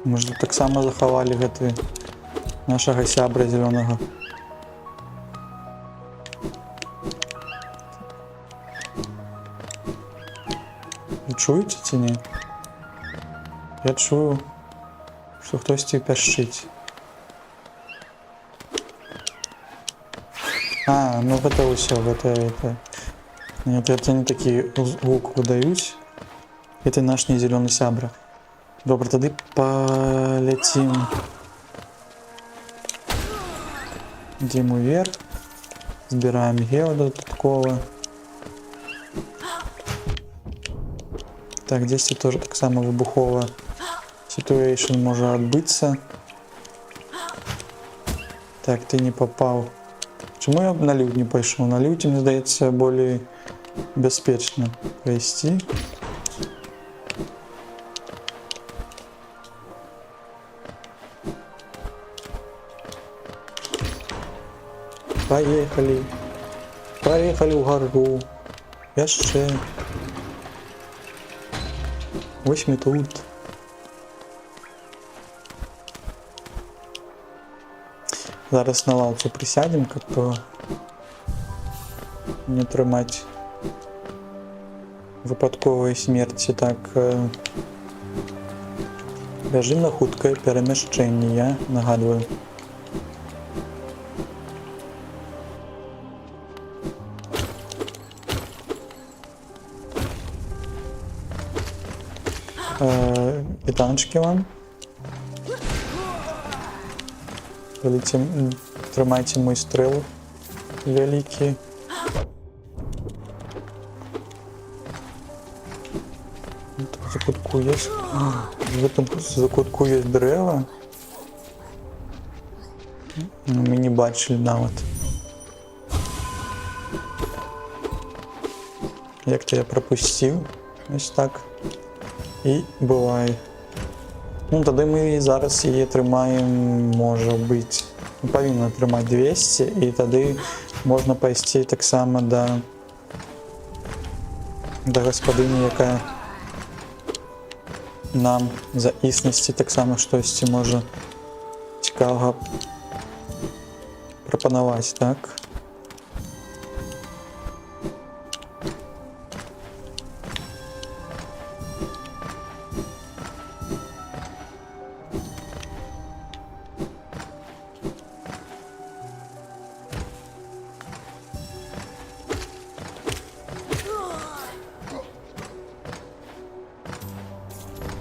Мы ж таксама захавалі гэты нашага сябра зялёнага. Вы чуеце ці не? Я чую, што хтосьці пяшчыць. Ну гэта ўсё, гэта... Нет, это не такі гук выдаюць. Это наш не зялёны сябра. Добра, тады паляцім. Ідзем уверх. Збіраем гео дадаткова. Так, дзесьці тоже таксама выбухова ситуэйшн можа адбыцца. Так, ты не папаў. Чаму я на ліўд не пайшоў? На ліўдзе, мне здаецца, болей бяспечна прайсці. Поехали. Поехали ў гару. Яшчэ. Вось мы тут. Зараз на лаўцу присядем, каб не атрымаць выпадковай смерці. Так, бяжым на хуткае перамяшчэнне, я нагадваю. Вітаночки вам. Трымайце мой стрэл вялікі. В закутку есть. В этом закутку есть дрэва. Мы не бачылі нават. Як-то я пропусціў. Ось так. І бывае. Ну, тады мы зараз яе трымаем, можа быць, павінна трымаць 200, і тады можна пайсці таксама да гаспадыні, якая нам за існасці таксама штосьці можа цікавага прапанаваць, так?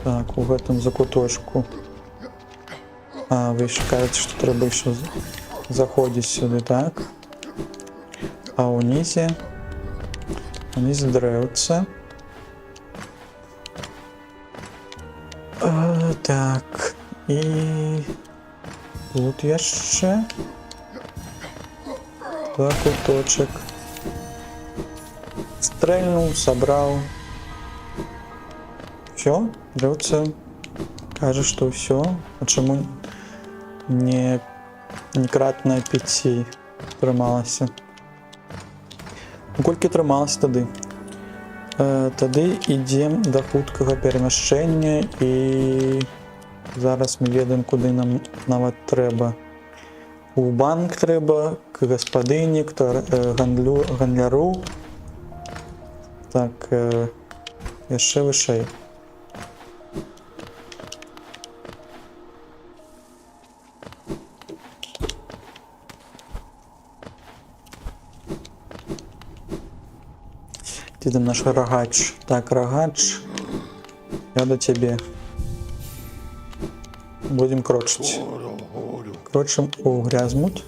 Так, у гэтым закуточку. А, вы еще кажется, что треба еще заходить сюда, так? А унізе дрэўца. Так, і тут яшчэ закуточек. Стрельнул, собрал. Все, дрэўца кажа, что все. А чаму не кратная 5 трымалася? Колькі трымалася тады? Тады ідзем да хуткага перамяшчэння і зараз мы ведаем, куды нам нават трэба. У банк трэба, к гаспадыні, к гандляру. Так, яшчэ вышэй. Где там наш рогач? Так, рогач, я до тебе. Будем крочить. Крочим у грязмут.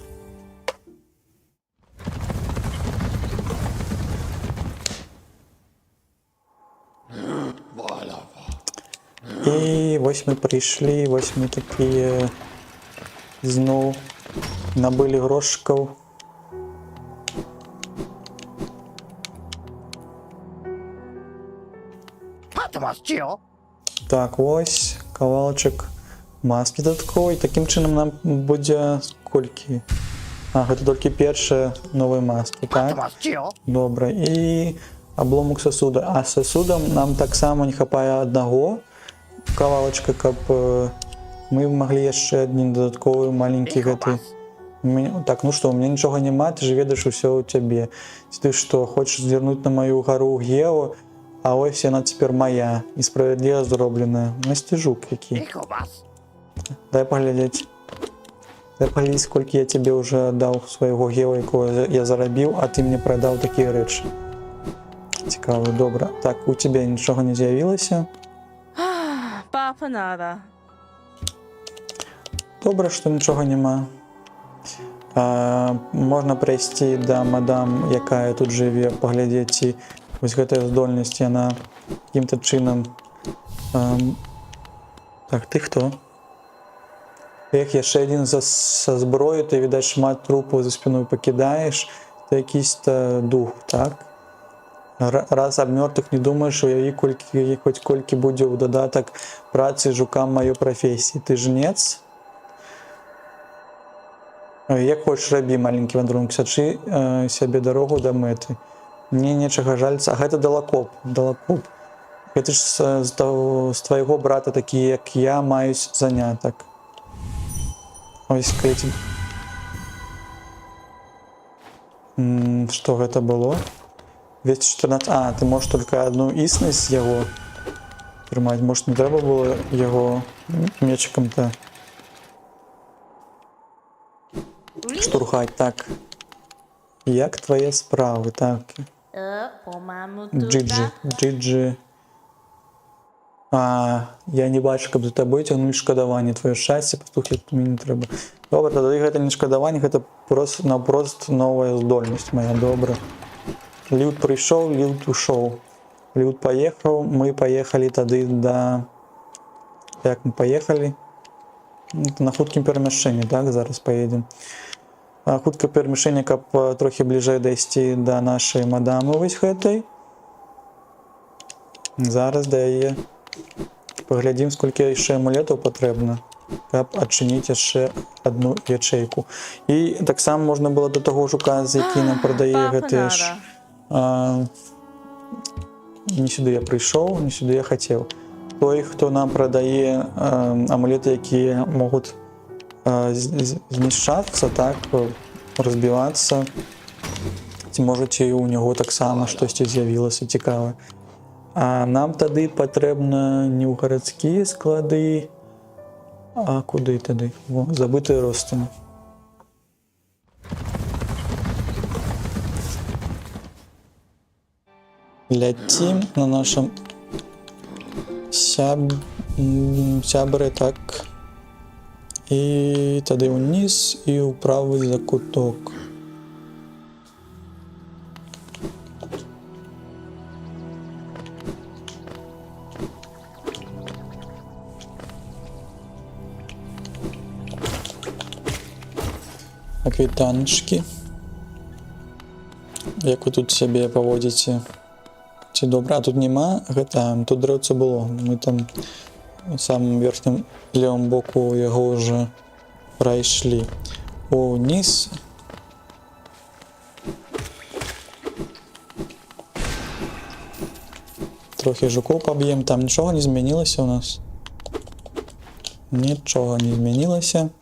И вось мы пришли, вось мы такие зноў набыли грошиков. Так, ось кавалачак маски дадатковай. Таким чынам нам будзе колькі? А, гэта толькі першыя новыя маски, так? Добра. І абломак сасуда. А сасудам нам таксама не хапае аднаго кавалачка, каб мы маглі яшчэ адзін дадатковы маленькі гэты. Так, ну што, у мяне нічога няма, ты ж ведаеш усё ў цябе. Ты што, хочаш звернуць на маю гару Гео? А ось яна цяпер моя, і справядліва зробленая. Насцежук які. Дай паглядзець. Дай паглядзець, колькі я тебе уже даў свайго Гео, якого я зарабіў, а ты мне прадаў такія рэчы. Цікава, добра. Так, у тебе нічога не з'явілася? Папа надо. Добра, што нічога няма. Можна прайсці да мадам, якая тут жыве, паглядзець, ці вось гэтая здольнасць, яна якім-то чынам... Так, ты хто? Эх, яшчэ адзін са зброю, ты, відаць, шмат трупаў за спіной пакідаеш, ты якісь-то дух, так? Раз аб мёртвых не думаеш, уяві, хоць колькі будзе ў дадатак працы жукам маёй прафесіі. Ты жнец? Як хочаш рабі, маленькі вандроўнік, сачы сябе дарогу да мэты. Мне нечага жаліцца. А гэта далакоп. Гэта ж з твайго брата такі, як я, маюць занятак. Ось, калі... Што гэта было? 214... А, ты можаш толькі адну існасць яго трымаць. Можа, не трэба было яго мечыкам-то штурхаць. Так. Як твае справы? Так. Джиджи. Я не бачу, каб за табой цягнулі шкадаванне. Твоё шчасце, пастухлі, мне не трэба. Добра, тады гэта не шкадаванне, гэта напрост новая здольнасць моя. Добра. Люд прыйшоў, люд ушоў. Люд паехаў, мы паехалі тады да... Як мы паехалі? На хуткім перамяшчэнні, так? Зараз паедзем. Хуткае перамяшчэнне, каб трохі бліжэй дайсці да нашай мадамы вось гэтай. Зараз да яе паглядзім, сколькі яшчэ амулетаў патрэбна, каб адчыніць яшчэ адну ячэйку. І таксама можна было да таго жука, з які нам прадае гэтыя ж... Не сюды я прыйшоў, не сюды я хацеў. Той, хто нам прадае амулеты, якія могуць знішчацца, так, разбівацца. Ці можаце і ў него таксама штосьці з'явілася цікавае. А нам тады патрэбна не ў гарадскія склады, а куды тады? О, забытыя ростані. Ляцім на нашым сябры, так. І тады ўніз і ў правы закуток. Аквітанчыкі. Як вы тут сябе паводзіце? Ці добра? А тут няма? Гэта, тут дрэўца было. Мы там у самым верхнім левым боку яго ўжо прайшлі. Уніз. Трохі жукоў паб'ем. Там нічога не змянілася у нас? Нічога не змянілася.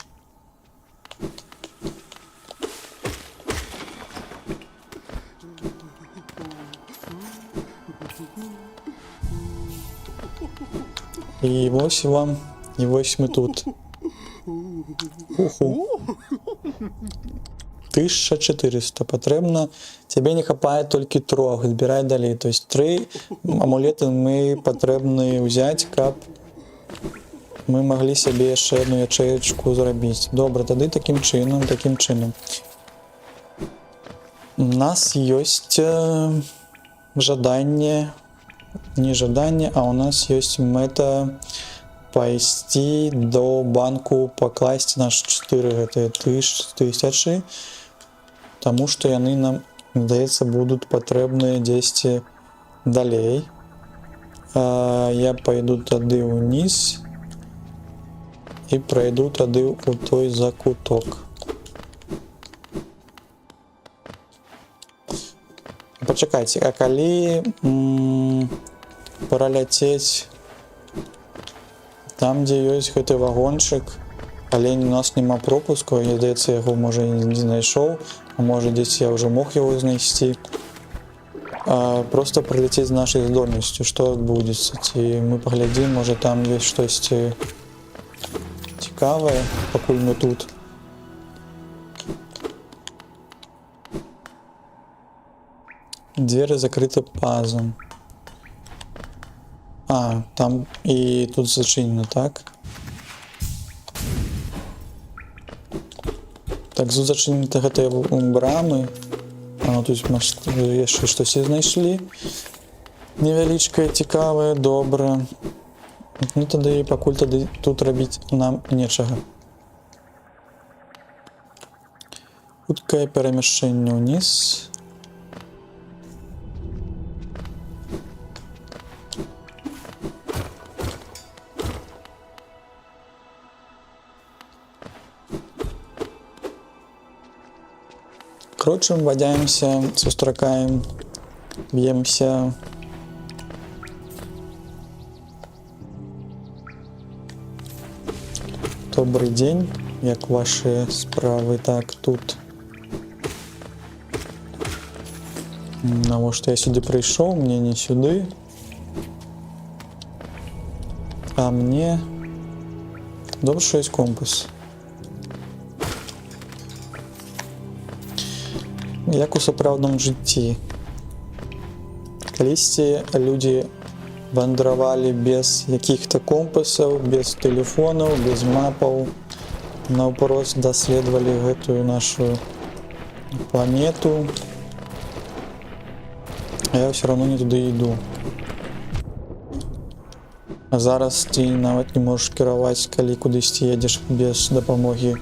І вось вам, і вось мы тут. Уху. 1400 патрэбна. Цябе не хапае толькі 3, збірай далей. То есть 3 амулеты мы патрэбны ўзяць, каб мы маглі сябе яшчэ одну ячэечку зрабіць. Добра, тады такім чынам. У нас ёсць жаданне, не жаданне, а у нас ёсць мэта пайсці до банку, пакласці наш 4 гэтыя тысячы, таму што яны нам, здаецца, будуць патрэбныя дзесьці далей. Я пайду тады ўніз і прайду тады ў той закуток. Пачакайце, а калі праляцець там, дзе ёсць гэты вагончык, але у нас няма пропуску, я, здаецца, яго, можа, не знайшоў, а можа, дзесь я ўжо мог яго знайсці. Просто праляцець з нашай здольнасцю, што адбудзецца, ці мы паглядзім, можа, там ёсць штосьці цікавае, пакуль мы тут. Дзверы закрыты пазом. Там і тут зачынена, так? Так, тут зачынены гэтыя брамы. Тут яшчэ штосьці знайшлі. Невялічкае, цікавае, добра. Ну, тады пакуль тады тут рабіць нам нечага. Хуткае перамяшчэнне ўніз. Крочым, вадзяемся, сустракаем, б'емся. Добрый дзень, як ваши справы? Так, тут. Навошта я сюды прыйшоў? Мне не сюды. А мне... Добра, што ёсць компас. Як у сапраўдным жыцці. Калісьці людзі вандравалі без якіх-то компасаў, без тэлефонаў, без мапаў, наўпрост даследавалі гэтую нашу планету. А я ўсё равно не туды іду. А зараз ты нават не можаш кіраваць, калі кудысьці едзеш без дапамогі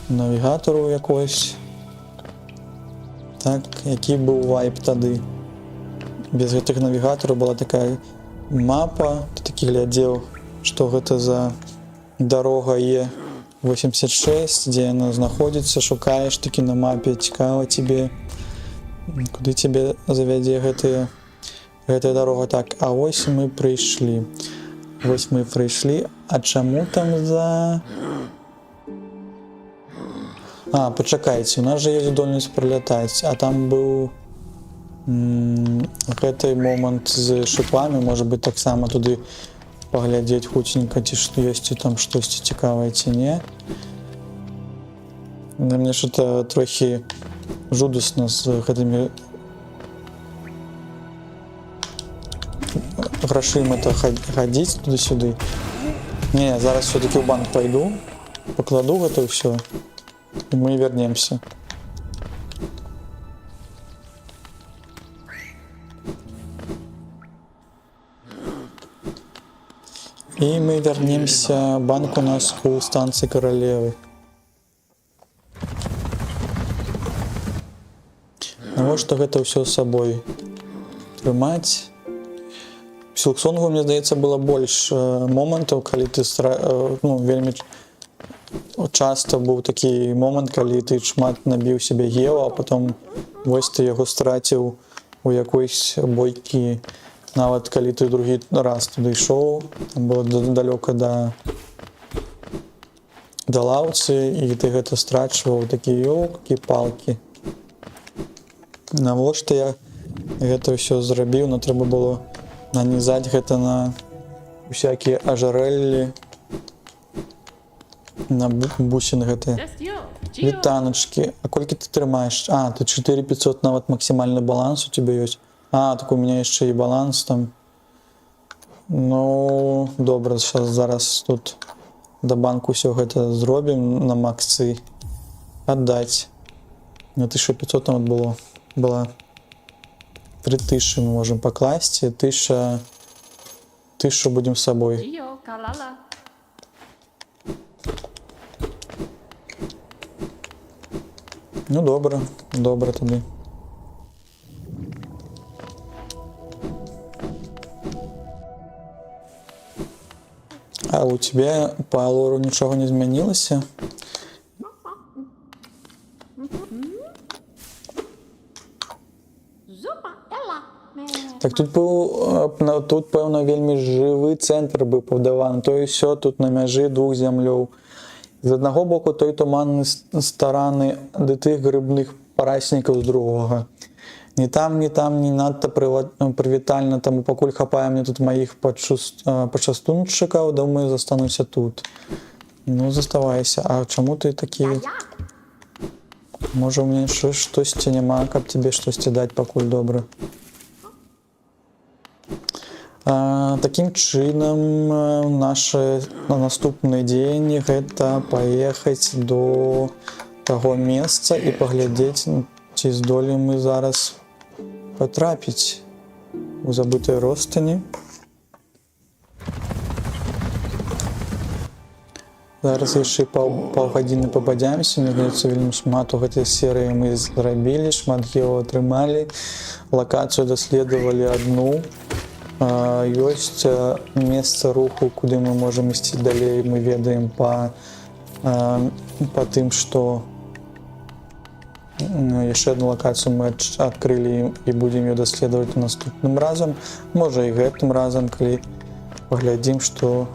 навігатару якогось. Так, які быў вайб тады. Без гэтых навігатараў была такая мапа, ты такі глядзеў, што гэта за дарога Е86, дзе яна знаходзіцца, шукаеш такі на мапе, цікава тебе, куды тебе завядзе гэтая дарога. Так, а вось мы прыйшлі. А чаму там за... Пачакайце, у нас жа ёсць здольнасць прылятаць, а там быў гэты момант з шыпамі, можа быць, таксама туды паглядзець хуценька, ці ёсць там штосьці цікавае, ці не. Мне што-то трохі жудасна з гэтымі грашыма хадзіць туды-сюды. Не, я зараз все-таки в банк пойду, покладу это все, и мы вернемся. И мы вернемся. Банк у нас у станции Королевы. Навошта гэта ўсё з сабой трымаць? В Сілксонгу, мне здаецца, было больш момантаў, калі ты вельмі часта быў такі момант, калі ты шмат набіў сябе гео, а потом вось ты яго страціў у якойсь бойкі. Нават калі ты другі раз туды ішоў, там было далёка да лаўцы, і ты гэта страчваў, такі ёлкі-палкі. Навошта я гэта ўсё зрабіў, но трэба было нанізаць гэта на всякія ажарэллі, на бусіны гэтыя. Вітаначкі. А колькі ты трымаеш? А, тут 4500 нават максімальны баланс у тебя ёсць. А, так у меня яшчэ і баланс там. Ну, добра, зараз тут да банку ўсё гэта зробім на максы. Аддаць. На 1500 там была 3000 мы можем покласти, 1000 будем с собой. Ну добра тады. А у тебя по лору нічога не змянілася? Так тут пэўна вельмі жывы цэнтр быў пабудаваны, то і ўсё тут на мяжы двух зямлёў. З аднаго боку той туманны стараны ды тых грыбных параснікаў з другога. Ні там, не надта прывітальна, таму пакуль хапае мне тут маіх пачастунчыкаў, думаю, застануся тут. Ну, заставайся. А чаму ты такі? Можа, у мяне штосьці няма, каб тебе штосьці даць пакуль добра. Такім чынам, нашы наступны дзень гэта паехаць до таго месца і паглядзець, ці здолеем мы зараз патрапіць у забытыя ростані. Зараз яшчэ паўгадзіны пабадзяемся. Мне здаецца, вельмі шмат у гэтай серыі мы зрабілі, шмат гео атрымалі, лакацыю даследавалі адну. Ёсць месца руху, куды мы можам ісці далей, мы ведаем па тым, што яшчэ одну лакацыю мы адкрылі і будзем ее даследаваць наступным разам, можа і гэтым разам, калі паглядзім, што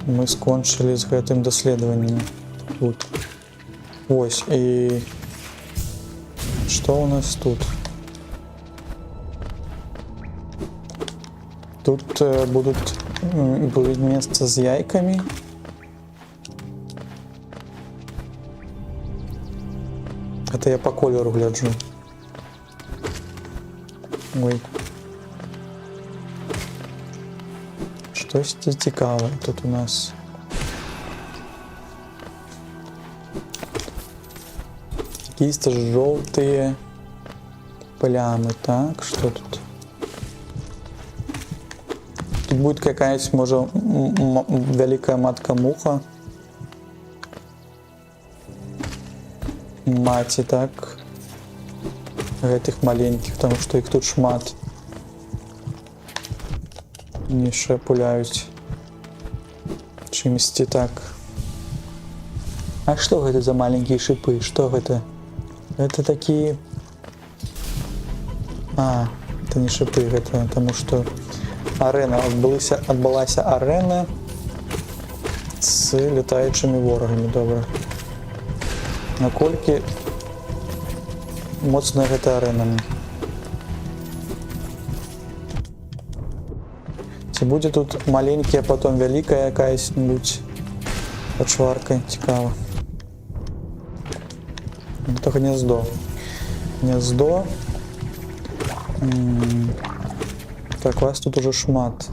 мы скончылі з гэтым даследаваннем тут. Вось, і што у нас тут? Тут будет место с яйками. Это я по колеру гляджу. Ой. Штось цікаве тут у нас. Какие-то желтые плямы. Так, что тут? Тут будет какая-нибудь, может, великая матка-муха. Маці, так. Гэтых маленьких, потому что их тут шмат. Не шапуляюць чымсьці так. А что гэта за маленькие шипы? Что гэта? Это такие... А, это не шипы, это потому что арена, адбылася арена с летаючымі ворагамі, добра. Наколькі моцная гэта арена. Ці будзе тут маленькая, потом вялікая якаясь-нибудь пачварка, цікава. Это гнездо. Гнездо. Так, вас тут уже шмат.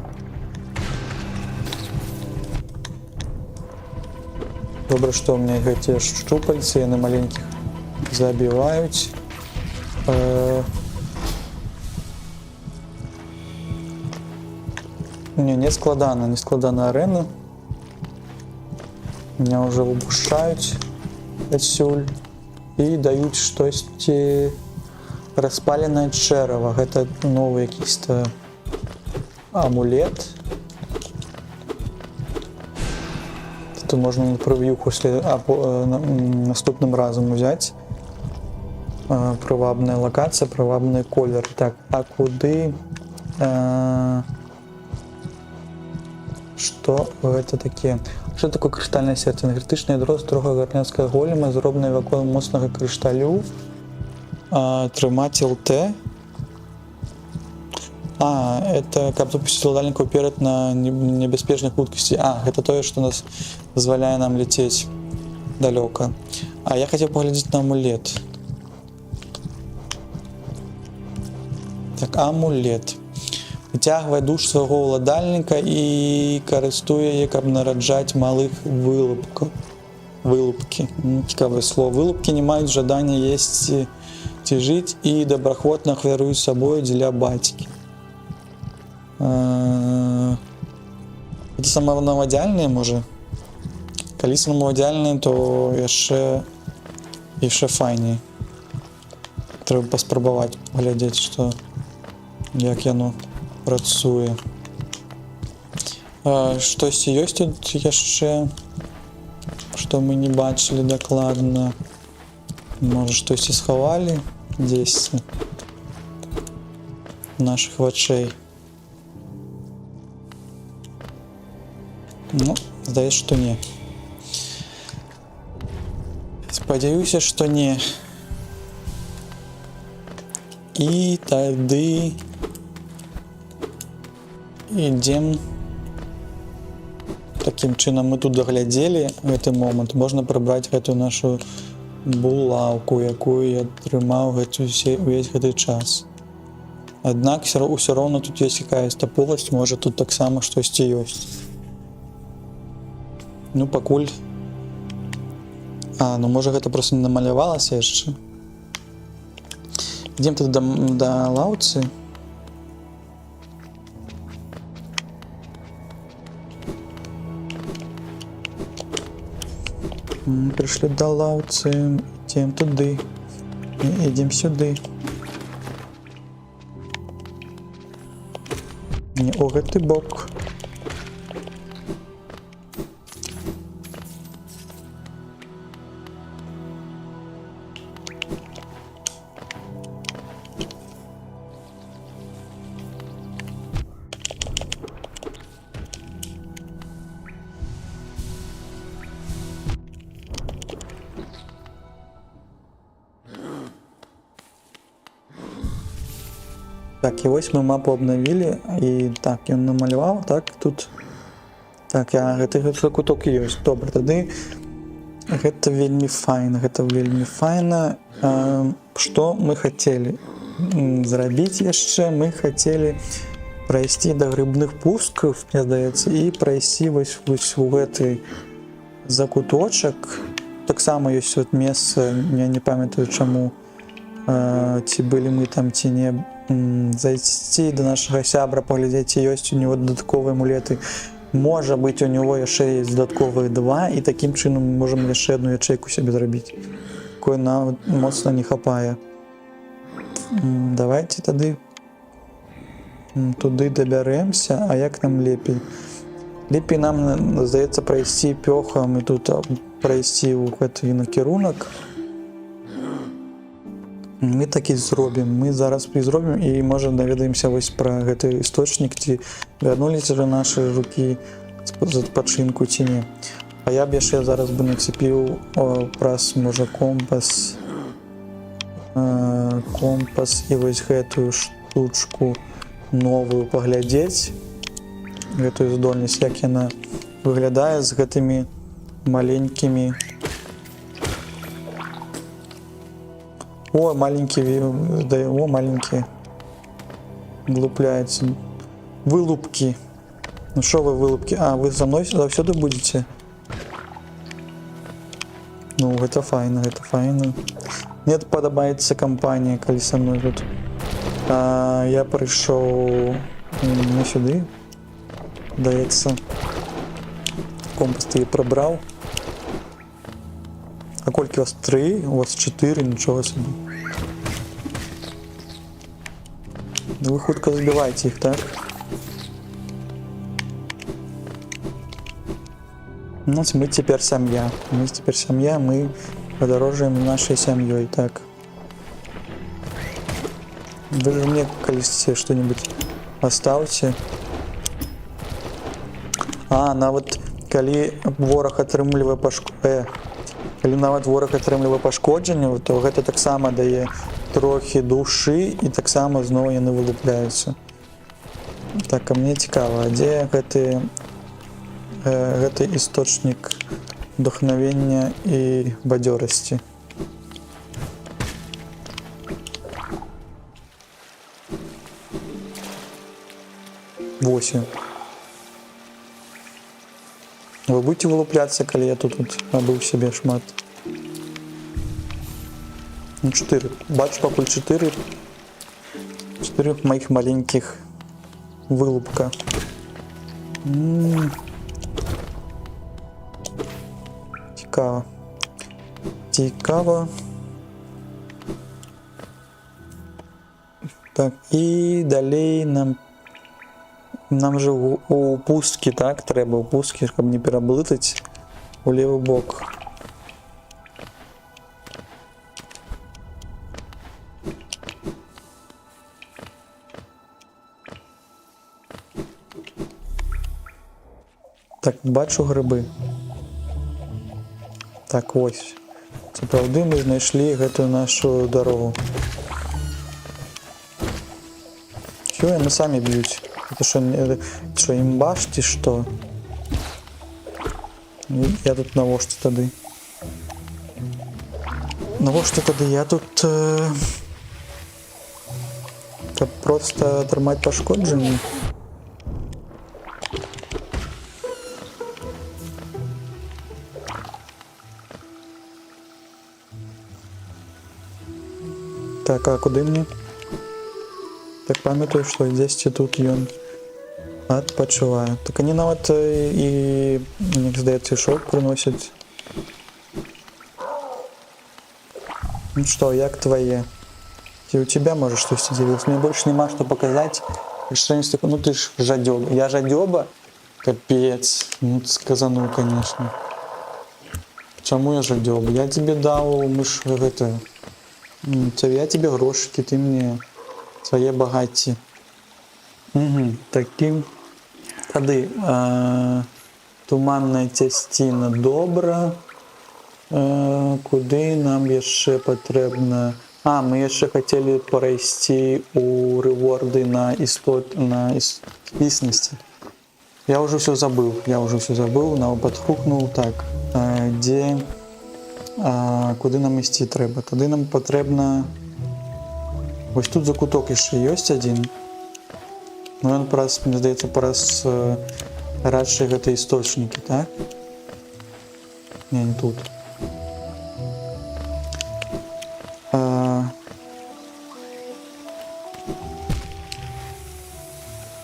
Добра, што ў мяне гэтыя шчупальцы, яны маленькіх забіваюць. Не складана арэна. Меня ўжо выпушчаюць адсюль і даюць штосьці распаленае чэрава. Гэта новы якісь-то амулет. Тут можна на прев'юху наступным разам узяць. Прывабная лакацыя, прывабны колер. Так, а куды? Што гэта таке? Што такое крыштальнае серце? Энергетычнае ядро строга гарняцкага голема, зробленае вакол моцнага крышталю. Трымаць ЛТ. Это каб запусціць ладальнікаў перад на небяспечнай хуткасці. Гэта тое, што нас дазваляе нам ляцець далёка. Я хацеў паглядзець на амулет. Так, амулет. Выцягвае душ свайго ўладальніка і карыстуе яе, каб нараджаць малых вылупкі. Цікавае слово. Вылупкі не маюць жадання есці ці жыць і добраахвотна ахвяруюць сабою дзеля бацькі. Это самонавадзяльныя, можа? Калі самонавадзяльныя, то яшчэ файней. Трэба паспрабаваць, паглядзець, што як яно працуе. Штосьці ёсць тут яшчэ, што мы не бачылі дакладна. Можа, штосьці схавалі дзесьці нашых вачэй. Здаецца, што не. Спадзяюся, што не. І тады ідзем. Такім чынам мы тут даглядзелі гэты момант. Можна прыбраць гэтую нашу булавку, якую я трымаў увесь гэты час. Аднак усё роўна тут ёсць якаясь-то поласць, можа тут таксама штосьці ёсць. Пакуль... можа гэта проста не намалявалася яшчэ. Ідзем тут да лаўцы. Прыйшлі да лаўцы. Ідзем туды. Ідзем сюды. Не ў гэты бок. Так, і вось мы мапу абнавілі, і так, ён намаляваў, так, тут. Так, гэты куток ёсць. Добра, тады гэта вельмі файна, Што мы хацелі зрабіць яшчэ? Мы хацелі прайсці да грыбных пусткаў, мне здаецца, і прайсці вось у гэты закуточак. Таксама ёсць месца, я не памятаю чаму, ці былі мы там, ці не, зайсці да нашага сябра, паглядзець, ці ёсць у него дадатковыя амулеты. Можа быць, у него яшчэ ёсць дадатковыя 2, і такім чынам мы можам яшчэ одну ячэйку сябе зрабіць. Такое нават моцна не хапае. Давайте тады туды дабярэмся, а як нам лепей? Лепей нам, здаецца, прайсці пёхам і тут прайсці ў гэты накірунак. Мы так і зробім. Мы зараз зробім і, можа, даведаемся вось пра гэты істочнік, ці вярнуліся ж нашы рукі з адпачынку, ці не. А я б яшчэ зараз бы нацепіў праз, можа, компас і вось гэтую штучку новую паглядзець, гэтую здольнасць, як яна выглядае з гэтымі маленькімі. Маленькие глупляются. Вылупки. Ну что вы вылупки? Вы за мной заўсёды будете? Ну, гэта файна, гэта файна. Мне падабаецца кампанія, калі са мной тут. Я прыйшоў не сюды. Даецца. Компас ты прабраў. А колькі у вас? 3? У вас 4? Нічога собі. Вы хутка забіваеце іх, так? У нас мы цяпер сям'я. Мы падарожжаем нашай сям'ёй, так. Вы же мне калісьці што-нибудь пастаўце. Нават калі вораг атрымлівае пашкоджанне, то гэта таксама дае трохі душы і таксама зноў яны вылупляюцца. Так, а мне цікава, дзе гэты істочнік вдохновення і бадзёрасці? Восемь. Вы будете вылупляцца, калі я тут набыў сябе шмат? 4. Бачу пакуль 4 маіх маленькіх вылупка. Цікава. Так, і далей нам же у пусткі, так? Трэба у пусткі, каб не пераблытаць у левы бок. Так, бачу грыбы. Так, ось. Сапраўды мы знайшлі гэтую нашу дарогу. Всё, яны самі б'юць. Это что, імба ж ці што? Я тут навошта тады? Я тут... Каб проста атрымаць пашкоджанні. Так, а куды мне? Так, памятаю, што дзесьці тут ён адпачывае. Так они нават і, мне здаецца, шок прыносяць. Ну што, як твае? Ці у тебя, можа, штосьці з'явілася? Мне больш няма што паказаць. Ну ты ж жадёба. Я жадёба? Капец. Ну ты сказануў, конечно. Чаму я жадёба? Я тебе даў, мы ж гэта... Я тебе грошыкі, ты мне свае багацці. Такім. Тады туманная цясціна добра. Куды нам яшчэ патрэбна? Мы яшчэ хацелі перайсці ў рэворды на існасці. Я ўжо ўсё забыў, нават падхукнуў. Так, дзе... Куды нам ісці трэба? Тады нам патрэбна... Вось тут закуток яшчэ ёсць адзін. Ну, ён праз, мне здаецца, праз радшыя гэта істочнікі, так? Не тут.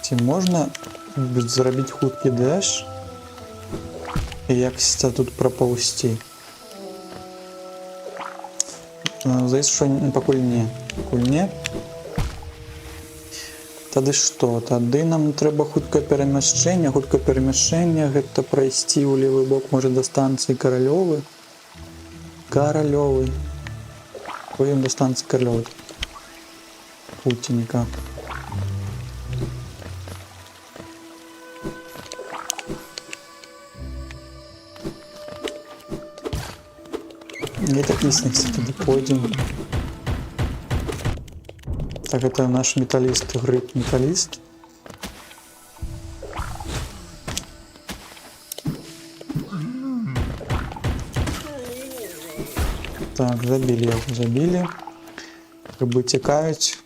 Ці можна зрабіць хуткі дэш і якся тут прапаўсці? Здаецца, што пакуль не. Тады што? Тады нам трэба хуткае перамяшчэнне, гэта прайсці ў левы бок, можа, да станцыі Каралёвы. Пойдем до станцыі Каралёвы. Путініка. Где-то існасці тады пойдзем. Так, это наш металлист, гриб металлист. Так, забили. Гриби тікають.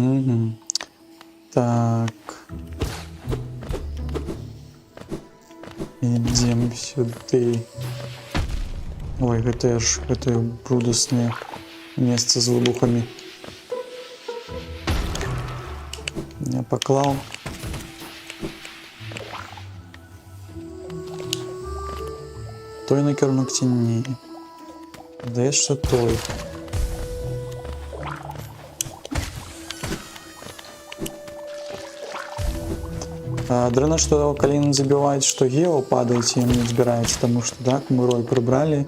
Угу. Так. Ідем сюди. Ой, гэта бруднае месца з выбухамі. Я паклаў. Той накірунак ці не? Здаецца, що той. Дрэнна, што калі ён забіваюць, што гео падаюць і не збіраецца, таму што так, мы рой прыбралі.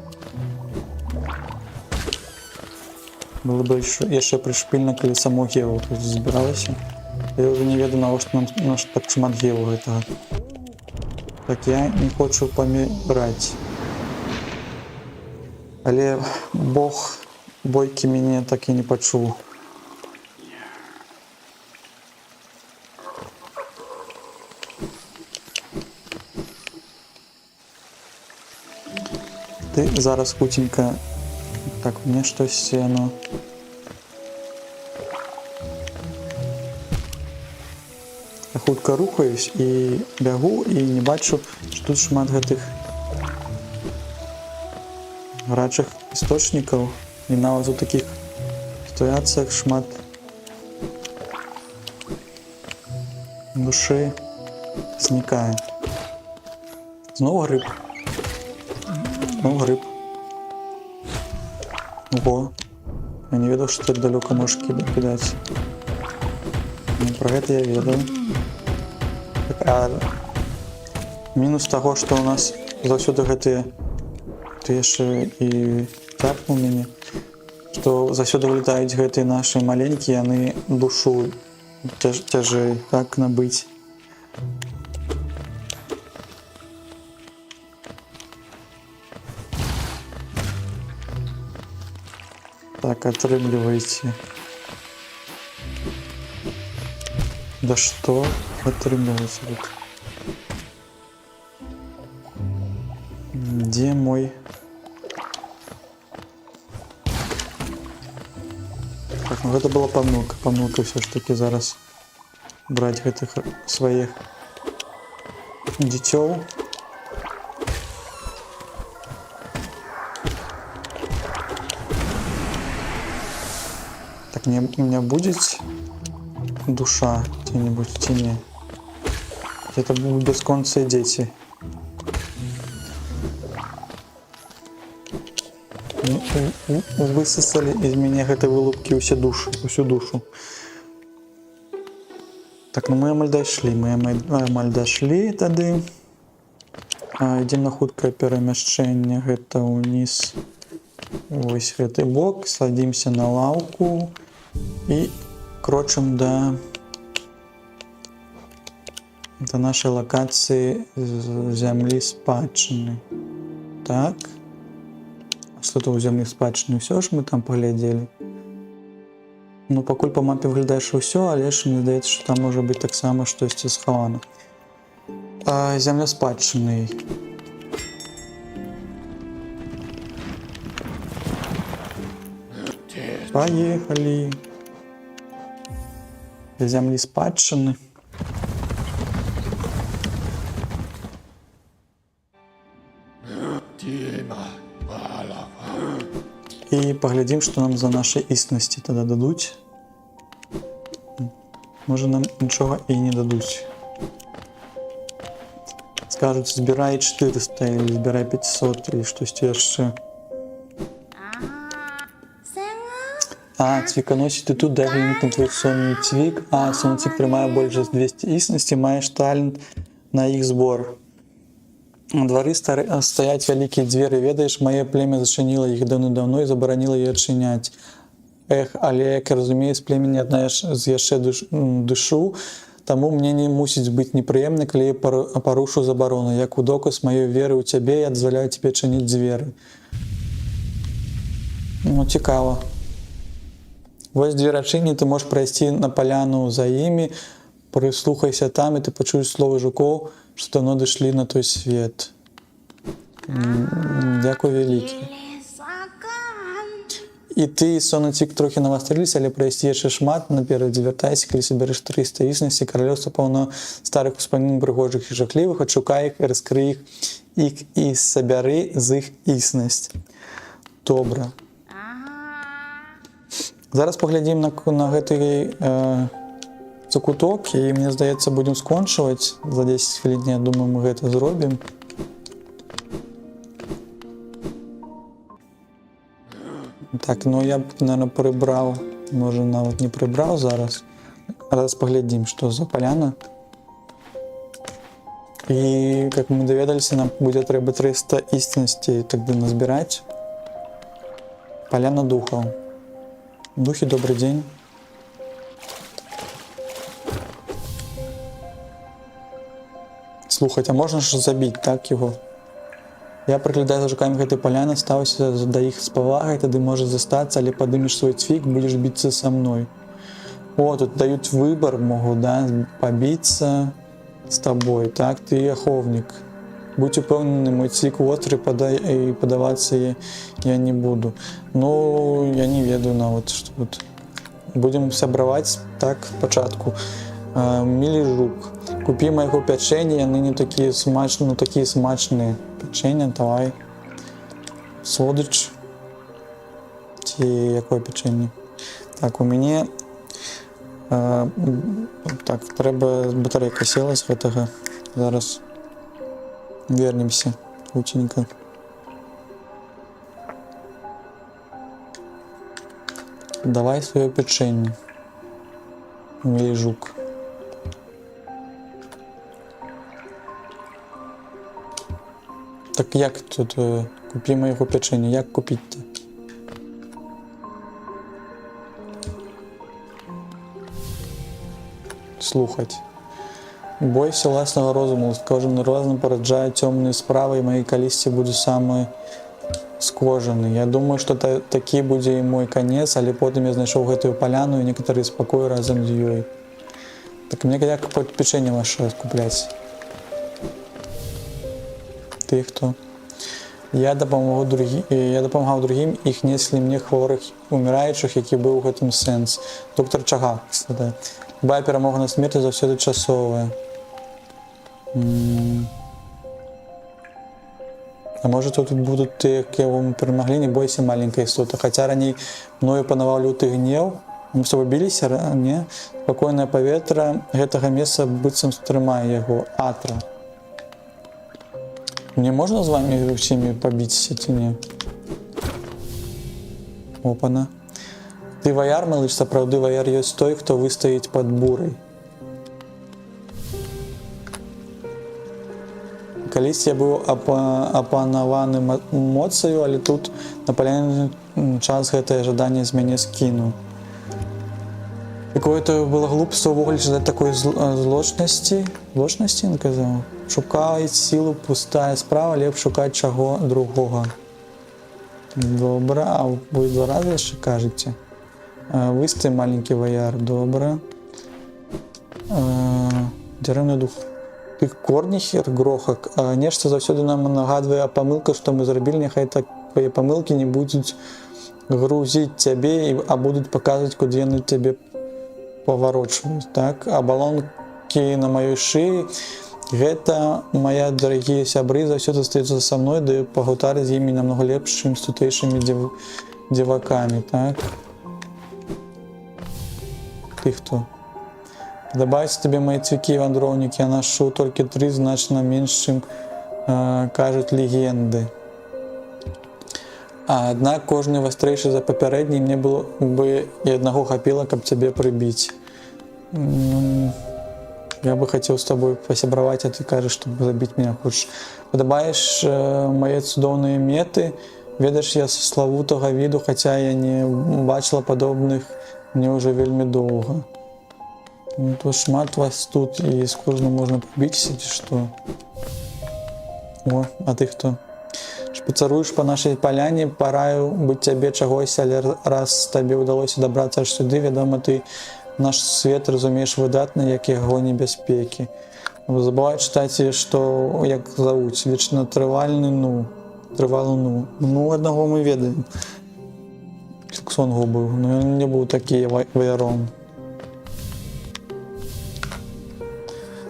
Было б яшчэ прышпільна, калі само гео збіралася. Я ўжо не ведаю, навошта нам так шмат гео гэтага. Так, я не хочу паміраць. Але бог бойкі мяне так і не пачуў. Ты зараз хутенька... Так, мне штось яно... Я хутка рухаюсь і бягу, і не бачу, што тут шмат гэтых гарачых істочнікаў. І нават у такіх сітуацыях шмат душы знікае. Зноў грыб. Зноў грыб. Ого. Я не ведаў, што так далёка можаш кідаць. Про гэта я ведаю. Мінус таго, што ў нас заўсёды гэтыя... Ты яшчэ і цапнуў мяне. Што заўсёды вылетаюць гэтыя нашы маленькія, яны душу цяжэй так набыць. Так, атрымлівайце. Да што атрымліваецца тут? Дзе мой... Так, ну гэта была памылка. Памылка ўсё ж такі зараз браць гэтых сваіх дзіцёў. Так, у меня будет душа где-нибудь в тени. Это будут бесконцые дети. Высосали из меня гэтай вылупки всю душу. Так, ну мы амаль дошли тады. Идем на хуткае перамяшчэнне. Гэта ўніз. Вось гэты бок. Садимся на лаўку. І крочым да нашай лакацыі зямлі спадчыны. Так. Что то у зямлі спадчыны ўсё ж мы там паглядзелі. Ну, пакуль па мапе выглядае, што ўсё, але ж мне здаецца, што там можа быць таксама штосьці схавана. Зямля спадчыны. Поехали. Зямлі спадчыны. І паглядзім, што нам за нашай існасці тады дадуць. Можа, нам нічога і не дадуць. Скажуць, збірай 400 или збірай 500 или штосьці яшчэ. Цвіканосіць ты тут, дай глянуць на твой сонны цвік. Сонны цвік трымае больш за 200 існасці, маеш талент на іх збор. На двары стаяць вялікія дзверы, ведаеш, мае племя зачыніла іх даўно-даўно і забараніла іх адчыняць. Але, як я разумею, з племені адна з яшчэ дышу, таму мне не мусіць быць непрыемна, калі я парушу забарону. Як у доказ маёй веры ў цябе, я дазваляю цябе чыніць дзверы. Ну, цікава. Вось дзве рачыні, ты можаш прайсці на паляну за імі, прыслухайся там, і ты пачуеш словы жукоў, што давно дышлі на той свет. Дзякуй вялікі. І ты, сонацік, трохі навастрыліся, але прайсці яшчэ шмат, наперадзе вяртайся, калі сабереш 300 існасці, каралёўства паўно старых успамін прыгожых і жахлівых, адшукай іх, раскрый іх і сабяры з іх існасць. Добра. Зараз паглядзім на гэты закуток, і мне здаецца, будзем скончваць. За 10 хвілін, я думаю, мы гэта зробім. Так, ну я б, наверное, прибрав, може навіть не прибрав зараз. Зараз поглядім, що за поляна. І, як ми довідалися, нам буде треба 300 істинностей тоді назбирати. Поляна духов. Духи, добрий день. Слухайте, а можна ж забити, так, його? Я приглядаю за жуками гэтай поляны, стався да іх з павагай, тады можа застацца, але падымеш свой цвік, будзеш біцца са мной. О, тут даюць выбор, могу, да, пабіцца з табой, так, ты аховнік. Будь упэўнены, мой цвік востры, і падавацца я не буду. Ну, я не ведаю нават, што тут. Будзем сябраваць, так, спачатку. Міліжук. Купі майго пячэння, яны не такія смачныя, ну такія смачныя. Пячэння, давай. Содыч. Ці якое пячэнне? Так, у мяне... Так, трэба батарэйка села з гэтага. Зараз вернемся, хутенька. Давай сваё пячэнне. Міліжук. Так як тут купі майго пячэння? Як купіць-то? Слухаць. Бойся ўласнага розуму. Кожны розум параджае цёмныя справы, і мае калісьці будзе самы скожаны. Я думаю, што такі будзе і мой канец, але потым я знайшоў гэтую паляну і некаторы спакой разам з ёй. Так мне як пячэнне ваше купляць? Ты хто? Я дапамагаў другім, іх неслі мне хворых уміраючых, які быў у гэтым сэнс. Доктор Чага, кстати. Любая перамога на смерці заўсёды часовая. А можа тут будуць тыя, кого мы перамаглі, не бойся, маленькая істота. Хаця раней мною панаваў люты гнеў, мы з тобой біліся, не? Спакойнае паветра гэтага месца быццам стрымае яго. Атра. Мне можна з вами усімі пабіцца, ці не? Опана. Ты ваяр, малыш, сапраўды ваяр ёсць той, хто выстаіць пад бурай. Калісь я быў апанаваны моцаю, але тут на паляне час гэтае жаданне з мяне скінуў. Якое-то было глупство ўвогуле жадаць такой злочнасці. Злочнасці, ён казаў? Шукаць сілу, пустая справа, лепш шукаць чаго другога. Добра, а вы 2 разы яшчэ кажаце? Выстай, маленькі ваяр, добра. Дзярэмны дух. Ты корніхер, грохак. Нешта заўсёды нам нагадвае памылка, што мы зрабілі, няхай такія памылкі не будуць грузіць цябе, а будуць паказваць, куды яны цябе паварочваюць, так? А балонкі на маёй шыі, гэта, мая дарагія сябры, заўсёды застаюцца са мной, ды пагутарыць з імі намнога лепш, чым з тутэйшымі дзевакамі, так? Ты хто? Падабаюцца табе мае цвікі, вандроўнікі, я нашу толькі 3, значна менш, чым кажуць легенды. Аднак кожны вастрэйшы за папярэдні, мне было бы і аднаго хапіла, каб цябе прыбіць. Я бы хацеў з табой пасябраваць, а ты кажаш, што забіць мяне хочаш. Падабаеш мае цудоўныя меты, ведаеш, я славутага віду, хаця я не бачыла падобных мне ўжо вельмі доўга. То шмат вас тут, і з кожным можна пабіцца, ці што? О, а ты хто? Шпацаруеш па нашай паляне, параю быць цябе чагось, але раз табе ўдалося дабрацца аж сюды, вядома, ты наш свет разумееш выдатна, як яго небяспекі. Забывай чытаць, што, як завуць, вечна трывалны, трывалы. Ну, аднаго мы ведаем. Сонгу быў, но ён не быў такі ваяром.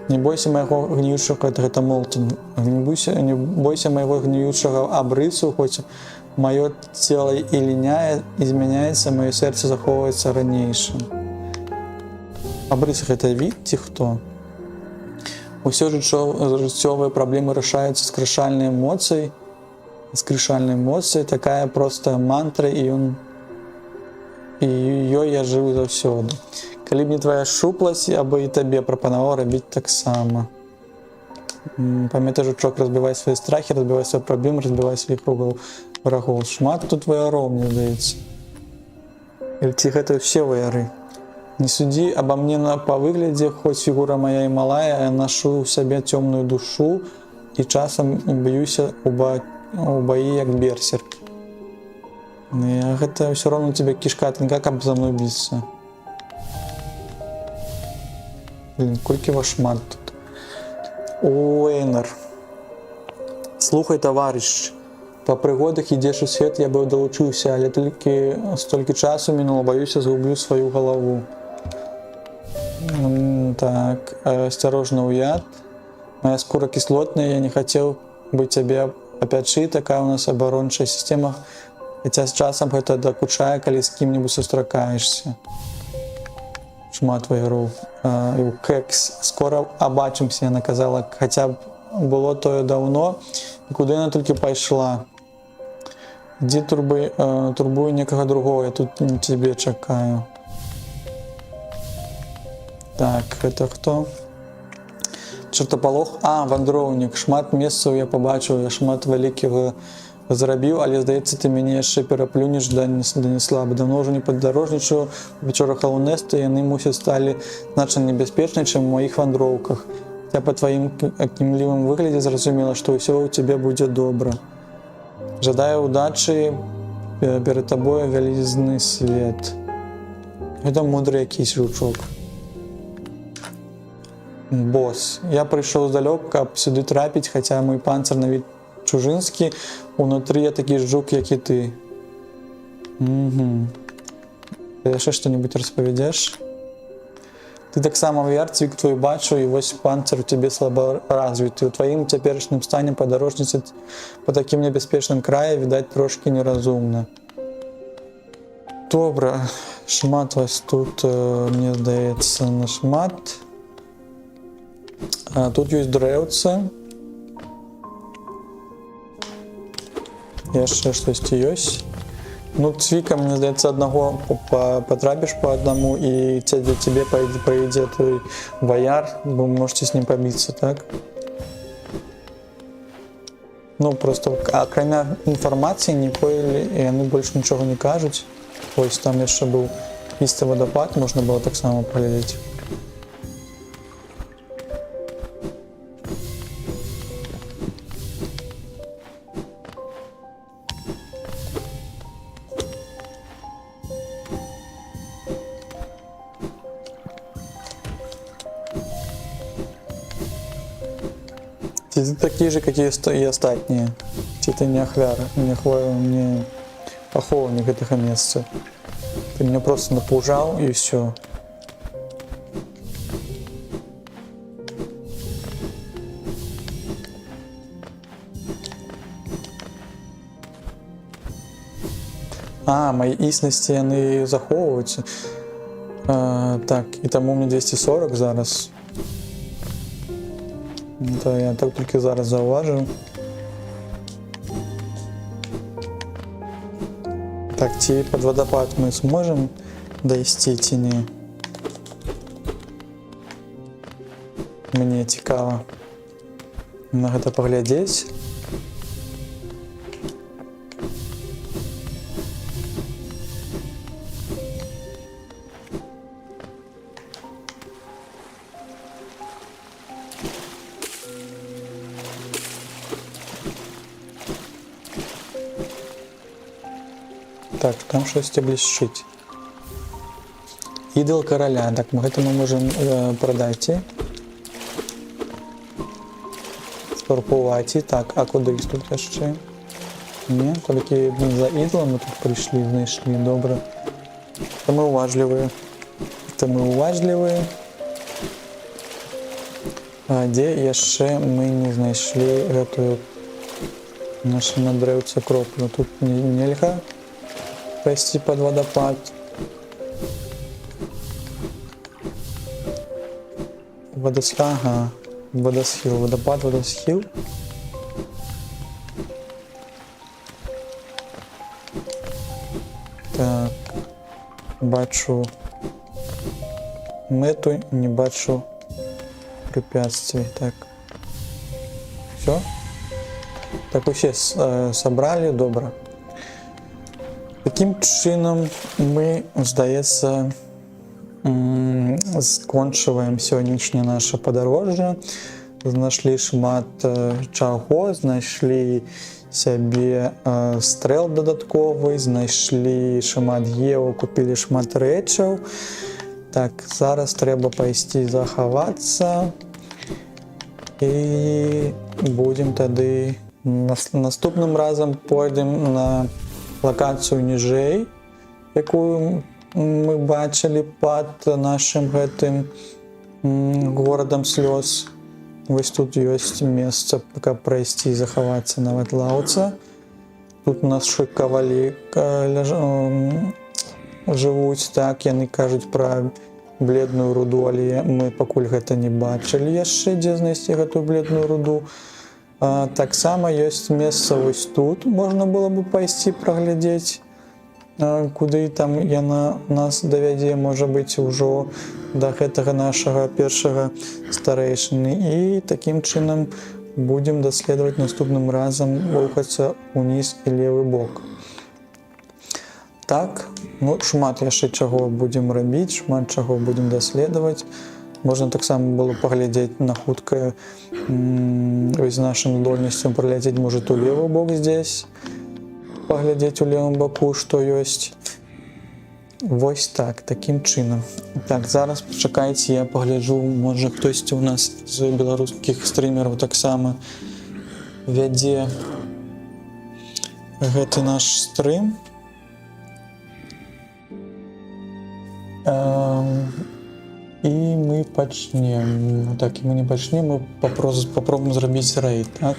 Не бойся майго гніючага, гэта Молтон. Не бойся майго гніючага абрысу, хоць маё цело і ліняе, і змяняецца, маё сэрца захоўваецца ранейшым. Абрыс гэта від ці хто? Усё жыццёвыя праблемы рашаюцца скрышальнай эмоцыяй. Скрышальнай эмоцыяй, такая простая мантра, і ёй я жыў заўсёды. Калі б не твая шчупласць, я бы і табе прапанаваў рабіць таксама. Памятай, жучок, разбівай свае страхі, разбівай свае праблемы, разбівай сваіх врагоў. Шмат тут ваяроў, мне здаецца. Ці гэта ўсе ваяры? Не судзі аба мне па выглядзе, хоць фігура моя і малая, я нашу ў сабе цёмную душу і часам б'юся у баі як берсерк. Гэта ўсё роўна тебе кішка тонка, каб за мной біцца. Блин, колькі вас шмат тут. Уэйнер. Слухай, таварыш, па прыгодах ідзеш у свет, я бы далучыўся, але толькі столькі часу мінула, баюся, згублю сваю галаву. Так, асцярожна, уяд. Моя скура кіслотная, я не хацеў бы цябе апячы, такая у нас абарончая сістэма, хаця з часам гэта дакучае, калі з кім-небудзь сустракаешся. Шмат ваяроў. Кекс, скора абачымся, яна казала, хаця б было тое даўно, і куды яна толькі пайшла. Ідзі турбуй некага другого, я тут цябе чакаю. Так, гэта хто? Чартапалох, вандроўнік, шмат месцаў я пабачыў, я шмат вялікіх зрабіў, але, здаецца, ты мяне яшчэ пераплюнеш да неслаба. Даўно ўжо не падарожнічаю, у вечорах Алунеста яны, мусіць, сталі значна небяспечней, чым у маіх вандроўках. Я па тваім кімлівым выглядзе зразумела, што ўсё ў цябе будзе добра. Жадаю удачы, перад табою вялізны свет. Гэта мудры якийсь жучок. Босс. Я прыйшоў здалёк, каб сюды трапіць, хаця мой панцыр на від чужынскі, унутры я такі жук, як і ты. Яшчэ што-небудзь распавядзеш? Ты таксама вярцвік твой бачу, і вось панцыр у цябе слаба развіты. У тваім цяперашнім стане падарожніцаць па такім небяспечным краі, відаць, трошкі неразумна. Добра, шмат вас тут, мне здаецца, нашмат. Тут ёсць дрэўцы. Яшчэ штосьці ёсць. Ну, цвіка, мне здаецца, аднаго патрапіш па аднаму, і для цябе прыйдзе твой ваяр, вы можете з ним пабіцца, так? Ну, просто акрамя інфармацыі ніколі яны больш нічога не кажуць. Вось там яшчэ быў істы вадапад, можна было таксама паглядзець. Ты такие же, как и остальные. Ты не ахвяра, не ахоўнік гэтага месца. Ты меня просто напужаў и все. Мои існасці яны захоўваюцца. Так, і таму мне 240 зараз. Это я так тільки зараз зауважив. Так, ці під водопад ми зможемо дойти, ці ні? Мені цікаво на гэта паглядзець. Так, там щось блищить. Ідол короля. Так, гэта мы можем продать. Спарпувати. Так, а куди тут яшчэ? Не, толькі за ідлом мы тут прыйшлі, знайшлі, добра. То мы уважлівыя. А дзе яшчэ мы не знайшлі гэтую нашу на дрэўце кроплю? Тут нельга пайсці пад вадапад. Ага, водосхил, водосхил. Так, бачу мету, не бачу препятствий. Так, все. Так, усе собрали, добра. Таким чынам мы, здаецца, скончваем сённяшняе наше падарожжа. Знайшлі шмат чаго, знайшлі сябе стрэл дадатковы, знайшлі шмат геў, купілі шмат рэчаў. Так, зараз трэба пайсці захавацца і будзем тады наступным разам пойдзем на лакацыю ніжэй, якую мы бачылі пад нашым гэтым горадам слёз. Вось тут ёсць месца, каб прайсці і захавацца на ватлаўца. Тут у нас кавалі жывуць, так, яны кажуць пра бледную руду, але мы пакуль гэта не бачылі яшчэ, дзе знайсці гэтую бледную руду. Таксама ёсць месца вось тут, можна было бы пайсці праглядзець, куды там яна нас давядзе, можа быць, ужо да гэтага нашага першага старэйшыны. І такім чынам будзем даследаваць наступным разам, рухацца ўніз і левы бок. Так, ну, шмат яшчэ чаго будзем рабіць, шмат чаго будзем даследаваць. Можна таксама было паглядзець на хуткае з нашым здольнасцям праляцець, можа, у левы бок здесь, паглядзець у левым баку, што ёсць. Вось так, такім чынам. Так, зараз пачакайце, я пагляджу, можа, хтосьці ў нас з беларускіх стрымераў таксама вядзе гэты наш стрым. І мы пачнем. Так, і мы не пачнем, мы папробуем зрабіць рэйд, так?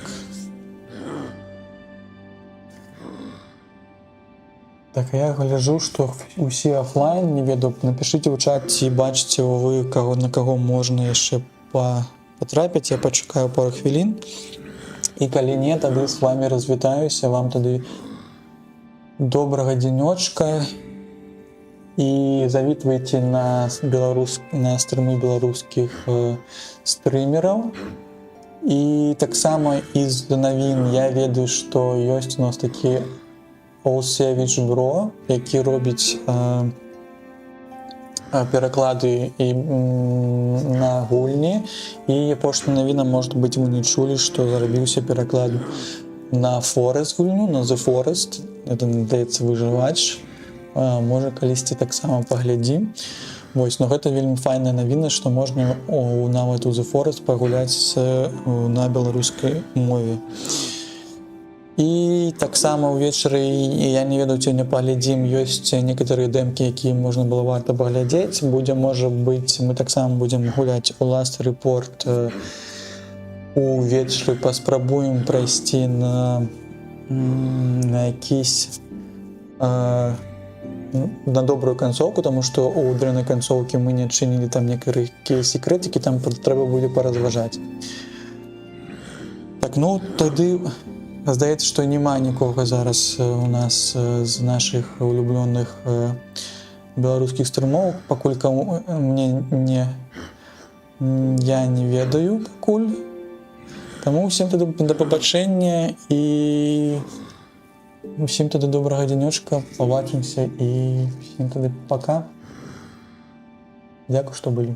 Так, я гляджу, што усе офлайн, не ведаю, напішыце ў чат, ці бачыце вы, на каго можна яшчэ патрапіць, я пачакаю пару хвілін. І калі не, тады з вами развітаюся, вам тады добрага дзенёчка. І завітвайце на стрымы беларускіх стрымераў. І таксама з навін я ведаю, што ёсць у нас такі Олсевич Бро, які робіць пераклады на гульні. І апошняя навіна, можа быць, вы не чулі, што зарабіўся пераклад на Forest гульню, на The Forest. Это, здаецца, выжывач. Можа, калісьці таксама паглядзім. Вось, но гэта вельмі файная навіна, што можна нават у The Forest пагуляць на беларускай мове. І таксама ўвечары, я не ведаю, ці не паглядзім, ёсць некаторыя дэмкі, якія можна было варта паглядзець. Будзе, можа быць, мы таксама будзем гуляць у Last Report увечары, паспрабуем прайсці на якісь на добрую канцоўку, таму што у дрэннай канцоўкі мы не адчынілі там некаторыя секрэтыкі, там трэба будзе паразважаць. Так, ну, тады здаецца, што няма нікога зараз у нас з нашых улюблёных беларускіх стрымоў, пакуль я не ведаю пакуль. Таму ўсім тады да пабачэння і усім тады добрага дзенёчка, пабачымся і усім тады пака. Дзякуй, што былі.